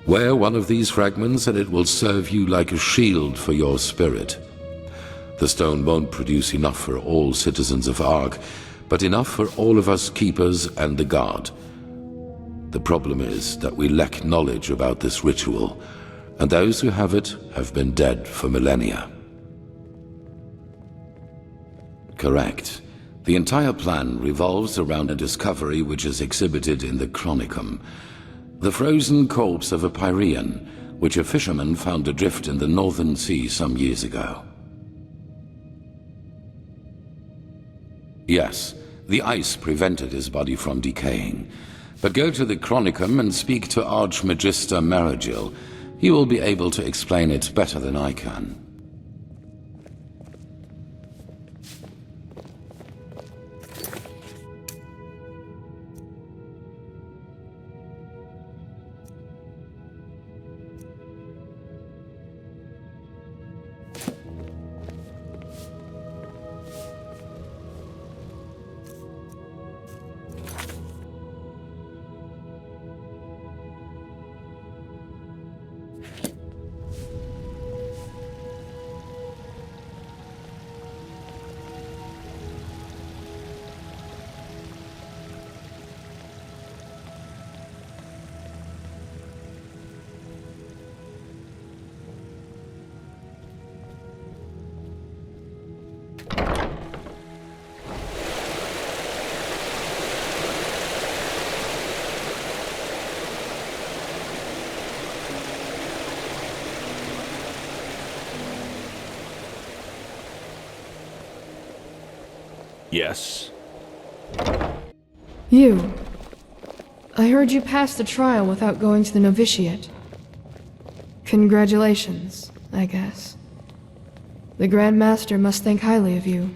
Wear one of these fragments and it will serve you like a shield for your spirit. The stone won't produce enough for all citizens of Ark, but enough for all of us keepers and the guard. The problem is that we lack knowledge about this ritual, and those who have it have been dead for millennia. Correct. The entire plan revolves around a discovery which is exhibited in the Chronicum. The frozen corpse of a Pyrean, which a fisherman found adrift in the Northern Sea some years ago. Yes, the ice prevented his body from decaying. But go to the Chronicum and speak to Archmagister Maragil. He will be able to explain it better than I can. Yes. You. I heard you passed the trial without going to the novitiate. Congratulations, I guess. The Grand Master must think highly of you.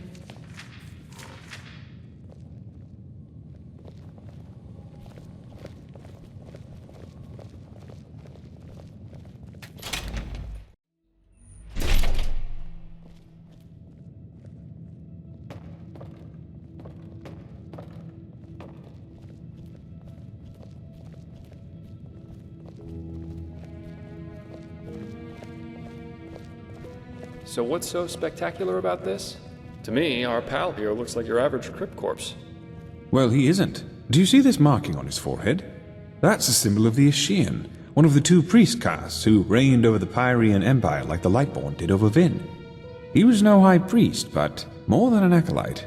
So what's so spectacular about this? To me, our pal here looks like your average crypt corpse. Well, he isn't. Do you see this marking on his forehead? That's a symbol of the Ashian, one of the two priest castes who reigned over the Pyrean Empire like the Lightborn did over Vin. He was no high priest, but more than an acolyte.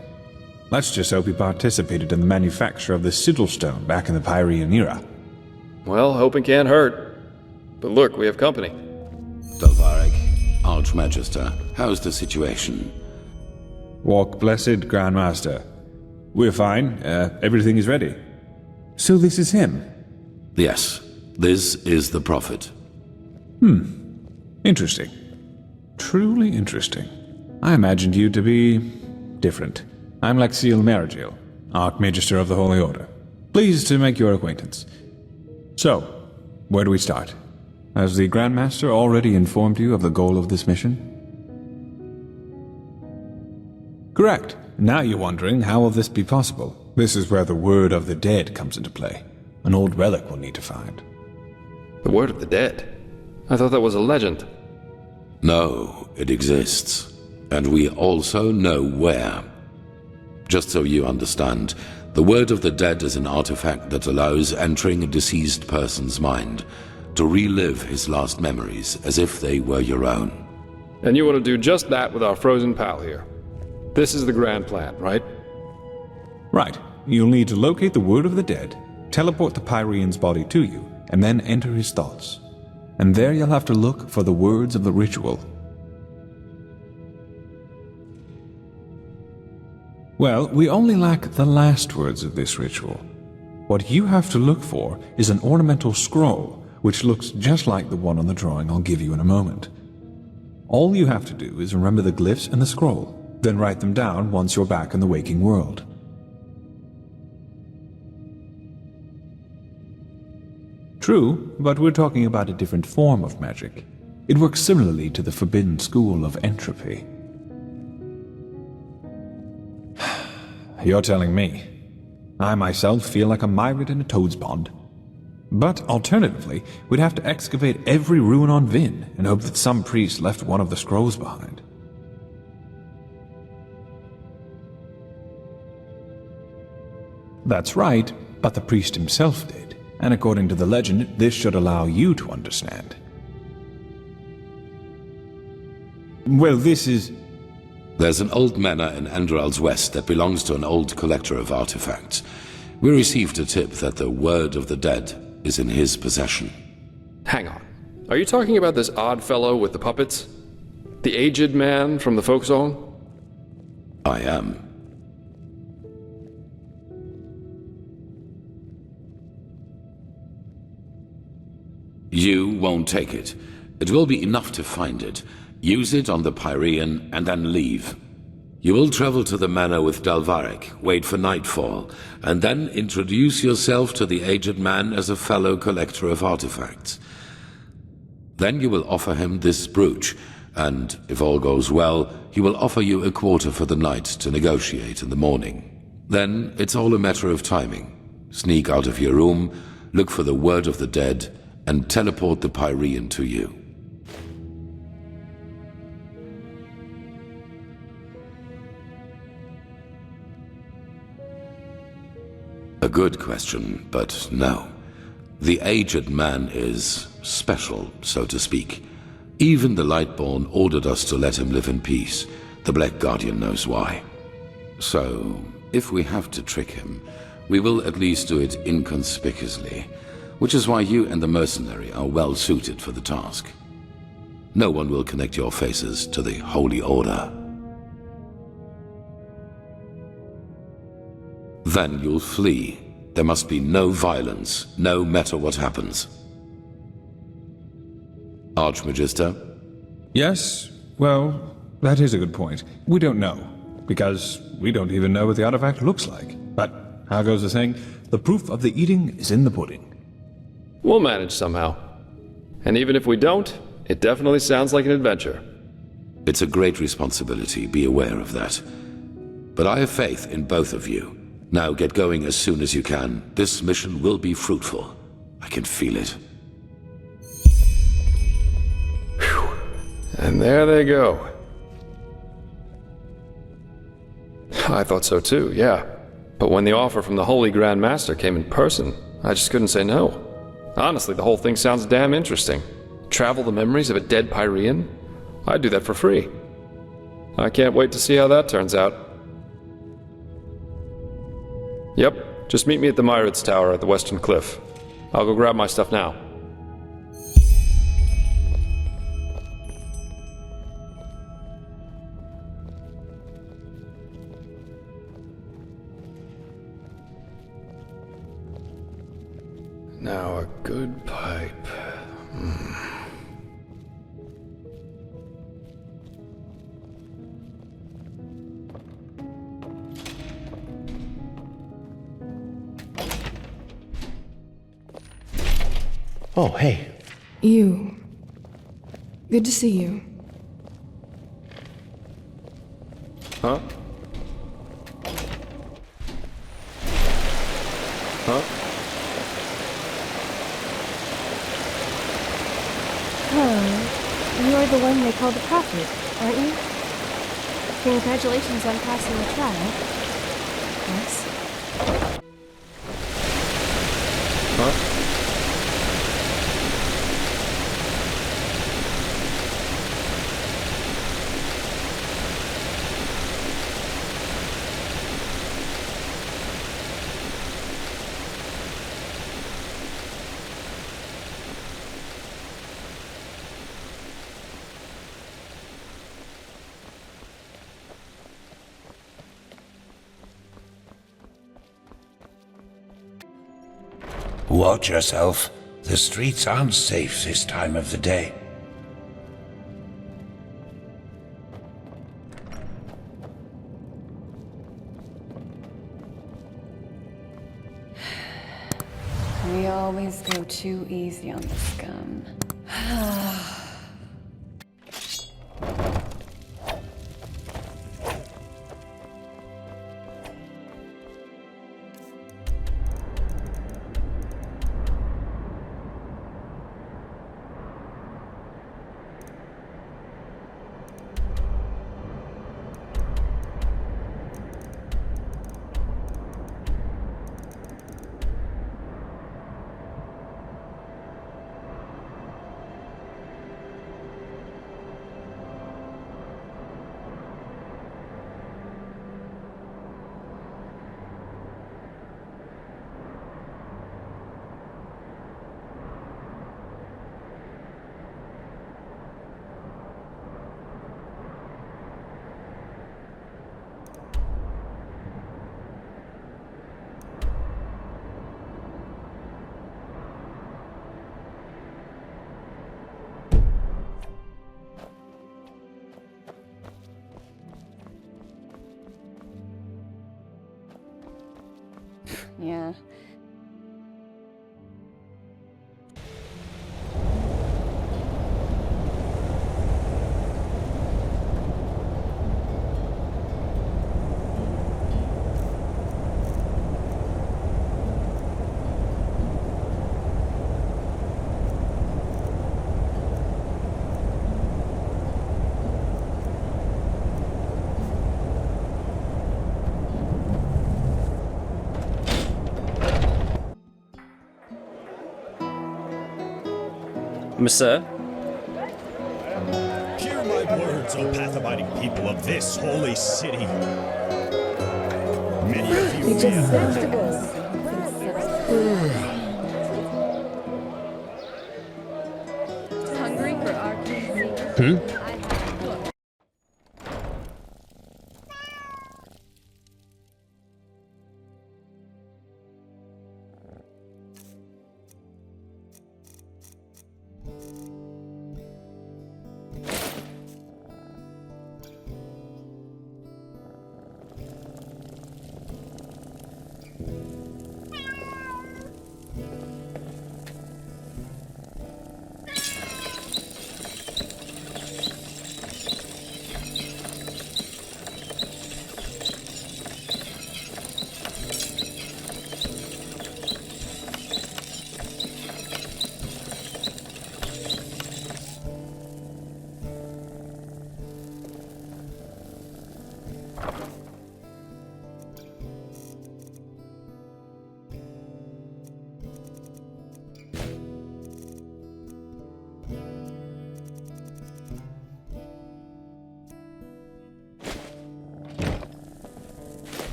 Let's just hope he participated in the manufacture of the sigil stone back in the Pyrean era. Well, hoping can't hurt. But look, we have company. Dalvarek, Archmagister, how's the situation? Walk blessed, Grandmaster. We're fine. Everything is ready. So this is him? Yes, this is the Prophet. Interesting. Truly interesting. I imagined you to be different. I'm Lexiel Marigil, Archmagister of the Holy Order. Pleased to make your acquaintance. So, where do we start? Has the Grandmaster already informed you of the goal of this mission? Correct. Now you're wondering, how will this be possible? This is where the Word of the Dead comes into play. An old relic we'll need to find. The Word of the Dead? I thought that was a legend. No, it exists. And we also know where. Just so you understand, the Word of the Dead is an artifact that allows entering a deceased person's mind to relive his last memories as if they were your own. And you want to do just that with our frozen pal here. This is the grand plan, right? Right. You'll need to locate the Word of the Dead, teleport the Pyrean's body to you, and then enter his thoughts. And there you'll have to look for the words of the ritual. Well, we only lack the last words of this ritual. What you have to look for is an ornamental scroll, which looks just like the one on the drawing I'll give you in a moment. All you have to do is remember the glyphs in the scroll, then write them down once you're back in the waking world. True, but we're talking about a different form of magic. It works similarly to the forbidden school of entropy. You're telling me. I myself feel like a myriad in a toad's pond. But alternatively, we'd have to excavate every ruin on Vin and hope that some priest left one of the scrolls behind. That's right, but the priest himself did. And according to the legend, this should allow you to understand. Well, this is... There's an old manor in Enderal's west that belongs to an old collector of artifacts. We received a tip that the Word of the Dead is in his possession. Hang on. Are you talking about this odd fellow with the puppets? The aged man from the folk song? I am. You won't take it. It will be enough to find it. Use it on the Pyrean and then leave. You will travel to the manor with Dalvarek, wait for nightfall, and then introduce yourself to the aged man as a fellow collector of artifacts. Then you will offer him this brooch, and if all goes well, he will offer you a quarter for the night to negotiate in the morning. Then it's all a matter of timing. Sneak out of your room, look for the Word of the Dead, and teleport the Pyrean to you. A good question, but no. The aged man is special, so to speak. Even the Lightborn ordered us to let him live in peace. The Black Guardian knows why. So, if we have to trick him, we will at least do it inconspicuously, which is why you and the mercenary are well suited for the task. No one will connect your faces to the Holy Order. Then you'll flee. There must be no violence, no matter what happens. Archmagister? Yes, well, that is a good point. We don't know, because we don't even know what the artifact looks like. But, how goes the saying? The proof of the eating is in the pudding. We'll manage somehow. And even if we don't, it definitely sounds like an adventure. It's a great responsibility, be aware of that. But I have faith in both of you. Now get going as soon as you can. This mission will be fruitful. I can feel it. Whew. And there they go. I thought so too, yeah. But when the offer from the Holy Grand Master came in person, I just couldn't say no. Honestly, the whole thing sounds damn interesting. Travel the memories of a dead Pyrean? I'd do that for free. I can't wait to see how that turns out. Yep, just meet me at the Myrids Tower at the Western Cliff. I'll go grab my stuff now. Now a good pipe. Oh, hey. You. Good to see you. Huh? Huh? You're the one they call the Prophet, aren't you? Congratulations on passing the trial. Yes? Huh? Watch yourself. The streets aren't safe this time of the day. We always go too easy on the scum. Yeah. Monsieur? Hear my words, O path-abiding people of this holy city. Many of you may have heard Hungry for RPG?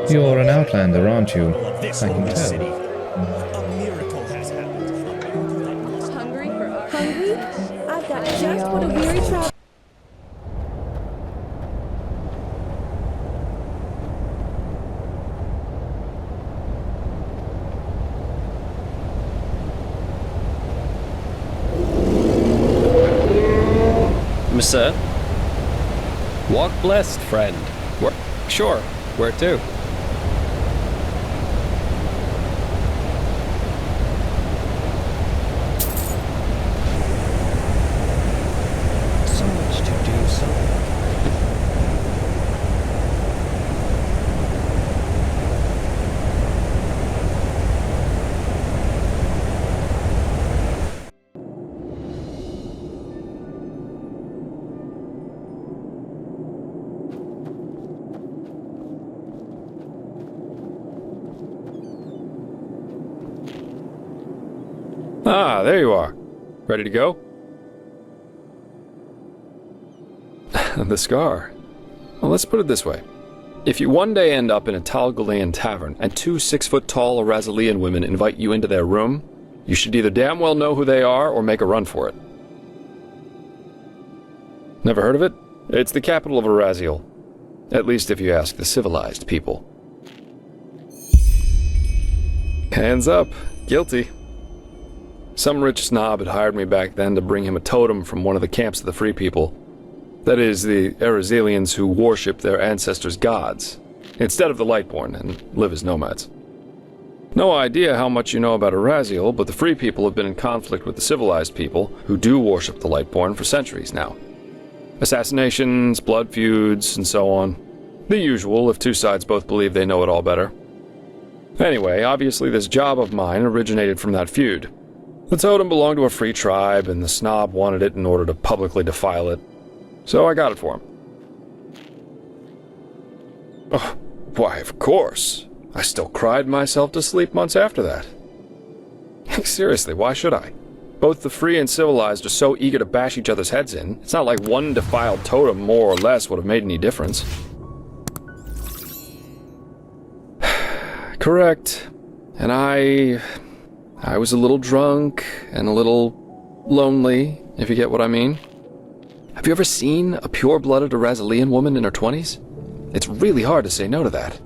You're an outlander, aren't you? I can tell. Hungry? I've got just what a weary traveler. Sir? Walk blessed, friend. Sure. Where to? Ah, there you are. Ready to go? The scar. Well, let's put it this way. If you one day end up in a Tal Galean tavern and 2 6-foot-tall Arazalian women invite you into their room, you should either damn well know who they are or make a run for it. Never heard of it? It's the capital of Araziel. At least if you ask the civilized people. Hands up. Guilty. Some rich snob had hired me back then to bring him a totem from one of the camps of the Free People. That is, the Arazalians who worship their ancestors' gods, instead of the Lightborn, and live as nomads. No idea how much you know about Araziel, but the Free People have been in conflict with the civilized people, who do worship the Lightborn, for centuries now. Assassinations, blood feuds, and so on. The usual if two sides both believe they know it all better. Anyway, obviously this job of mine originated from that feud. The totem belonged to a free tribe, and the snob wanted it in order to publicly defile it. So I got it for him. Oh, why, of course. I still cried myself to sleep months after that. Seriously, why should I? Both the free and civilized are so eager to bash each other's heads in, it's not like one defiled totem more or less would have made any difference. Correct. And I was a little drunk and a little lonely, if you get what I mean. Have you ever seen a pure-blooded Arazalian woman in her 20s? It's really hard to say no to that.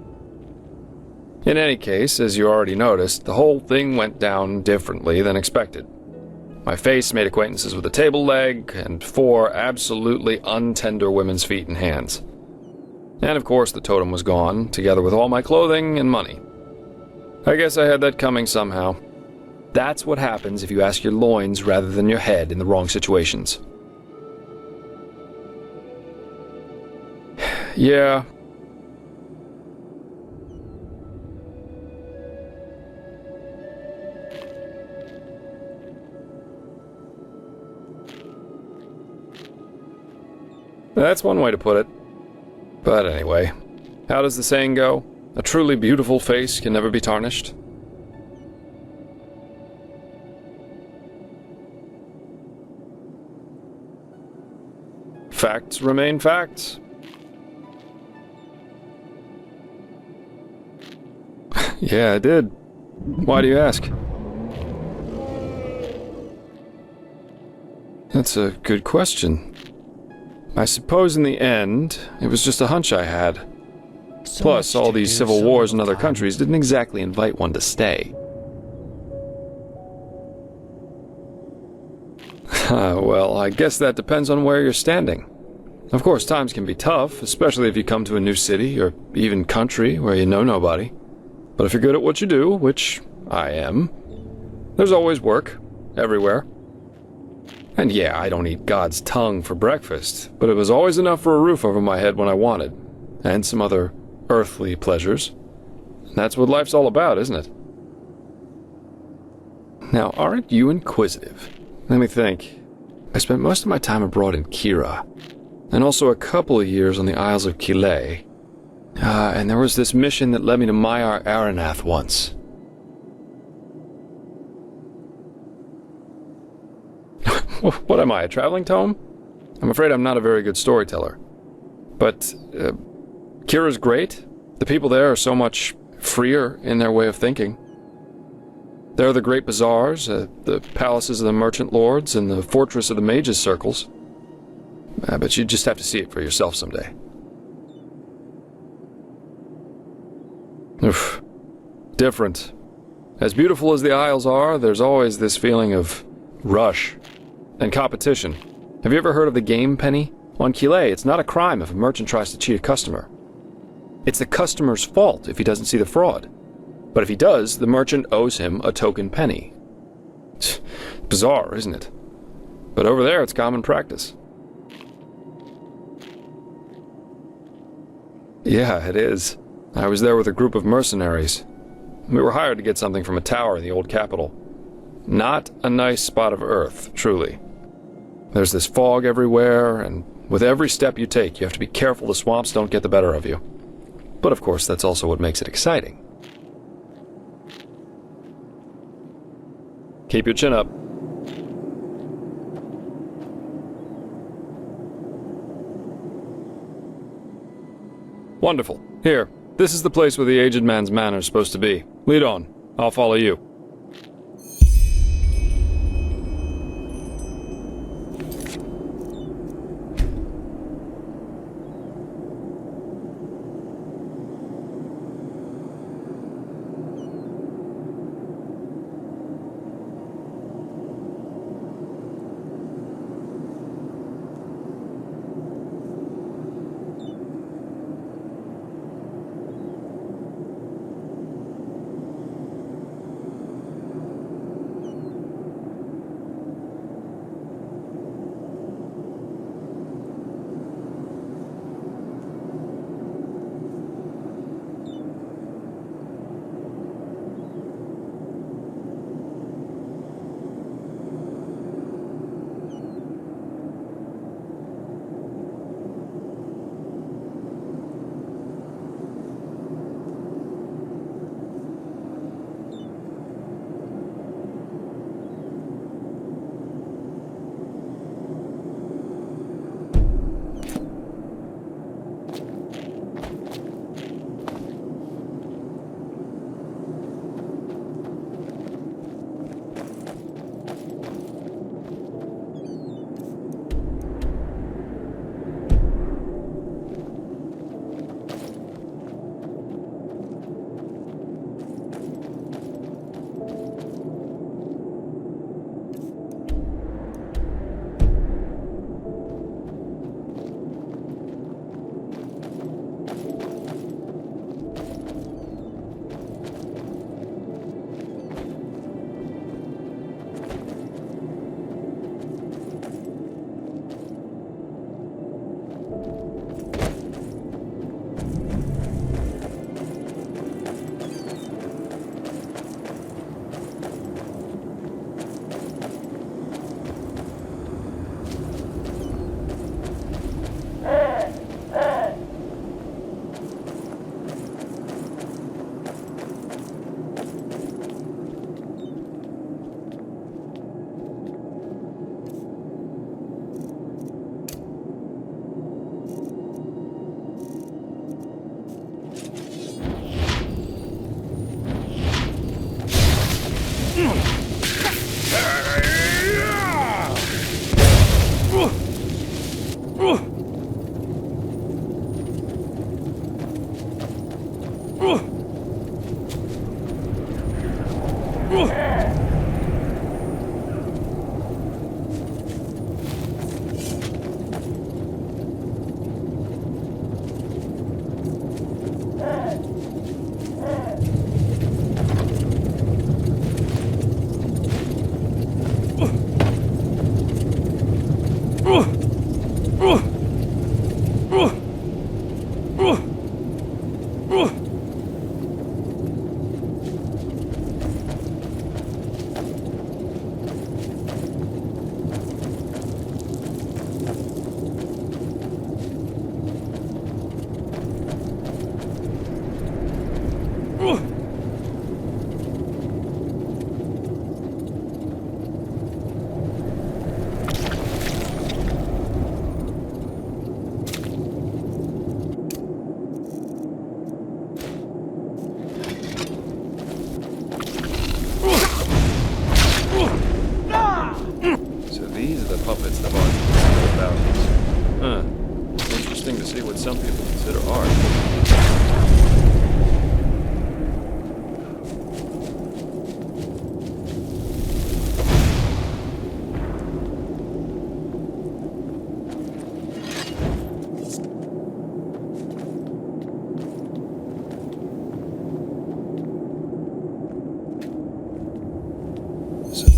In any case, as you already noticed, the whole thing went down differently than expected. My face made acquaintances with a table leg and 4 absolutely untender women's feet and hands. And of course the totem was gone, together with all my clothing and money. I guess I had that coming somehow. That's what happens if you ask your loins rather than your head in the wrong situations. Yeah. That's one way to put it. But anyway, how does the saying go? A truly beautiful face can never be tarnished. Facts remain facts. Yeah, I did. Why do you ask? That's a good question. I suppose in the end, it was just a hunch I had. Plus, all these civil wars in other countries didn't exactly invite one to stay. Well, I guess that depends on where you're standing. Of course, times can be tough, especially if you come to a new city or even country where you know nobody. But if you're good at what you do, which I am, there's always work, everywhere. And yeah, I don't eat God's tongue for breakfast, but it was always enough for a roof over my head when I wanted, and some other earthly pleasures. And that's what life's all about, isn't it? Now, aren't you inquisitive? Let me think. I spent most of my time abroad in Kira, and also a couple of years on the Isles of Kile. And there was this mission that led me to Maiar Aranath once. What am I, a traveling tome? I'm afraid I'm not a very good storyteller. But Kira's great. The people there are so much freer in their way of thinking. There are the great bazaars, the palaces of the merchant lords, and the fortress of the mages' circles. But you just have to see it for yourself someday. Oof. Different. As beautiful as the Isles are, there's always this feeling of rush and competition. Have you ever heard of the game penny? On Kile, it's not a crime if a merchant tries to cheat a customer. It's the customer's fault if he doesn't see the fraud. But if he does, the merchant owes him a token penny. Bizarre, isn't it? But over there, it's common practice. Yeah, it is. I was there with a group of mercenaries. We were hired to get something from a tower in the old capital. Not a nice spot of earth, truly. There's this fog everywhere, and with every step you take, you have to be careful the swamps don't get the better of you. But of course, that's also what makes it exciting. Keep your chin up. Wonderful. Here, this is the place where the aged man's manor is supposed to be. Lead on. I'll follow you.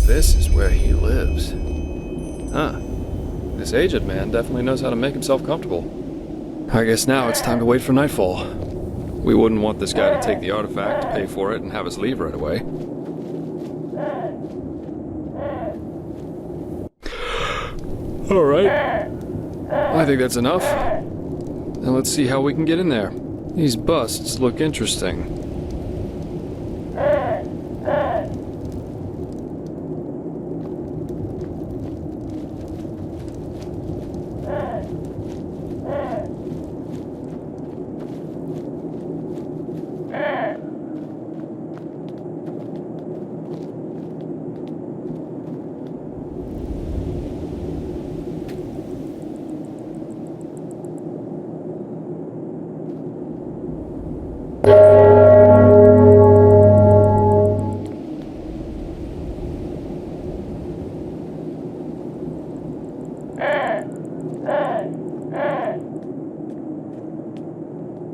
This is where he lives. Huh. This aged man definitely knows how to make himself comfortable. I guess now it's time to wait for nightfall. We wouldn't want this guy to take the artifact, pay for it, and have us leave right away. Alright. I think that's enough. Now let's see how we can get in there. These busts look interesting.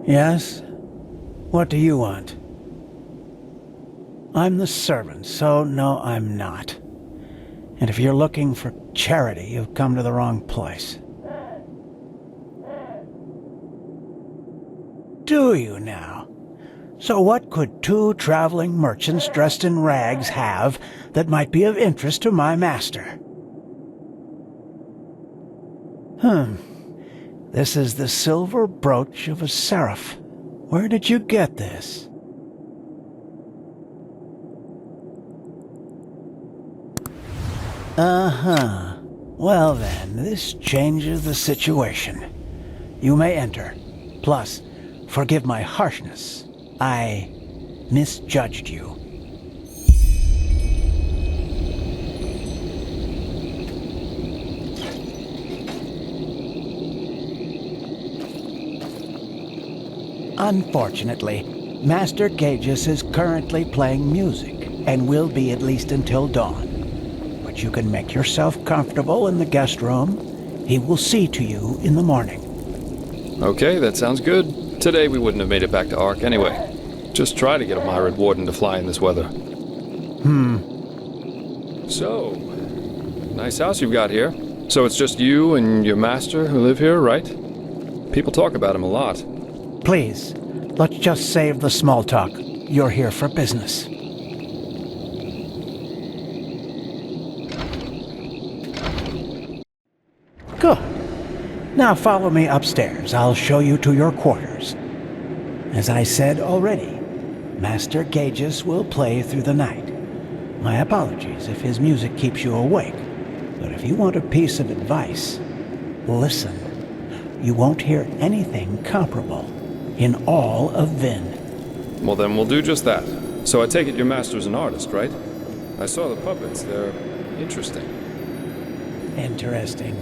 Yes? What do you want? I'm the servant, so no, I'm not. And if you're looking for charity, you've come to the wrong place. Do you now? So what could two traveling merchants dressed in rags have that might be of interest to my master? This is the silver brooch of a seraph. Where did you get this? Uh-huh. Well then, this changes the situation. You may enter. Plus, forgive my harshness. I misjudged you. Unfortunately, Master Gages is currently playing music, and will be at least until dawn. But you can make yourself comfortable in the guest room. He will see to you in the morning. Okay, that sounds good. Today we wouldn't have made it back to Ark anyway. Just try to get a Myrid Warden to fly in this weather. So, nice house you've got here. So it's just you and your master who live here, right? People talk about him a lot. Please, let's just save the small talk. You're here for business. Good. Now follow me upstairs. I'll show you to your quarters. As I said already, Master Gages will play through the night. My apologies if his music keeps you awake, but if you want a piece of advice, listen. You won't hear anything comparable in all of Vin. Well, then we'll do just that. So I take it your master's an artist, right? I saw the puppets. They're interesting. Interesting.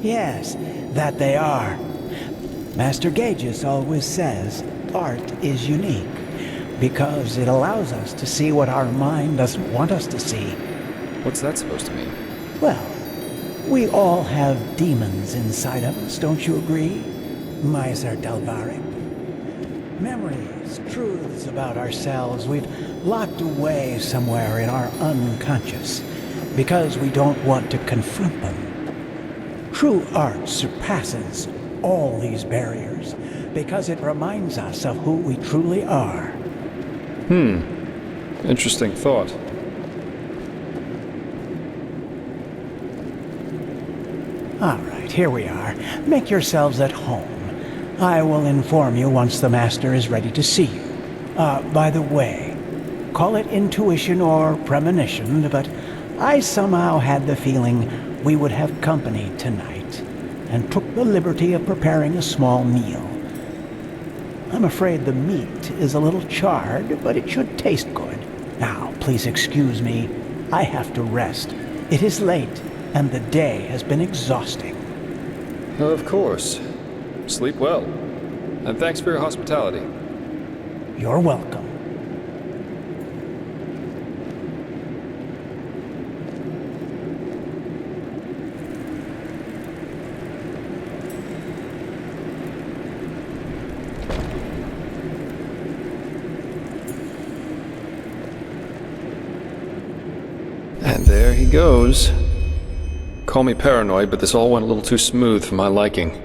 Yes, that they are. Master Gages always says art is unique because it allows us to see what our mind doesn't want us to see. What's that supposed to mean? Well, we all have demons inside of us, don't you agree, Miser Delvaric? Memories, truths about ourselves we've locked away somewhere in our unconscious because we don't want to confront them. True art surpasses all these barriers because it reminds us of who we truly are. Interesting thought. All right, here we are. Make yourselves at home. I will inform you once the master is ready to see you. By the way, call it intuition or premonition, but I somehow had the feeling we would have company tonight, and took the liberty of preparing a small meal. I'm afraid the meat is a little charred, but it should taste good. Now, please excuse me. I have to rest. It is late, and the day has been exhausting. Of course. Sleep well. And thanks for your hospitality. You're welcome. And there he goes. Call me paranoid, but this all went a little too smooth for my liking.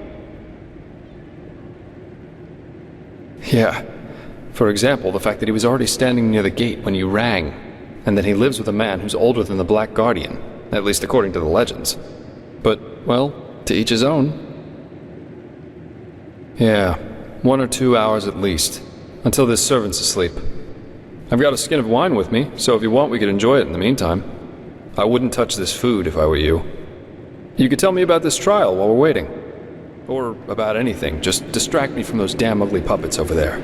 Yeah. For example, the fact that he was already standing near the gate when you rang, and that he lives with a man who's older than the Black Guardian, at least according to the legends. But, well, to each his own. Yeah, 1 or 2 hours at least, until this servant's asleep. I've got a skin of wine with me, so if you want we could enjoy it in the meantime. I wouldn't touch this food if I were you. You could tell me about this trial while we're waiting. Or about anything, just distract me from those damn ugly puppets over there.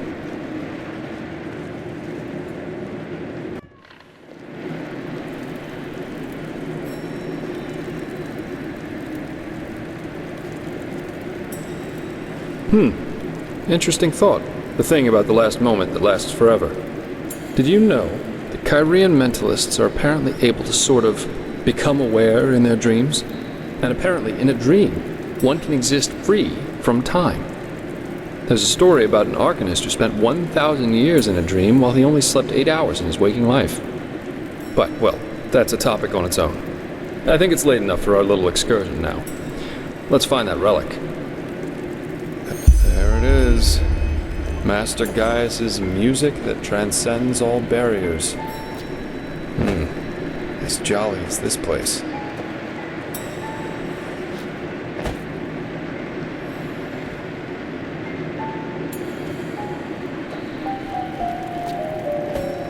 Interesting thought. The thing about the last moment that lasts forever. Did you know that Kyrian mentalists are apparently able to sort of become aware in their dreams? And apparently, in a dream, one can exist free from time. There's a story about an Arcanist who spent 1,000 years in a dream while he only slept 8 hours in his waking life. But, well, that's a topic on its own. I think it's late enough for our little excursion now. Let's find that relic. There it is. Master Gaius's music that transcends all barriers. As jolly as this place.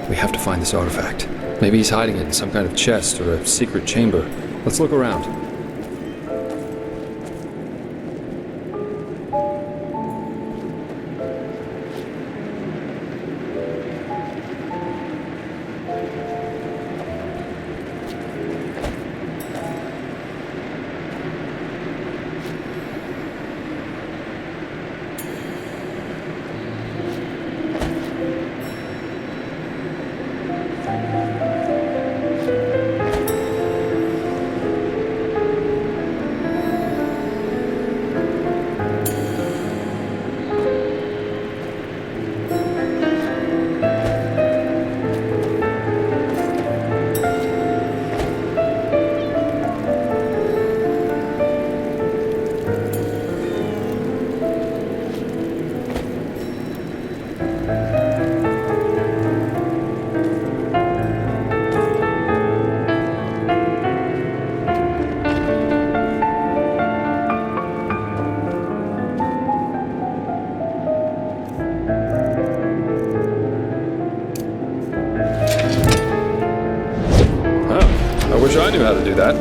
We have to find this artifact. Maybe he's hiding it in some kind of chest or a secret chamber. Let's look around. I wish I knew how to do that.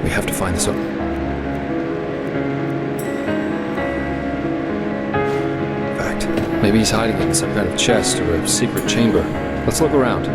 We have to find this up. In fact, maybe he's hiding it in some kind of chest or a secret chamber. Let's look around.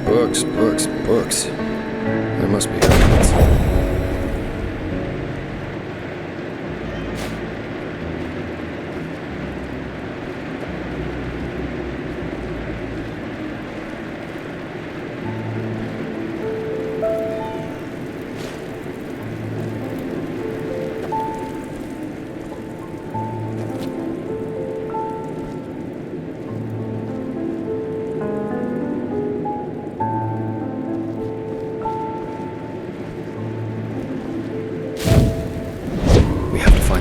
Books, books, books. There must be evidence.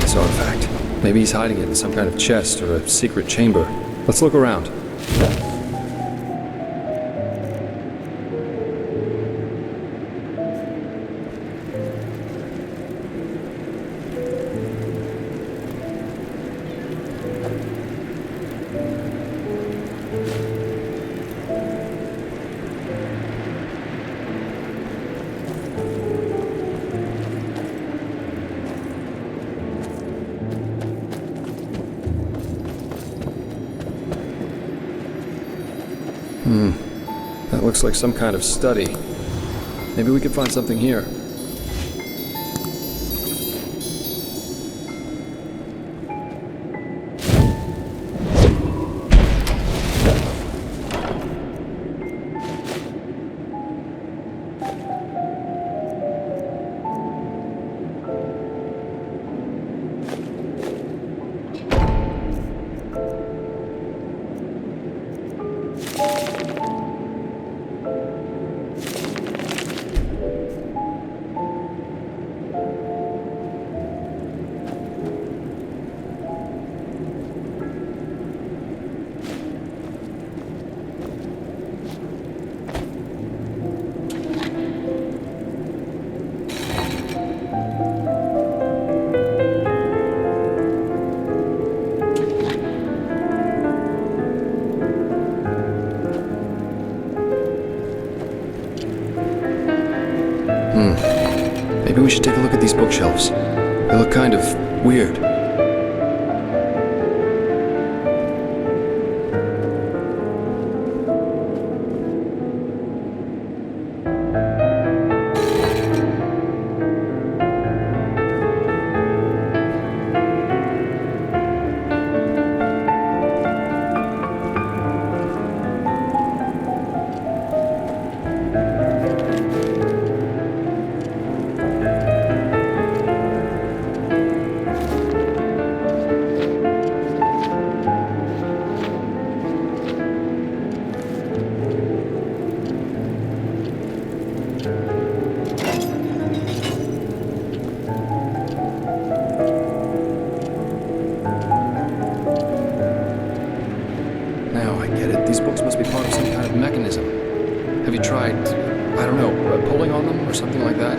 This artifact. Maybe he's hiding it in some kind of chest or a secret chamber. Let's look around. That looks like some kind of study. Maybe we could find something here. Maybe we should take a look at these bookshelves. They look kind of weird. These books must be part of some kind of mechanism. Have you tried, I don't know, pulling on them or something like that?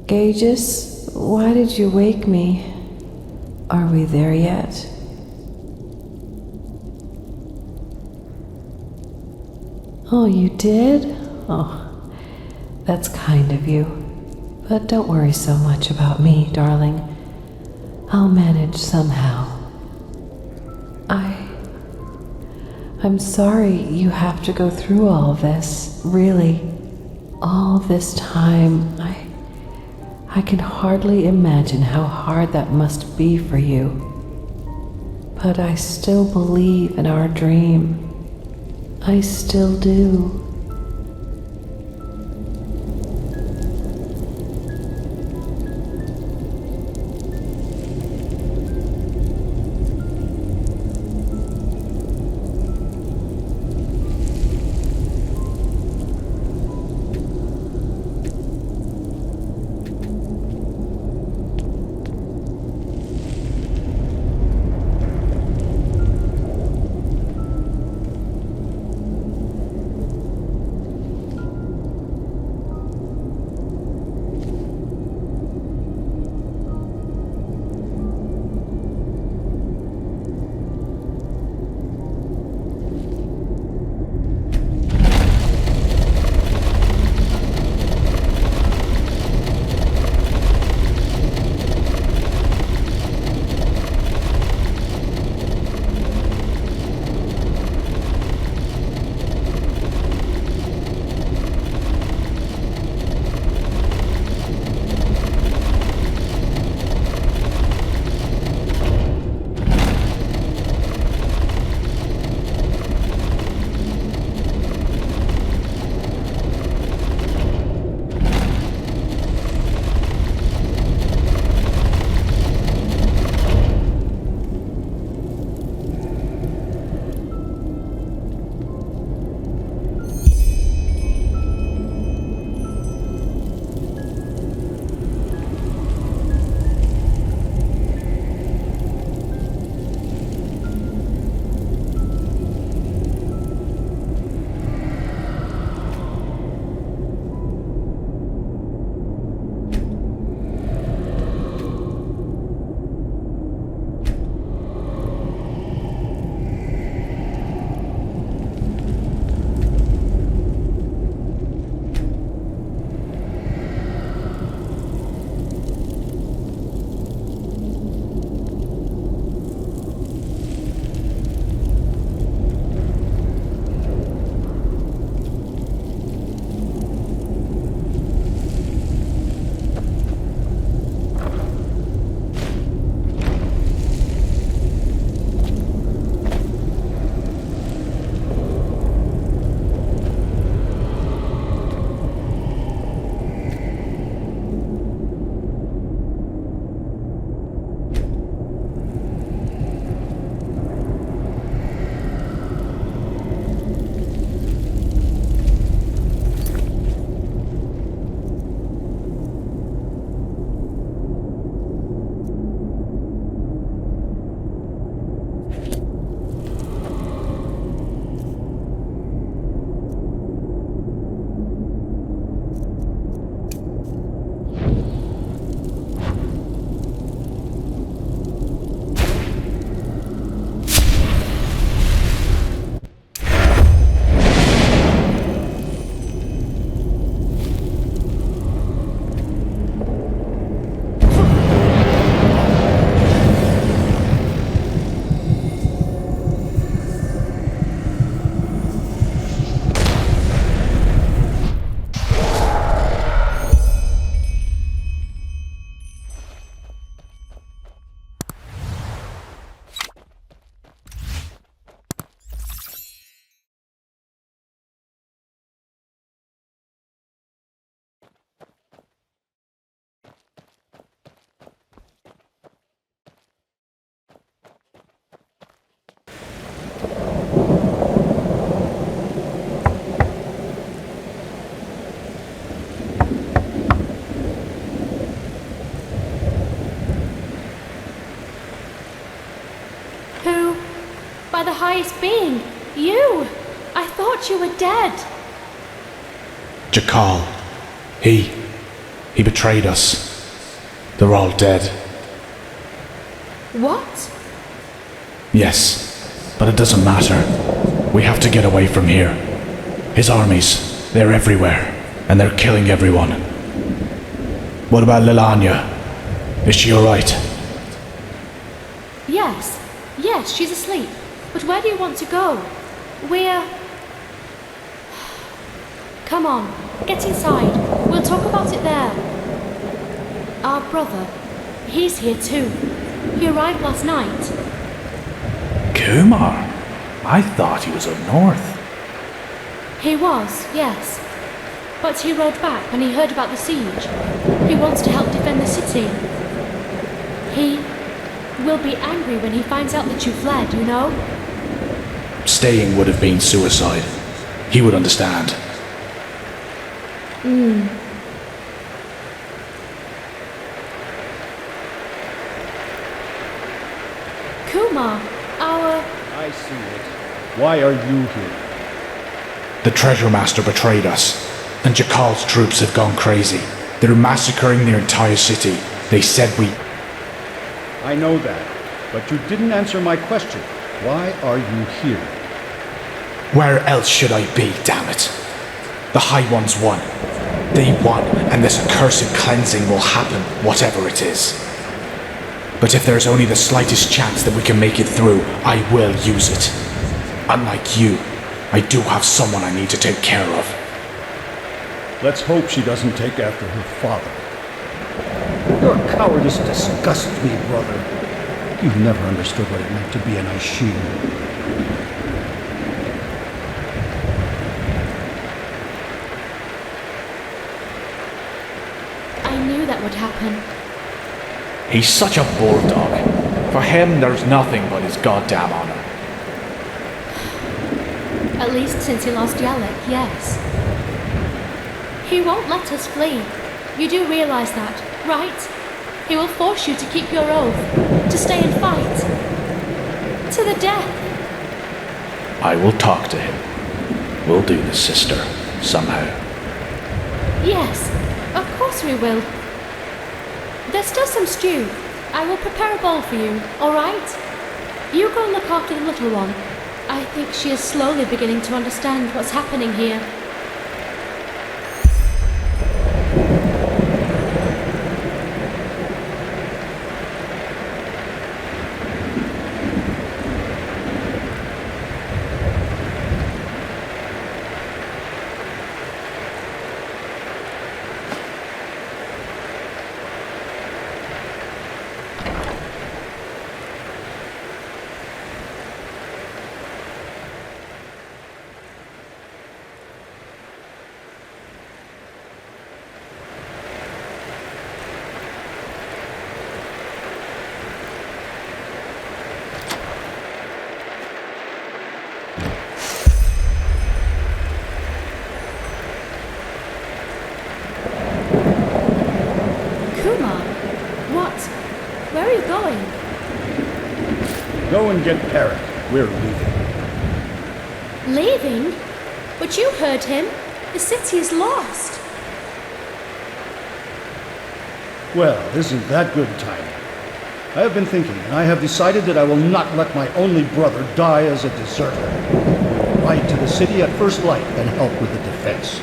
Gages, why did you wake me? Are we there yet? Oh, you did? Oh, that's kind of you. But don't worry so much about me, darling. I'll manage somehow. I'm sorry you have to go through all this, really. All this time, I can hardly imagine how hard that must be for you. But I still believe in our dream. I still do. By the highest being, you! I thought you were dead. Jakal. He He betrayed us. They're all dead. What? Yes, but it doesn't matter. We have to get away from here. His armies, they're everywhere, and they're killing everyone. What about Lilanya? Is she alright? Yes. Yes, she's asleep. But where do you want to go? We're... Come on, get inside. We'll talk about it there. Our brother, he's here too. He arrived last night. Kumar? I thought he was up north. He was, yes. But he rode back when he heard about the siege. He wants to help defend the city. He will be angry when he finds out that you fled, you know? Staying would have been suicide. He would understand. Kumar, our... I see it. Why are you here? The Treasure Master betrayed us, and Jakal's troops have gone crazy. They're massacring their entire city. They said we... I know that, but you didn't answer my question. Why are you here? Where else should I be, damn it? The High Ones won. They won, and this accursed cleansing will happen, whatever it is. But if there's only the slightest chance that we can make it through, I will use it. Unlike you, I do have someone I need to take care of. Let's hope she doesn't take after her father. Your cowardice disgusts me, brother. You've never understood what it meant to be an Aishin. I knew that would happen. He's such a bulldog. For him, there's nothing but his goddamn honor. At least since he lost Yalek, yes. He won't let us flee. You do realize that, right? He will force you to keep your oath, to stay and fight. To the death. I will talk to him. We'll do this, sister, somehow. Yes, of course we will. There's still some stew. I will prepare a bowl for you, alright? You go and look after the little one. I think she is slowly beginning to understand what's happening here. Where are you going? Go and get Eric. We're leaving. Leaving? But you heard him. The city is lost. Well, isn't that good timing? I have been thinking, and I have decided that I will not let my only brother die as a deserter. Ride to the city at first light and help with the defense.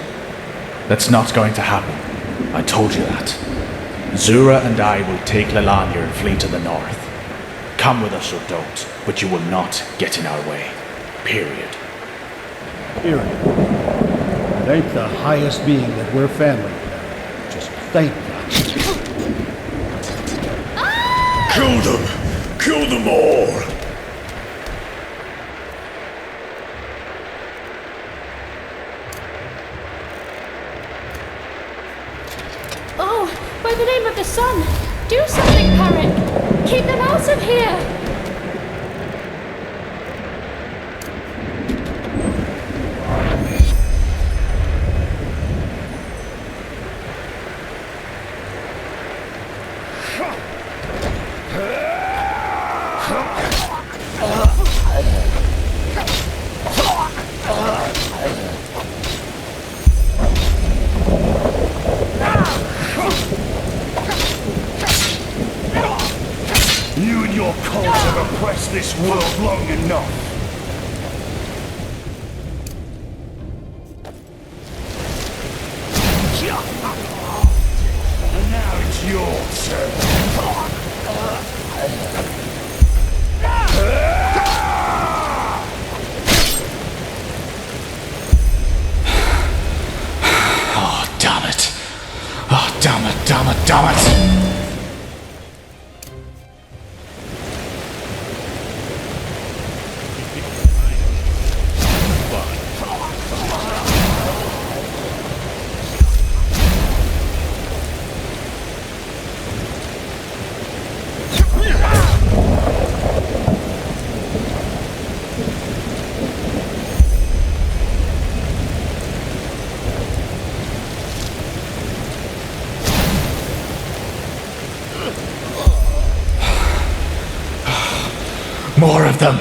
That's not going to happen. I told you that. Zura and I will take Lilanya and flee to the north. Come with us or don't, but you will not get in our way. Period. Period. Thank the highest being that we're family. Just thank God. Kill them! Kill them all! Oh, by the name of the sun, do something, Parrot! Keep them out of here! Damn it! More of them.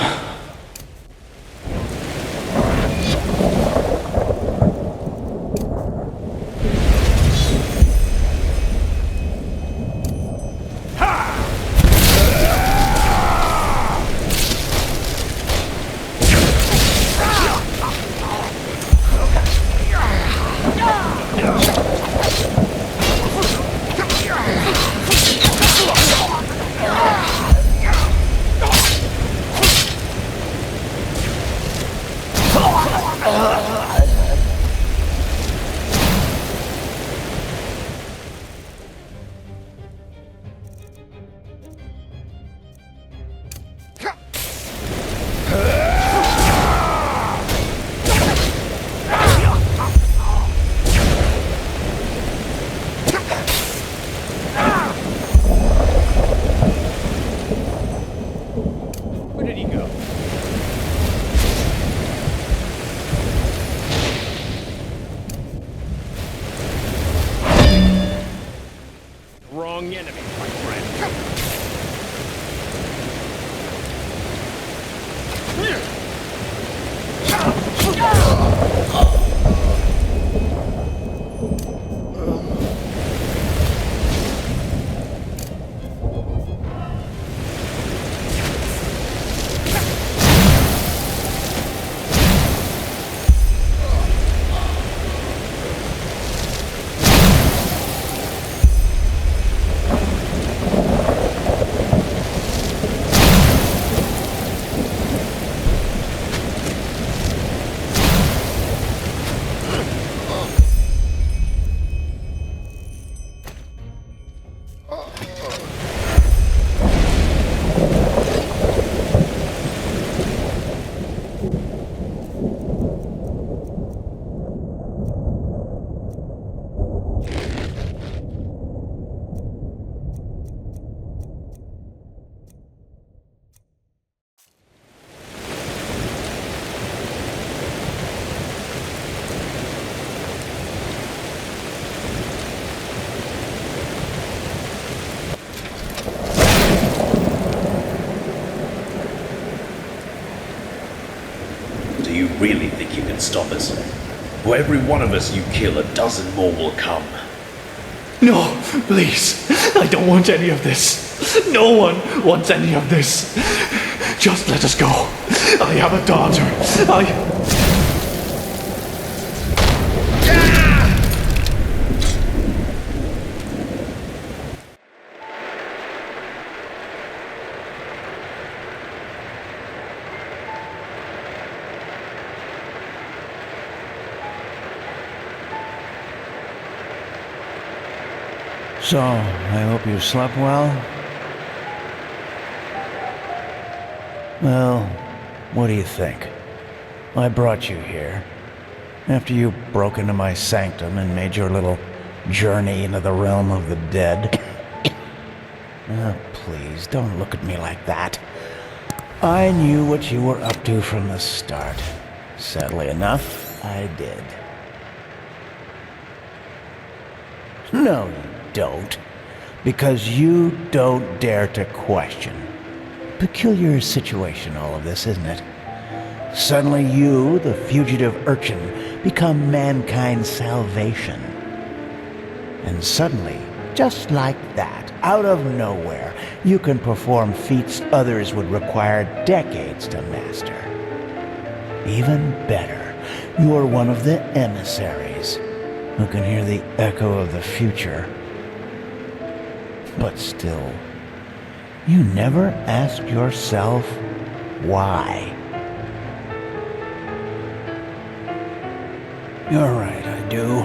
Do you really think you can stop us? For every one of us you kill, a dozen more will come. No, please. I don't want any of this. No one wants any of this. Just let us go. I have a daughter. So, I hope you slept well? Well, what do you think? I brought you here. After you broke into my sanctum and made your little journey into the realm of the dead. Oh, please, don't look at me like that. I knew what you were up to from the start. Sadly enough, I did. No, you don't. Because you don't dare to question. Peculiar situation, all of this, isn't it? Suddenly you, the fugitive urchin, become mankind's salvation. And suddenly, just like that, out of nowhere, you can perform feats others would require decades to master. Even better, you're one of the emissaries who can hear the echo of the future. But still, you never asked yourself why. You're right, I do.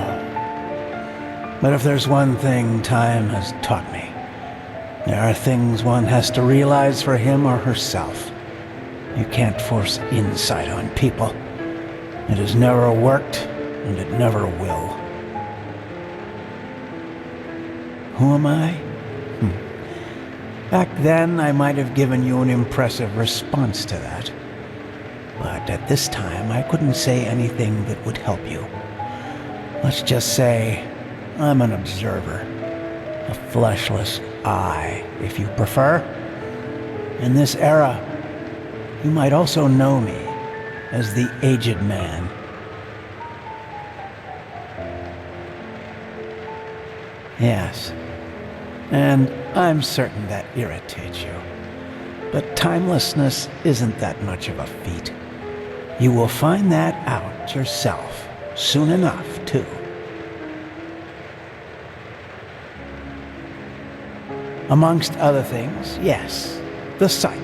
But if there's one thing time has taught me, there are things one has to realize for him or herself. You can't force insight on people. It has never worked, and it never will. Who am I? Back then, I might have given you an impressive response to that. But at this time, I couldn't say anything that would help you. Let's just say, I'm an observer. A fleshless eye, if you prefer. In this era, you might also know me as the Aged Man. Yes, and I'm certain that irritates you. But timelessness isn't that much of a feat. You will find that out yourself soon enough, too. Amongst other things, yes, the cycle.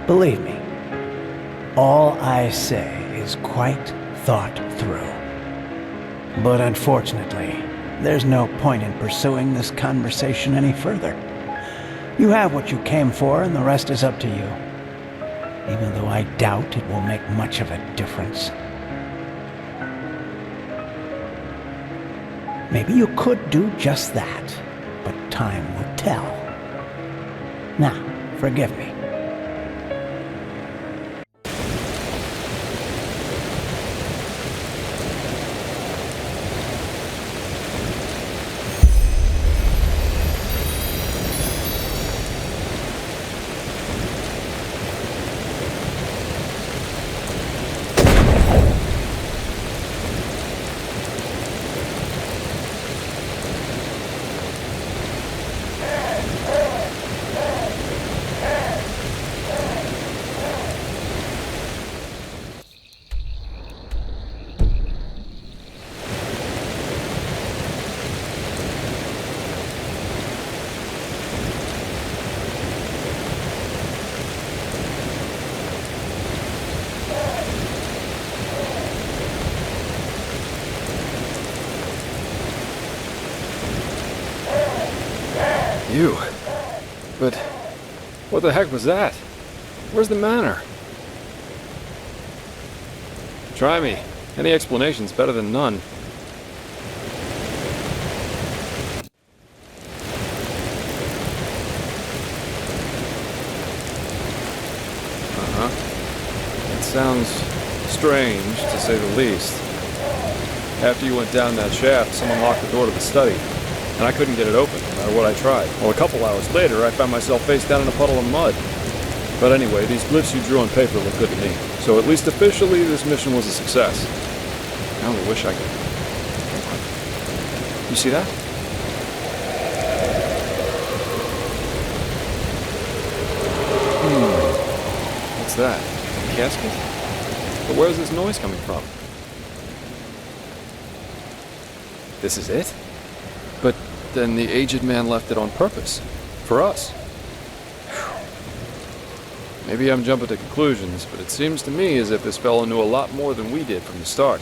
Believe me, all I say is quite thought through. But unfortunately, there's no point in pursuing this conversation any further. You have what you came for, and the rest is up to you. Even though I doubt it will make much of a difference. Maybe you could do just that, but time will tell. Now, forgive me. You? But what the heck was that? Where's the manor? Try me. Any explanation's better than none. It sounds strange, to say the least. After you went down that shaft, someone locked the door to the study. And I couldn't get it open, no matter what I tried. Well, a couple hours later, I found myself face down in a puddle of mud. But anyway, these glyphs you drew on paper look good to me. So at least officially, this mission was a success. I only wish I could... You see that? What's that? A casket? But where's this noise coming from? This is it? But then the aged man left it on purpose. For us. Maybe I'm jumping to conclusions, but it seems to me as if this fellow knew a lot more than we did from the start.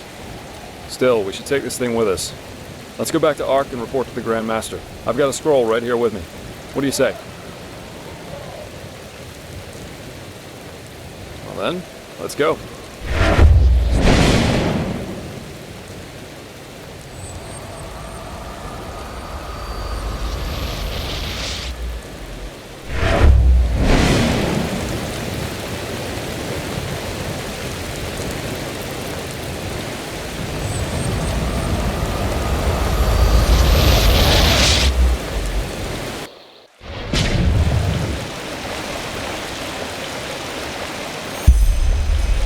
Still, we should take this thing with us. Let's go back to Ark and report to the Grand Master. I've got a scroll right here with me. What do you say? Well then, let's go.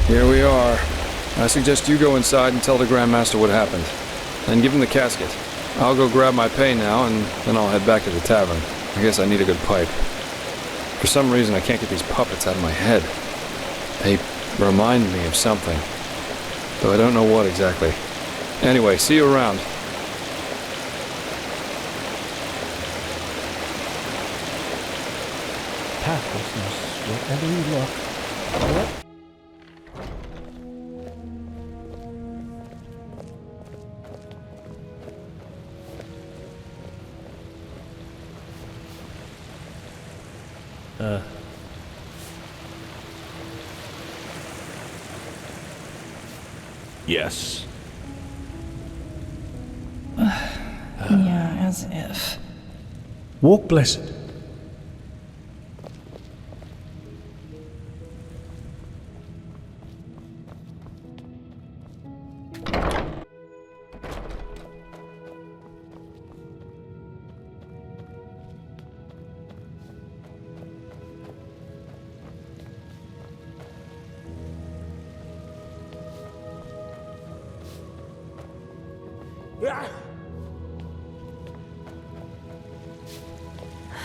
Here we are. I suggest you go inside and tell the Grand Master what happened. Then give him the casket. I'll go grab my pay now, and then I'll head back to the tavern. I guess I need a good pipe. For some reason, I can't get these puppets out of my head. They remind me of something, though I don't know what exactly. Anyway, see you around. Pathlessness, wherever you look. Yes. Yeah, as if. Walk blessed.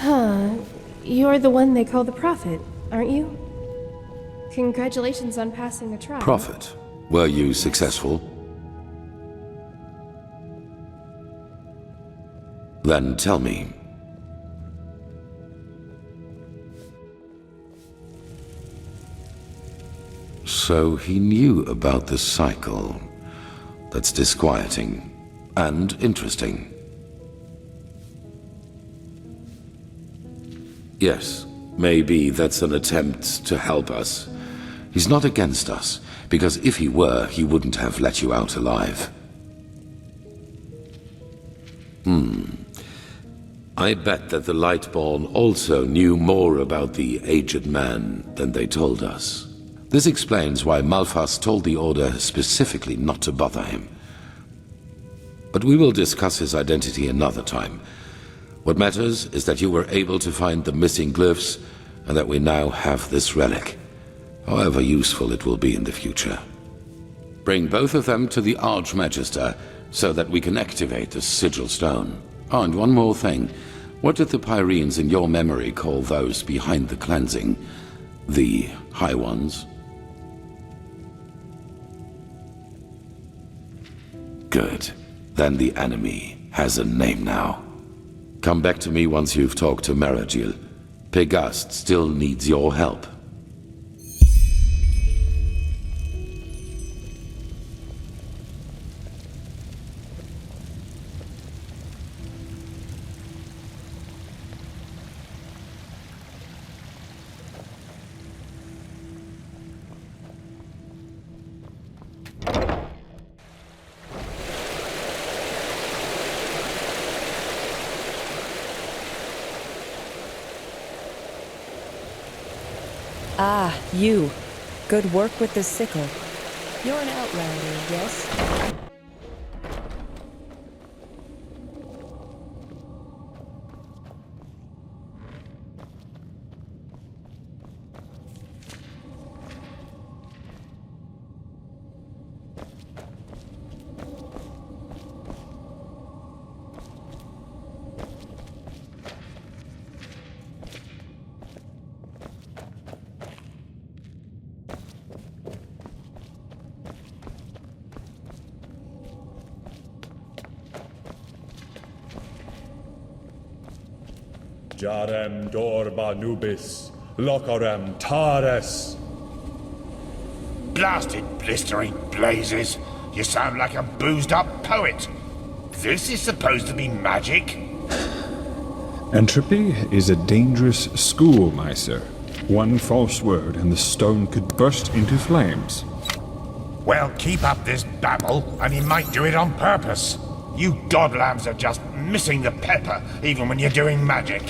Huh. You're the one they call the Prophet, aren't you? Congratulations on passing the trial. Prophet, were you successful? Then tell me. So he knew about the cycle. That's disquieting and interesting. Yes, maybe that's an attempt to help us. He's not against us, because if he were, he wouldn't have let you out alive. I bet that the Lightborn also knew more about the aged man than they told us. This explains why Malphas told the Order specifically not to bother him. But we will discuss his identity another time. What matters is that you were able to find the missing glyphs, and that we now have this relic, however useful it will be in the future. Bring both of them to the Archmagister, so that we can activate the Sigil Stone. Oh, and one more thing. What did the Pyreans in your memory call those behind the cleansing? The High Ones? Good. Then the enemy has a name now. Come back to me once you've talked to Maragil. Pegast still needs your help. Ah, you. Good work with the sickle. You're an outlander, yes? Jarem dorba nubis, locarem tares. Blasted blistering blazes! You sound like a boozed-up poet. This is supposed to be magic? Entropy is a dangerous school, my sir. One false word and the stone could burst into flames. Well, keep up this babble, and he might do it on purpose. You godlambs are just missing the pepper, even when you're doing magic.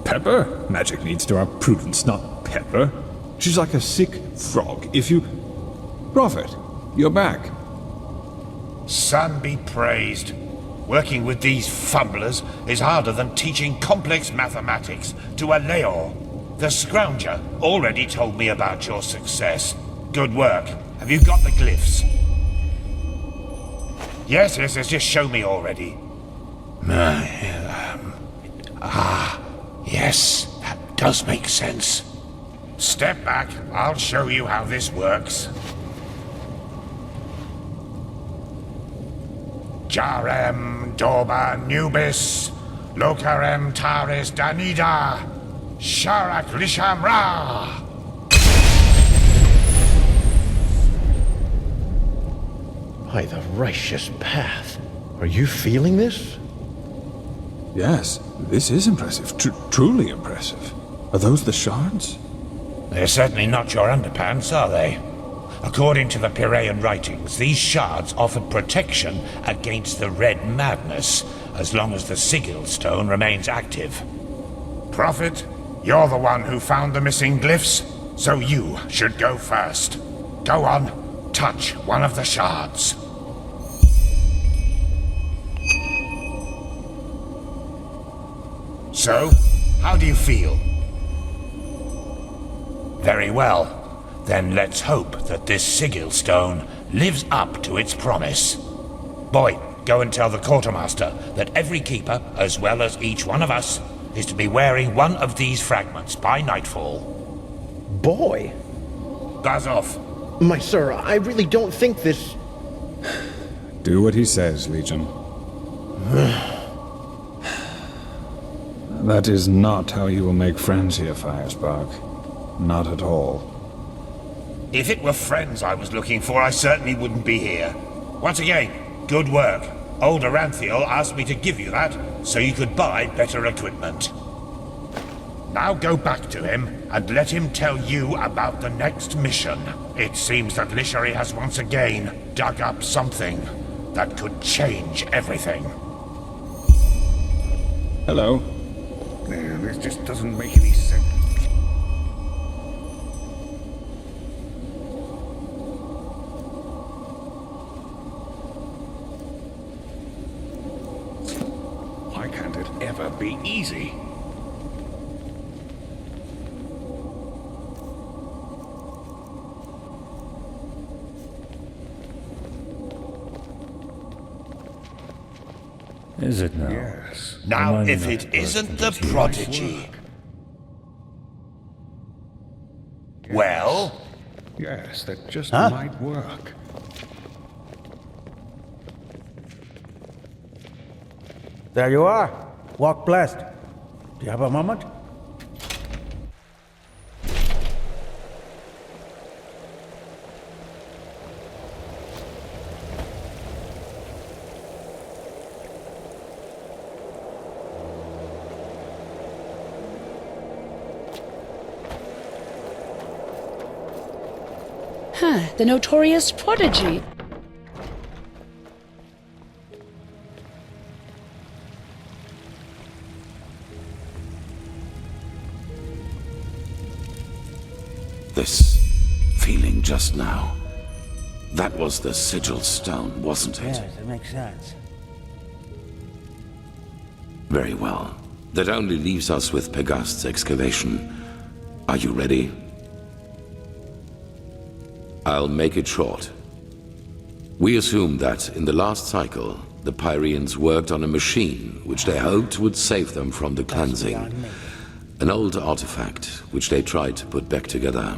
Pepper? Magic needs to have prudence, not pepper. She's like a sick frog. If you... Prophet, you're back. Sun be praised. Working with these fumblers is harder than teaching complex mathematics to a Leor. The Scrounger already told me about your success. Good work. Have you got the glyphs? Yes, just show me already. Yes, that does make sense. Step back, I'll show you how this works. Jarem Dorba Nubis, Locarem Taris Danida, Sharak Lishamra. By the righteous path. Are you feeling this? Yes, this is impressive. Truly impressive. Are those the shards? They're certainly not your underpants, are they? According to the Piraean writings, these shards offered protection against the Red Madness, as long as the sigil stone remains active. Prophet, you're the one who found the missing glyphs, so you should go first. Go on, touch one of the shards. So, how do you feel? Very well. Then let's hope that this sigil stone lives up to its promise. Boy, go and tell the quartermaster that every keeper, as well as each one of us, is to be wearing one of these fragments by nightfall. Boy? Gazov. My sir, I really don't think this... Do what he says, Legion. That is not how you will make friends here, Firespark. Not at all. If it were friends I was looking for, I certainly wouldn't be here. Once again, good work. Old Aranthiel asked me to give you that, so you could buy better equipment. Now go back to him, and let him tell you about the next mission. It seems that Lishari has once again dug up something that could change everything. Hello. This just doesn't make any sense. Why can't it ever be easy? Is it now? Yes. Now, if it isn't the prodigy. Well? Yes, that just might work. There you are. Walk blessed. Do you have a moment? The notorious prodigy. This feeling just now. That was the sigil stone, wasn't it? Yes, it makes sense. Very well. That only leaves us with Pegast's excavation. Are you ready? I'll make it short. We assume that in the last cycle, the Pyreans worked on a machine which they hoped would save them from the cleansing. An old artifact which they tried to put back together.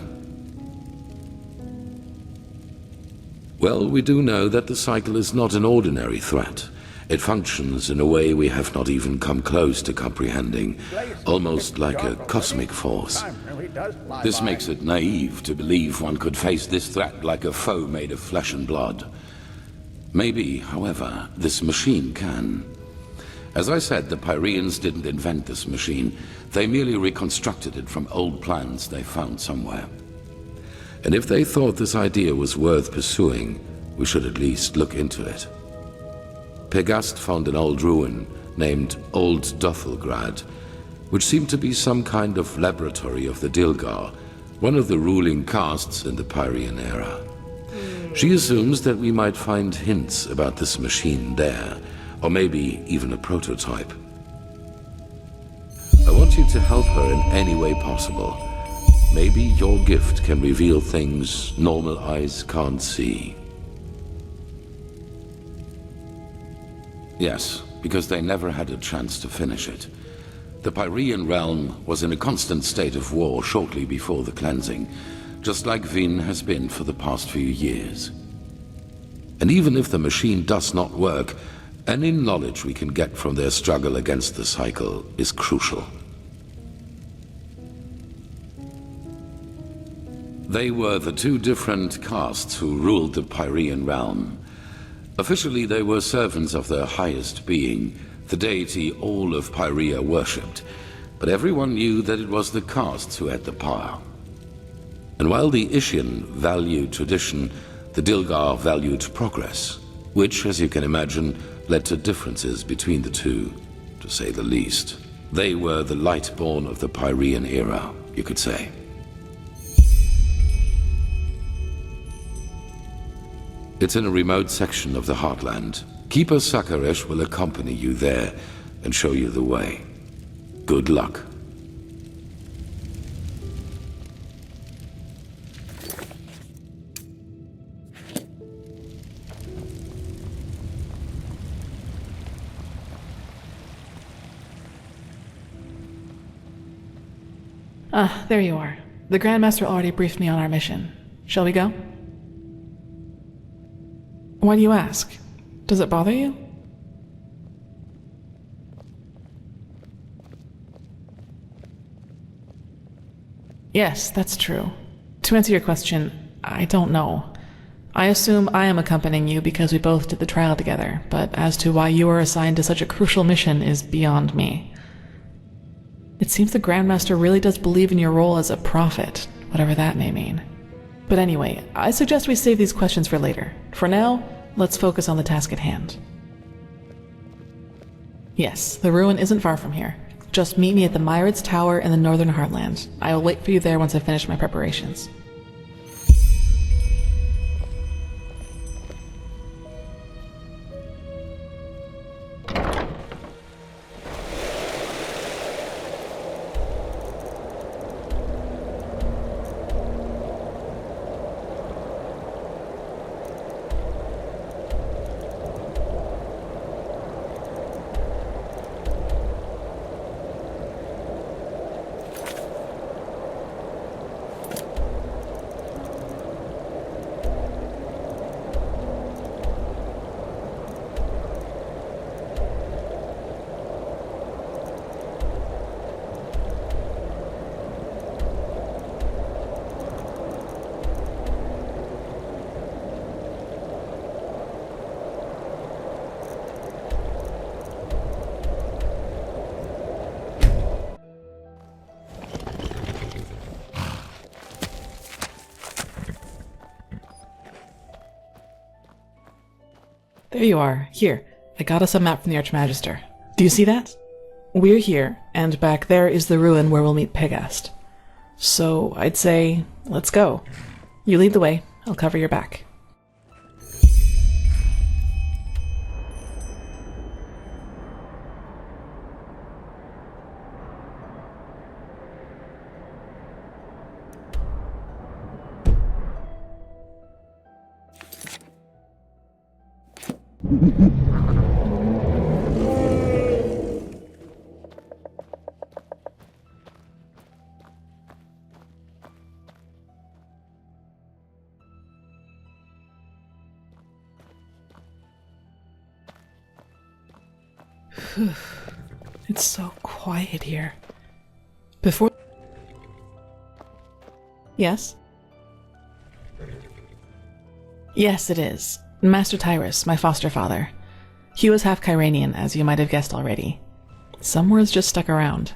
Well, we do know that the cycle is not an ordinary threat. It functions in a way we have not even come close to comprehending, almost like a cosmic force. This makes it naive to believe one could face this threat like a foe made of flesh and blood. Maybe, however, this machine can. As I said, the Pyreans didn't invent this machine. They merely reconstructed it from old plans they found somewhere. And if they thought this idea was worth pursuing, we should at least look into it. Pegast found an old ruin named Old Dothelgrad, which seemed to be some kind of laboratory of the Dilgar, one of the ruling castes in the Pyrean era. She assumes that we might find hints about this machine there, or maybe even a prototype. I want you to help her in any way possible. Maybe your gift can reveal things normal eyes can't see. Yes, because they never had a chance to finish it. The Pyrean realm was in a constant state of war shortly before the cleansing, just like Vin has been for the past few years. And even if the machine does not work, any knowledge we can get from their struggle against the cycle is crucial. They were the two different castes who ruled the Pyrean realm. Officially, they were servants of their highest being, the deity all of Pyrea worshipped, but everyone knew that it was the castes who had the power. And while the Ishian valued tradition, the Dilgar valued progress, which, as you can imagine, led to differences between the two, to say the least. They were the Lightborn of the Pyrean era, you could say. It's in a remote section of the Heartland. Keeper Sakaresh will accompany you there and show you the way. Good luck. Ah, there you are. The Grandmaster already briefed me on our mission. Shall we go? Why do you ask? Does it bother you? Yes, that's true. To answer your question, I don't know. I assume I am accompanying you because we both did the trial together, but as to why you are assigned to such a crucial mission is beyond me. It seems the Grandmaster really does believe in your role as a prophet, whatever that may mean. But anyway, I suggest we save these questions for later. For now, let's focus on the task at hand. Yes, the ruin isn't far from here. Just meet me at the Myrids Tower in the northern Heartland. I will wait for you there once I finish my preparations. There you are. Here, I got us a map from the Archmagister. Do you see that? We're here, and back there is the ruin where we'll meet Pegast. So, I'd say, let's go. You lead the way, I'll cover your back. It's so quiet here. Before... Yes? Yes, it is. Master Tyrus, my foster father. He was half Kyranian, as you might have guessed already. Some words just stuck around.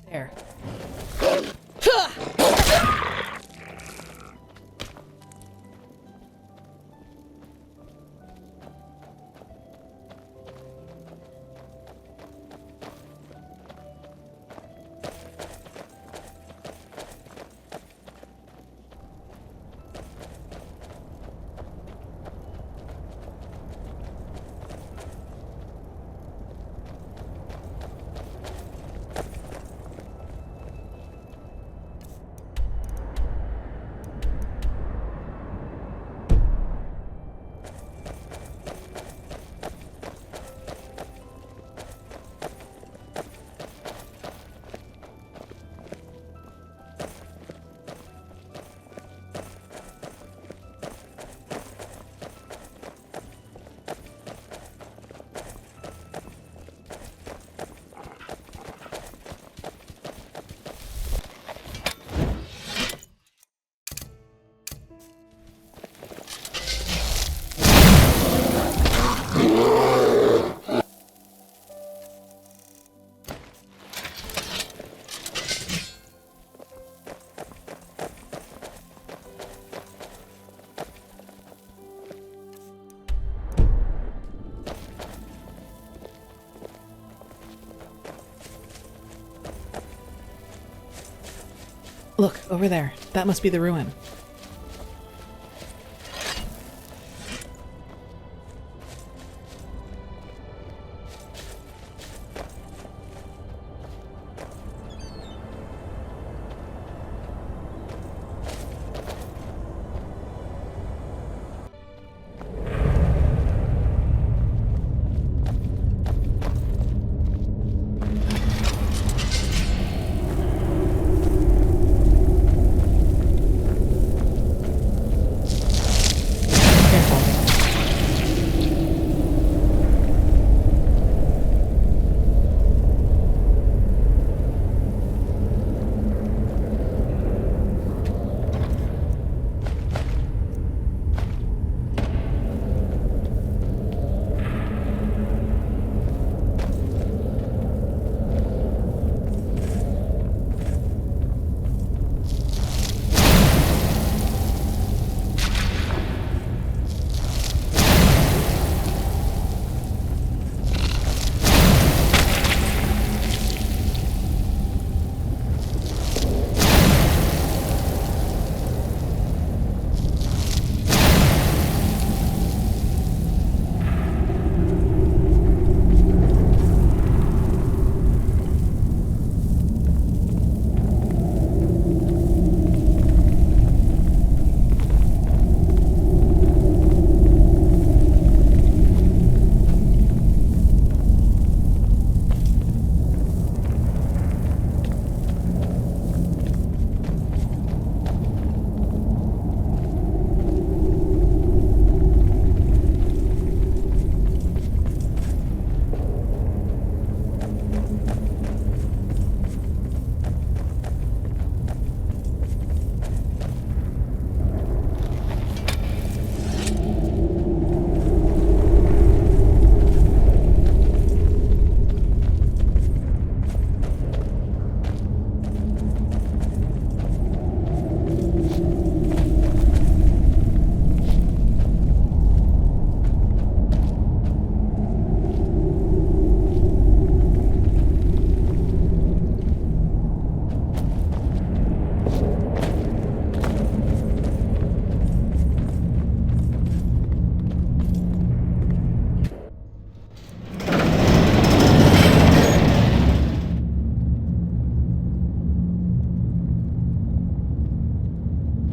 There. Look, over there. That must be the ruin.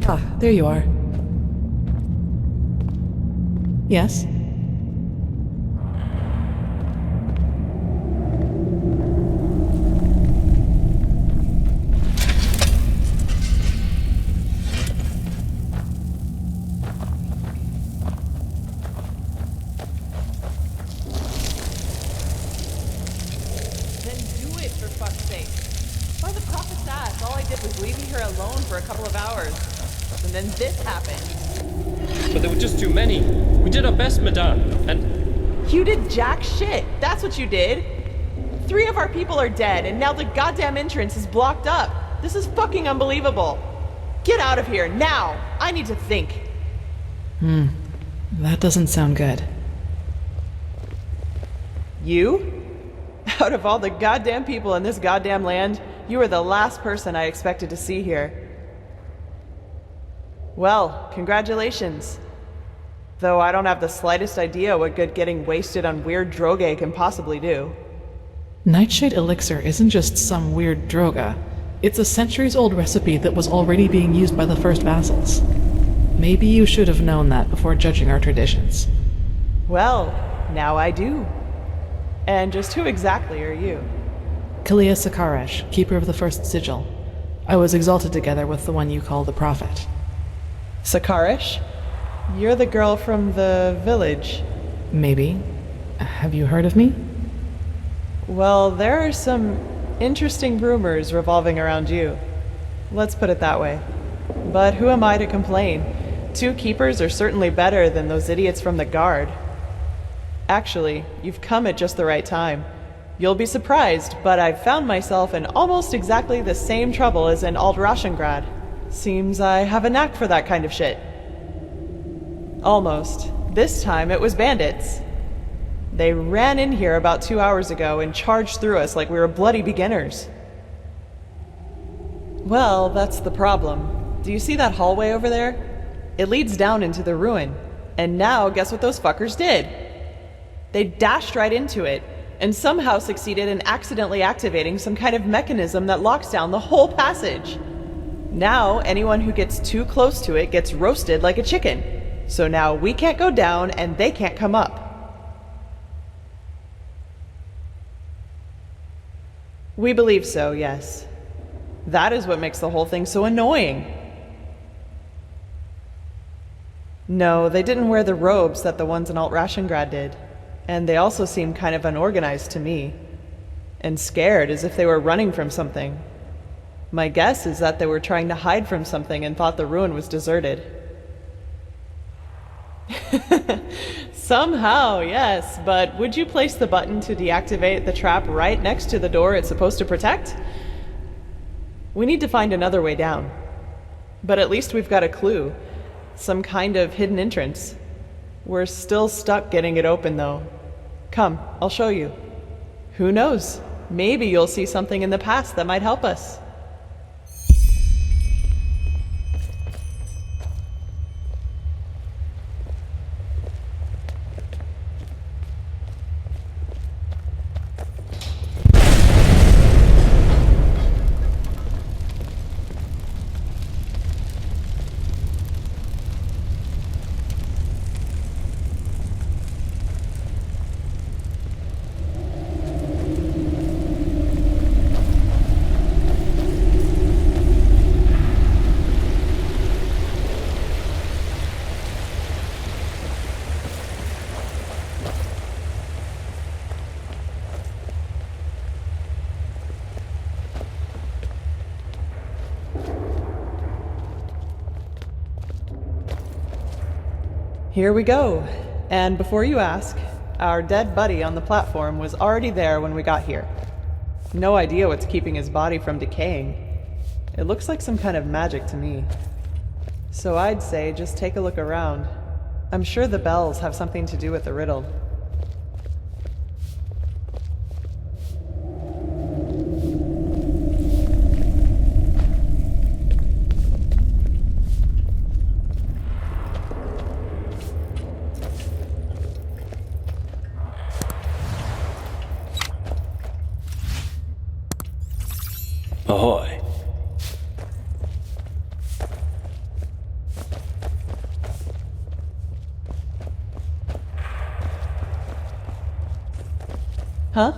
Ah, there you are. Yes? Then do it, for fuck's sake. By the prophet's ass, all I did was leave you here alone for a couple of hours. And then this happened. But there were just too many. We did our best, madame, and... You did jack shit. That's what you did. 3 of our people are dead, and now the goddamn entrance is blocked up. This is fucking unbelievable. Get out of here, now! I need to think. That doesn't sound good. You? Out of all the goddamn people in this goddamn land, you are the last person I expected to see here. Well, congratulations. Though I don't have the slightest idea what good getting wasted on weird droge can possibly do. Nightshade elixir isn't just some weird droga. It's a centuries-old recipe that was already being used by the first vassals. Maybe you should have known that before judging our traditions. Well, now I do. And just who exactly are you? Kalia Sakaresh, keeper of the first sigil. I was exalted together with the one you call the prophet. Sakaresh? You're the girl from the village. Maybe. Have you heard of me? Well, there are some interesting rumors revolving around you. Let's put it that way. But who am I to complain? 2 keepers are certainly better than those idiots from the guard. Actually, you've come at just the right time. You'll be surprised, but I've found myself in almost exactly the same trouble as in Aldrashengrad. Seems I have a knack for that kind of shit. Almost. This time it was bandits. They ran in here about 2 hours ago and charged through us like we were bloody beginners. Well, that's the problem. Do you see that hallway over there? It leads down into the ruin. And now, guess what those fuckers did? They dashed right into it, and somehow succeeded in accidentally activating some kind of mechanism that locks down the whole passage. Now, anyone who gets too close to it gets roasted like a chicken. So now we can't go down, and they can't come up. We believe so, yes. That is what makes the whole thing so annoying. No, they didn't wear the robes that the ones in Alt-Rashengrad did. And they also seemed kind of unorganized to me. And scared, as if they were running from something. My guess is that they were trying to hide from something and thought the ruin was deserted. Somehow, yes, but would you place the button to deactivate the trap right next to the door it's supposed to protect? We need to find another way down. But at least we've got a clue. Some kind of hidden entrance. We're still stuck getting it open, though. Come, I'll show you. Who knows? Maybe you'll see something in the past that might help us. Here we go. And before you ask, our dead buddy on the platform was already there when we got here. No idea what's keeping his body from decaying. It looks like some kind of magic to me. So I'd say just take a look around. I'm sure the bells have something to do with the riddle. Ahoy. Huh?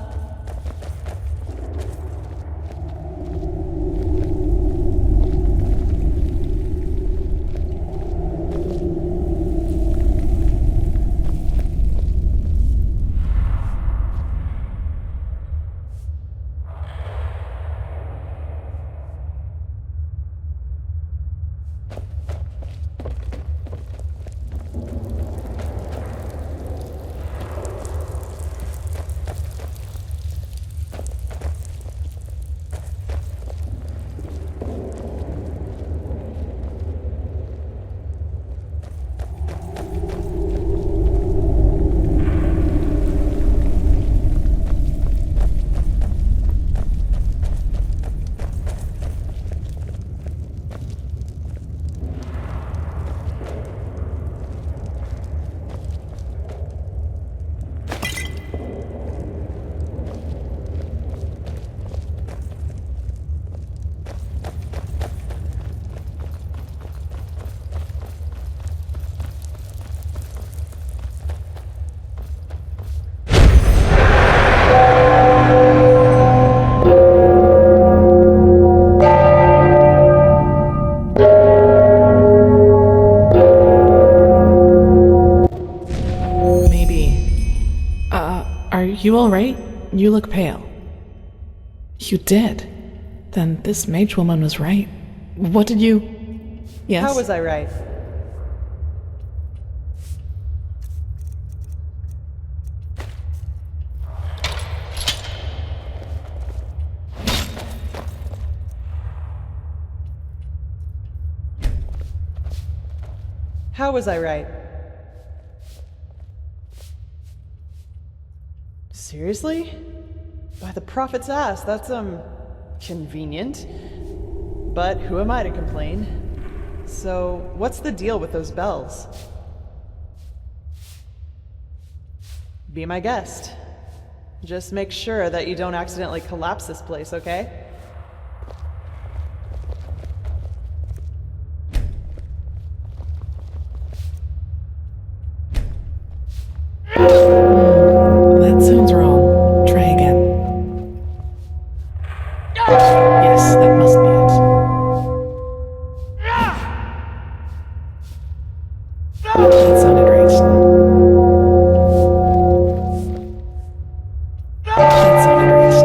You all right? You look pale. You did? Then this mage woman was right. What did you... Yes? How was I right? How was I right? Seriously? By the prophet's ass, that's, convenient. But who am I to complain? So, what's the deal with those bells? Be my guest. Just make sure that you don't accidentally collapse this place, okay? That sounds wrong. Try again. Yes, that must be it. That sounded right. That sounded right.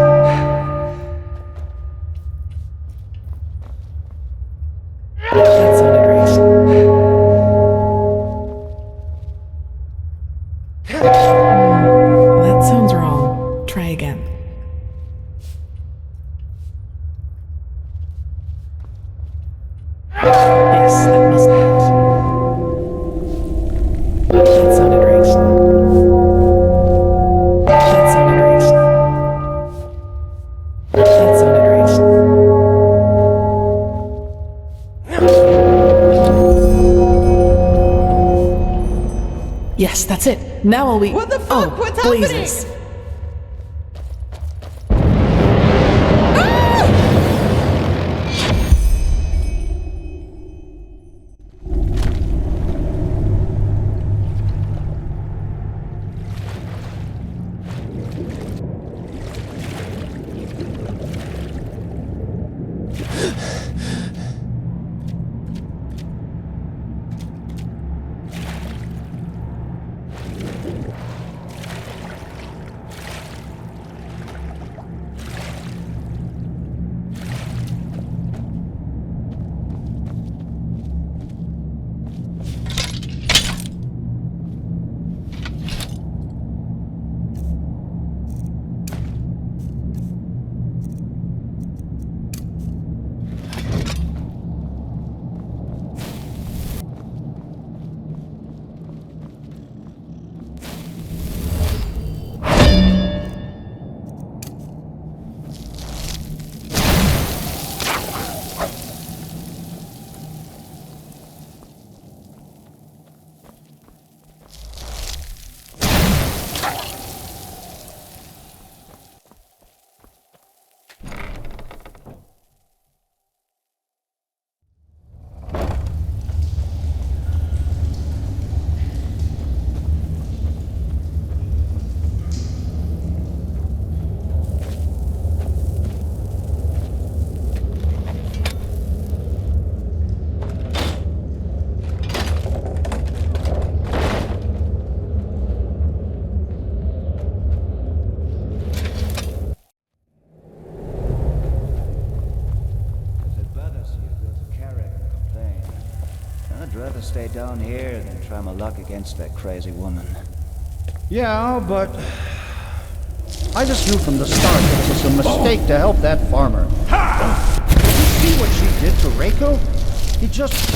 That sounded right. That sounds wrong. Try again. Yes, that must be it. That sounded right. That sounded right. That sounded right. Yes, that's it. Now will we— What the fuck? Oh, What's blazes. happening? I'd rather stay down here than try my luck against that crazy woman. Yeah, but I just knew from the start that it was a mistake to help that farmer. Did you see what she did to Reiko? He just...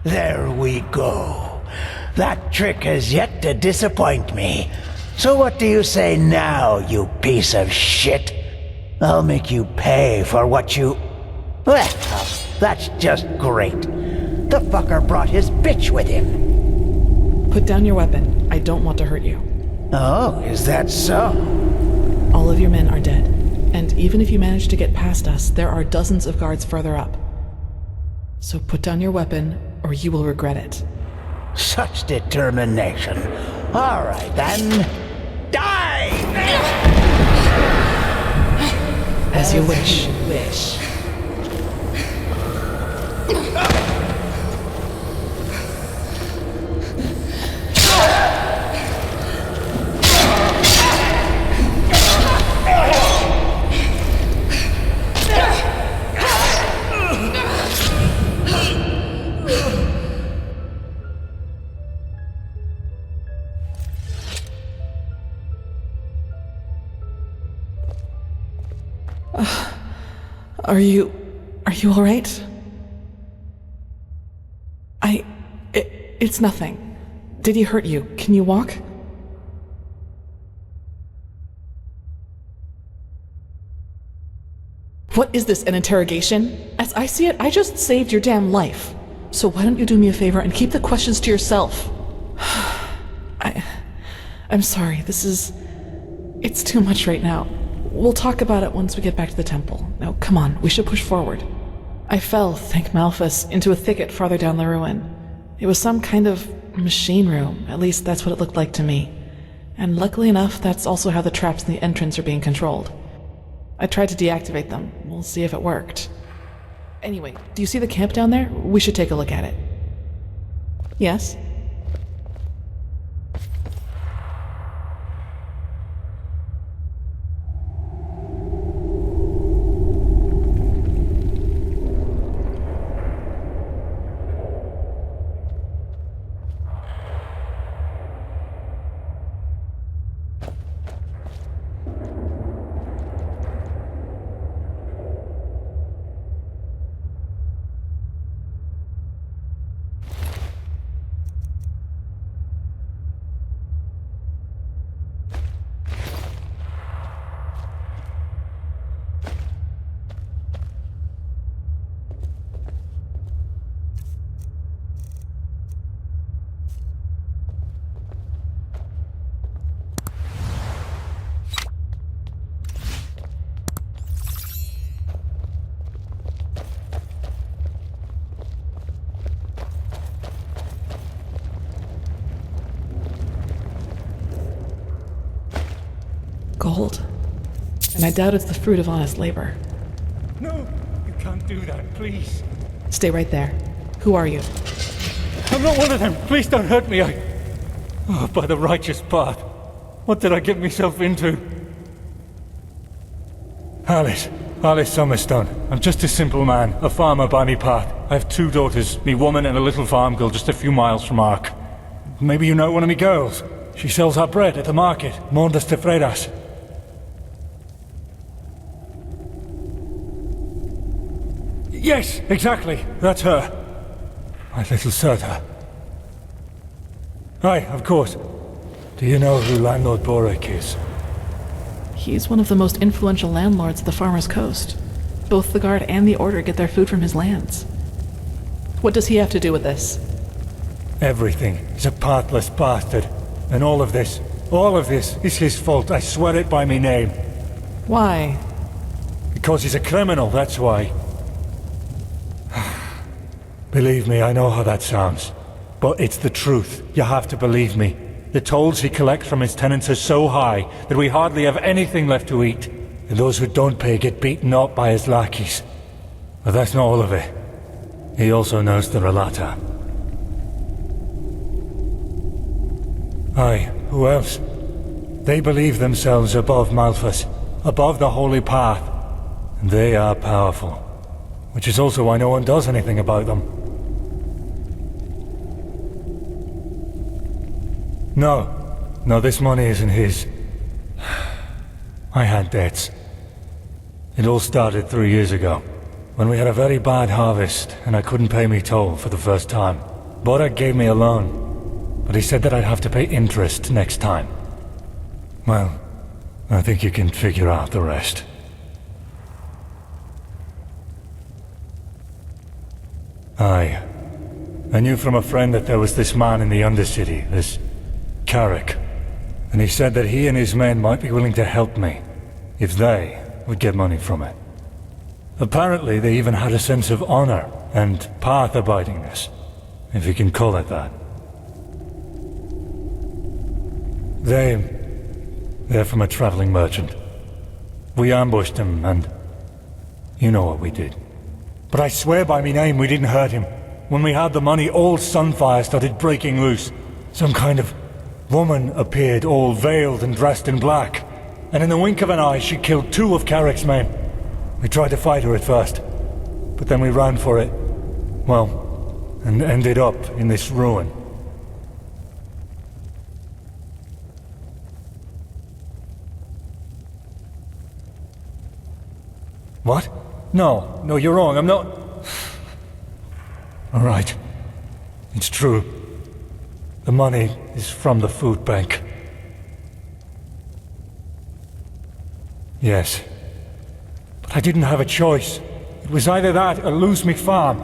There we go. That trick has yet to disappoint me. So what do you say now, you piece of shit? I'll make you pay for what you... Well, that's just great. The fucker brought his bitch with him. Put down your weapon. I don't want to hurt you. Oh, is that so? All of your men are dead. And even if you manage to get past us, there are dozens of guards further up. So put down your weapon, or you will regret it. Such determination. All right, then. Die! As you wish. Are you all right? It's nothing. Did he hurt you? Can you walk? What is this, an interrogation? As I see it, I just saved your damn life. So why don't you do me a favor and keep the questions to yourself? I'm sorry, it's too much right now. We'll talk about it once we get back to the temple. Now, come on, we should push forward. I fell, thank Malphas, into a thicket farther down the ruin. It was some kind of machine room, at least that's what it looked like to me. And luckily enough, that's also how the traps in the entrance are being controlled. I tried to deactivate them. We'll see if it worked. Anyway, do you see the camp down there? We should take a look at it. Yes? Gold. And I doubt it's the fruit of honest labor. No, you can't do that, please. Stay right there. Who are you? I'm not one of them. Please don't hurt me. Oh, by the righteous path. What did I get myself into? Alice Summerstone. I'm just a simple man, a farmer by me path. I have 2 daughters, me woman and a little farm girl just a few miles from Ark. Maybe you know one of me girls. She sells our bread at the market, Mondas de Freiras. Yes, exactly. That's her. My little Serta. Aye, of course. Do you know who Landlord Borek is? He's one of the most influential landlords of the Farmer's Coast. Both the Guard and the Order get their food from his lands. What does he have to do with this? Everything. He's a pathless bastard. And all of this is his fault. I swear it by me name. Why? Because he's a criminal, that's why. Believe me, I know how that sounds. But it's the truth. You have to believe me. The tolls he collects from his tenants are so high that we hardly have anything left to eat. And those who don't pay get beaten up by his lackeys. But that's not all of it. He also knows the Relata. Aye, who else? They believe themselves above Malphas, above the Holy Path. And they are powerful. Which is also why no one does anything about them. No, this money isn't his. I had debts. It all started 3 years ago, when we had a very bad harvest and I couldn't pay me toll for the first time. Borak gave me a loan, but he said that I'd have to pay interest next time. Well, I think you can figure out the rest. Aye. I knew from a friend that there was this man in the Undercity, this Carrick. And he said that he and his men might be willing to help me, if they would get money from it. Apparently they even had a sense of honor and path-abidingness, if you can call it that. They're from a traveling merchant. We ambushed him, and you know what we did. But I swear by me name we didn't hurt him. When we had the money, all Sunfire started breaking loose. Some kind of woman appeared, all veiled and dressed in black. And in the wink of an eye, she killed 2 of Carrick's men. We tried to fight her at first, but then we ran for it. Well, and ended up in this ruin. What? No, you're wrong. I'm not... All right. It's true. The money is from the food bank. Yes. But I didn't have a choice. It was either that or lose me farm.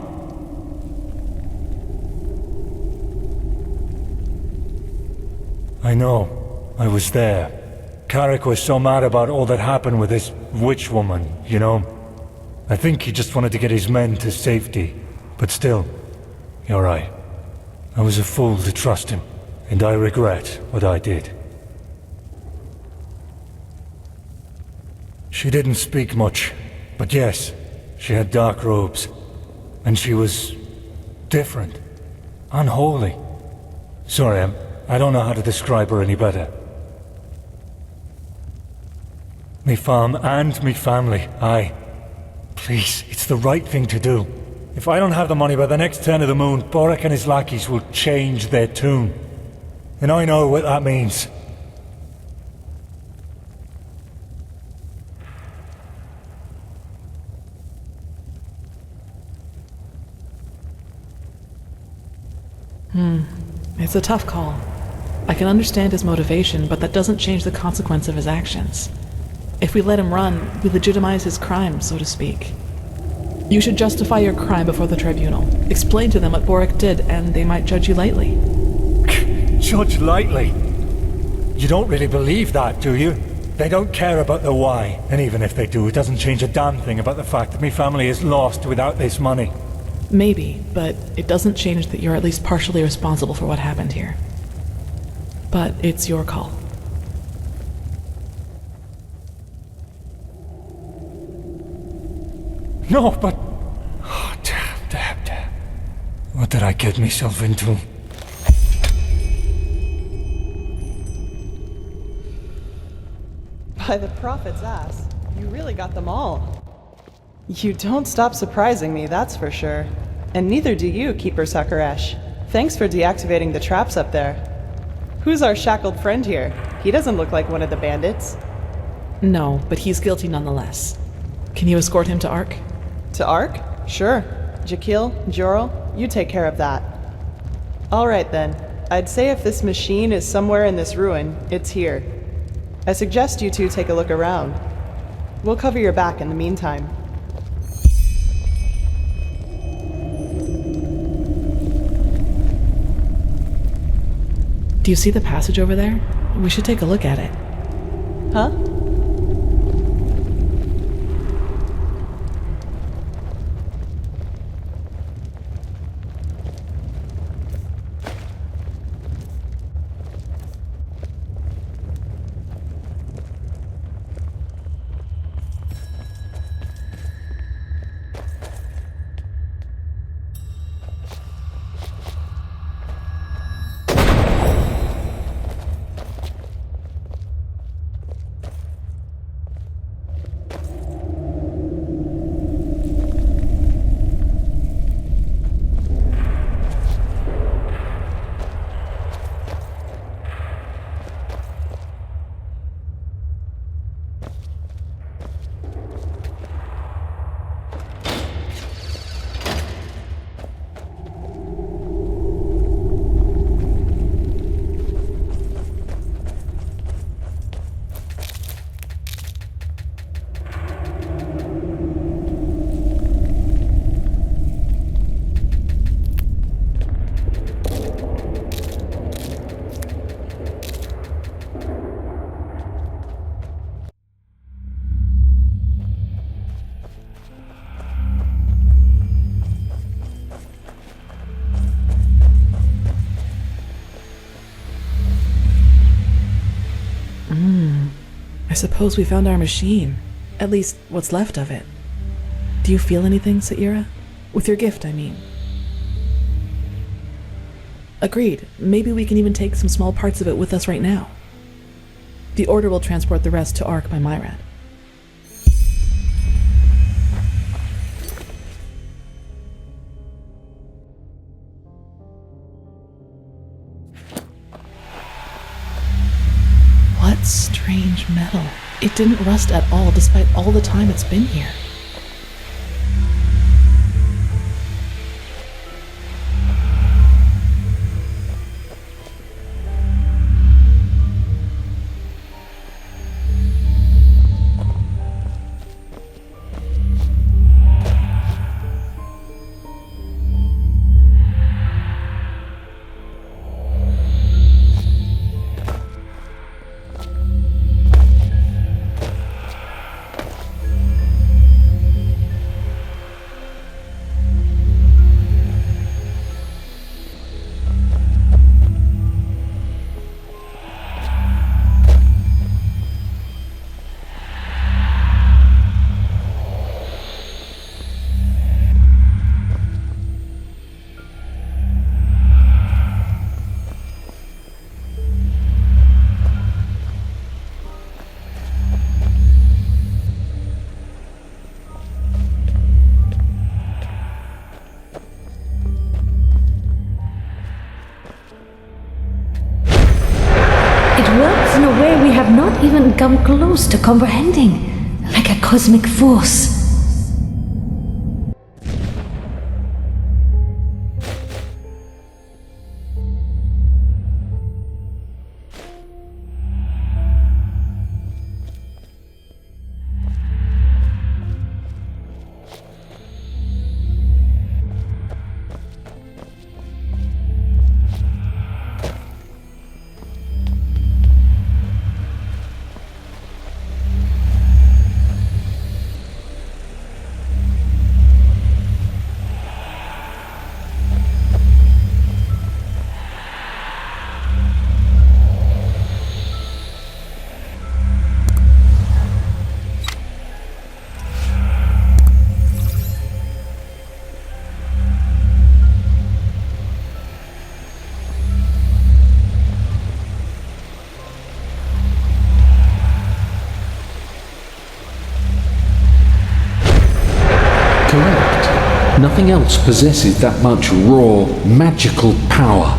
I know. I was there. Carrick was so mad about all that happened with this witch woman, you know? I think he just wanted to get his men to safety. But still, you're right. I was a fool to trust him, and I regret what I did. She didn't speak much, but yes, she had dark robes. And she was... different. Unholy. Sorry, I don't know how to describe her any better. Me farm and me family, aye. Please, it's the right thing to do. If I don't have the money by the next turn of the moon, Borak and his lackeys will change their tune. And I know what that means. It's a tough call. I can understand his motivation, but that doesn't change the consequence of his actions. If we let him run, we legitimize his crime, so to speak. You should justify your crime before the tribunal. Explain to them what Borak did, and they might judge you lightly. Judge lightly? You don't really believe that, do you? They don't care about the why, and even if they do, it doesn't change a damn thing about the fact that me family is lost without this money. Maybe, but it doesn't change that you're at least partially responsible for what happened here. But it's your call. No, but... Oh, damn. What did I get myself into? By the prophet's ass, you really got them all. You don't stop surprising me, that's for sure. And neither do you, Keeper Sakaresh. Thanks for deactivating the traps up there. Who's our shackled friend here? He doesn't look like one of the bandits. No, but he's guilty nonetheless. Can you escort him to Ark? To Ark? Sure. Jakil, Jorel, you take care of that. Alright then. I'd say if this machine is somewhere in this ruin, it's here. I suggest you two take a look around. We'll cover your back in the meantime. Do you see the passage over there? We should take a look at it. Huh? suppose we found our machine. At least, what's left of it. Do you feel anything, Saira? With your gift, I mean. Agreed. Maybe we can even take some small parts of it with us right now. The Order will transport the rest to Ark by Myrad. What strange metal. It didn't rust at all despite all the time it's been here. Works in a way we have not even come close to comprehending, like a cosmic force. Correct. Nothing else possesses that much raw, magical power.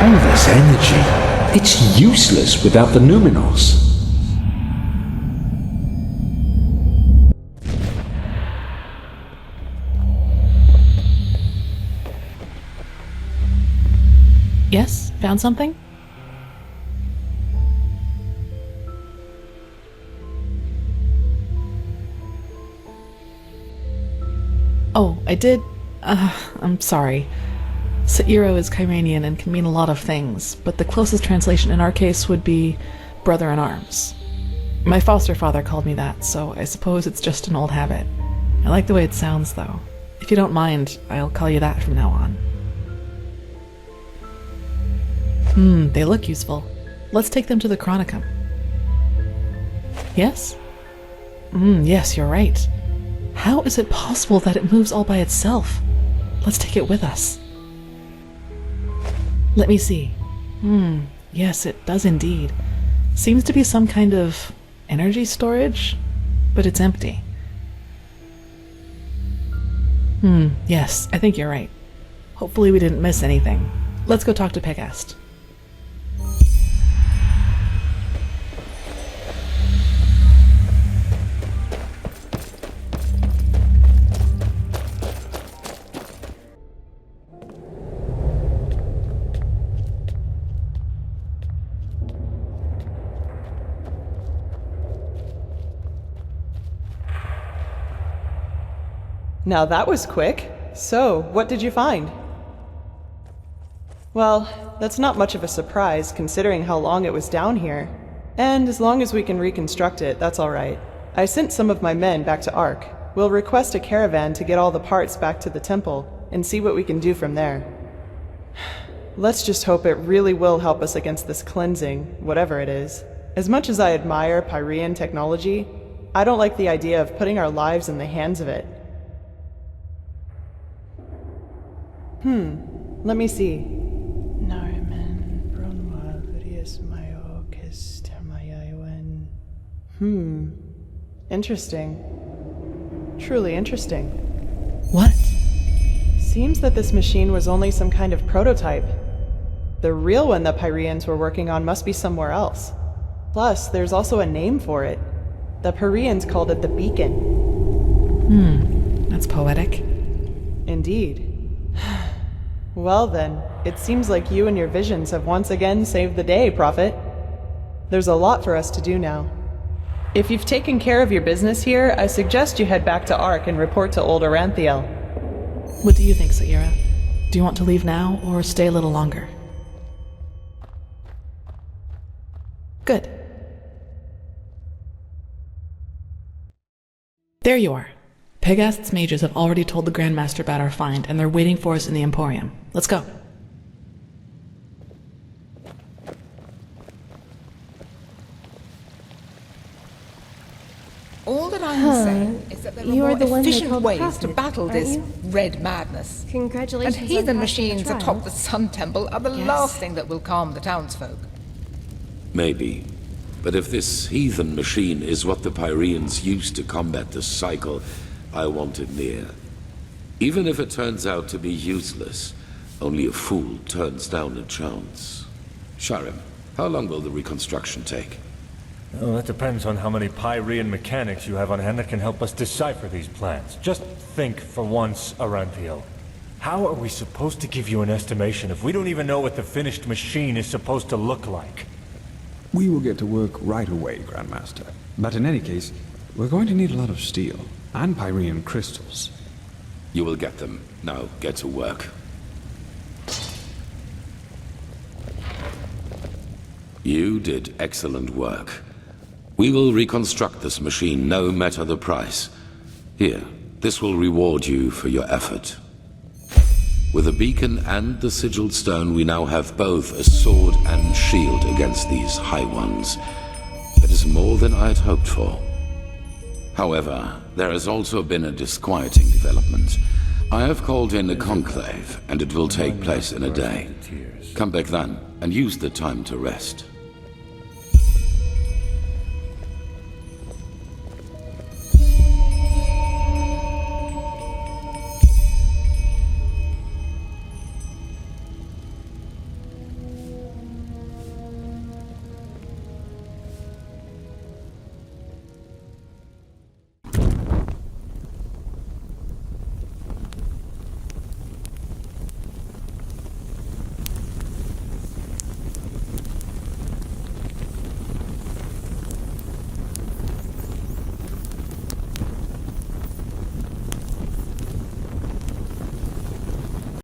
All this energy, it's useless without the Numinos. Yes? Found something? Oh, I did? I'm sorry. Sairo is Kyranian and can mean a lot of things, but the closest translation in our case would be brother in arms. My foster father called me that, so I suppose it's just an old habit. I like the way it sounds, though. If you don't mind, I'll call you that from now on. They look useful. Let's take them to the Chronicum. Yes? Yes, you're right. How is it possible that it moves all by itself? Let's take it with us. Let me see. Yes, it does indeed. Seems to be some kind of energy storage, but it's empty. Yes, I think you're right. Hopefully we didn't miss anything. Let's go talk to Pegast. Now that was quick. So, what did you find? Well, that's not much of a surprise considering how long it was down here. And as long as we can reconstruct it, that's alright. I sent some of my men back to Ark. We'll request a caravan to get all the parts back to the temple and see what we can do from there. Let's just hope it really will help us against this cleansing, whatever it is. As much as I admire Pyrean technology, I don't like the idea of putting our lives in the hands of it. Let me see. Interesting. Truly interesting. What? Seems that this machine was only some kind of prototype. The real one the Pyreans were working on must be somewhere else. Plus, there's also a name for it. The Pyreans called it the Beacon. That's poetic. Indeed. Well then, it seems like you and your visions have once again saved the day, Prophet. There's a lot for us to do now. If you've taken care of your business here, I suggest you head back to Ark and report to Old Aranthiel. What do you think, Saira? Do you want to leave now, or stay a little longer? Good. There you are. Pegast's mages have already told the Grandmaster about our find, and they're waiting for us in the Emporium. Let's go. All that I'm saying is that there are more efficient ways to battle this red madness. Congratulations. And heathen on machines the atop the Sun Temple are the last thing that will calm the townsfolk. Maybe. But if this heathen machine is what the Pyreans used to combat the cycle, I want it near. Even if it turns out to be useless, only a fool turns down a chance. Skyrim, how long will the reconstruction take? Oh, that depends on how many Pyrean mechanics you have on hand that can help us decipher these plans. Just think for once, Aranthiel. How are we supposed to give you an estimation if we don't even know what the finished machine is supposed to look like? We will get to work right away, Grandmaster. But in any case, we're going to need a lot of steel and Pyrean crystals. You will get them. Now, get to work. You did excellent work. We will reconstruct this machine, no matter the price. Here, this will reward you for your effort. With the beacon and the sigiled stone, we now have both a sword and shield against these High Ones. That is more than I had hoped for. However, there has also been a disquieting development. I have called in a conclave, and it will take place in a day. Come back then, and use the time to rest.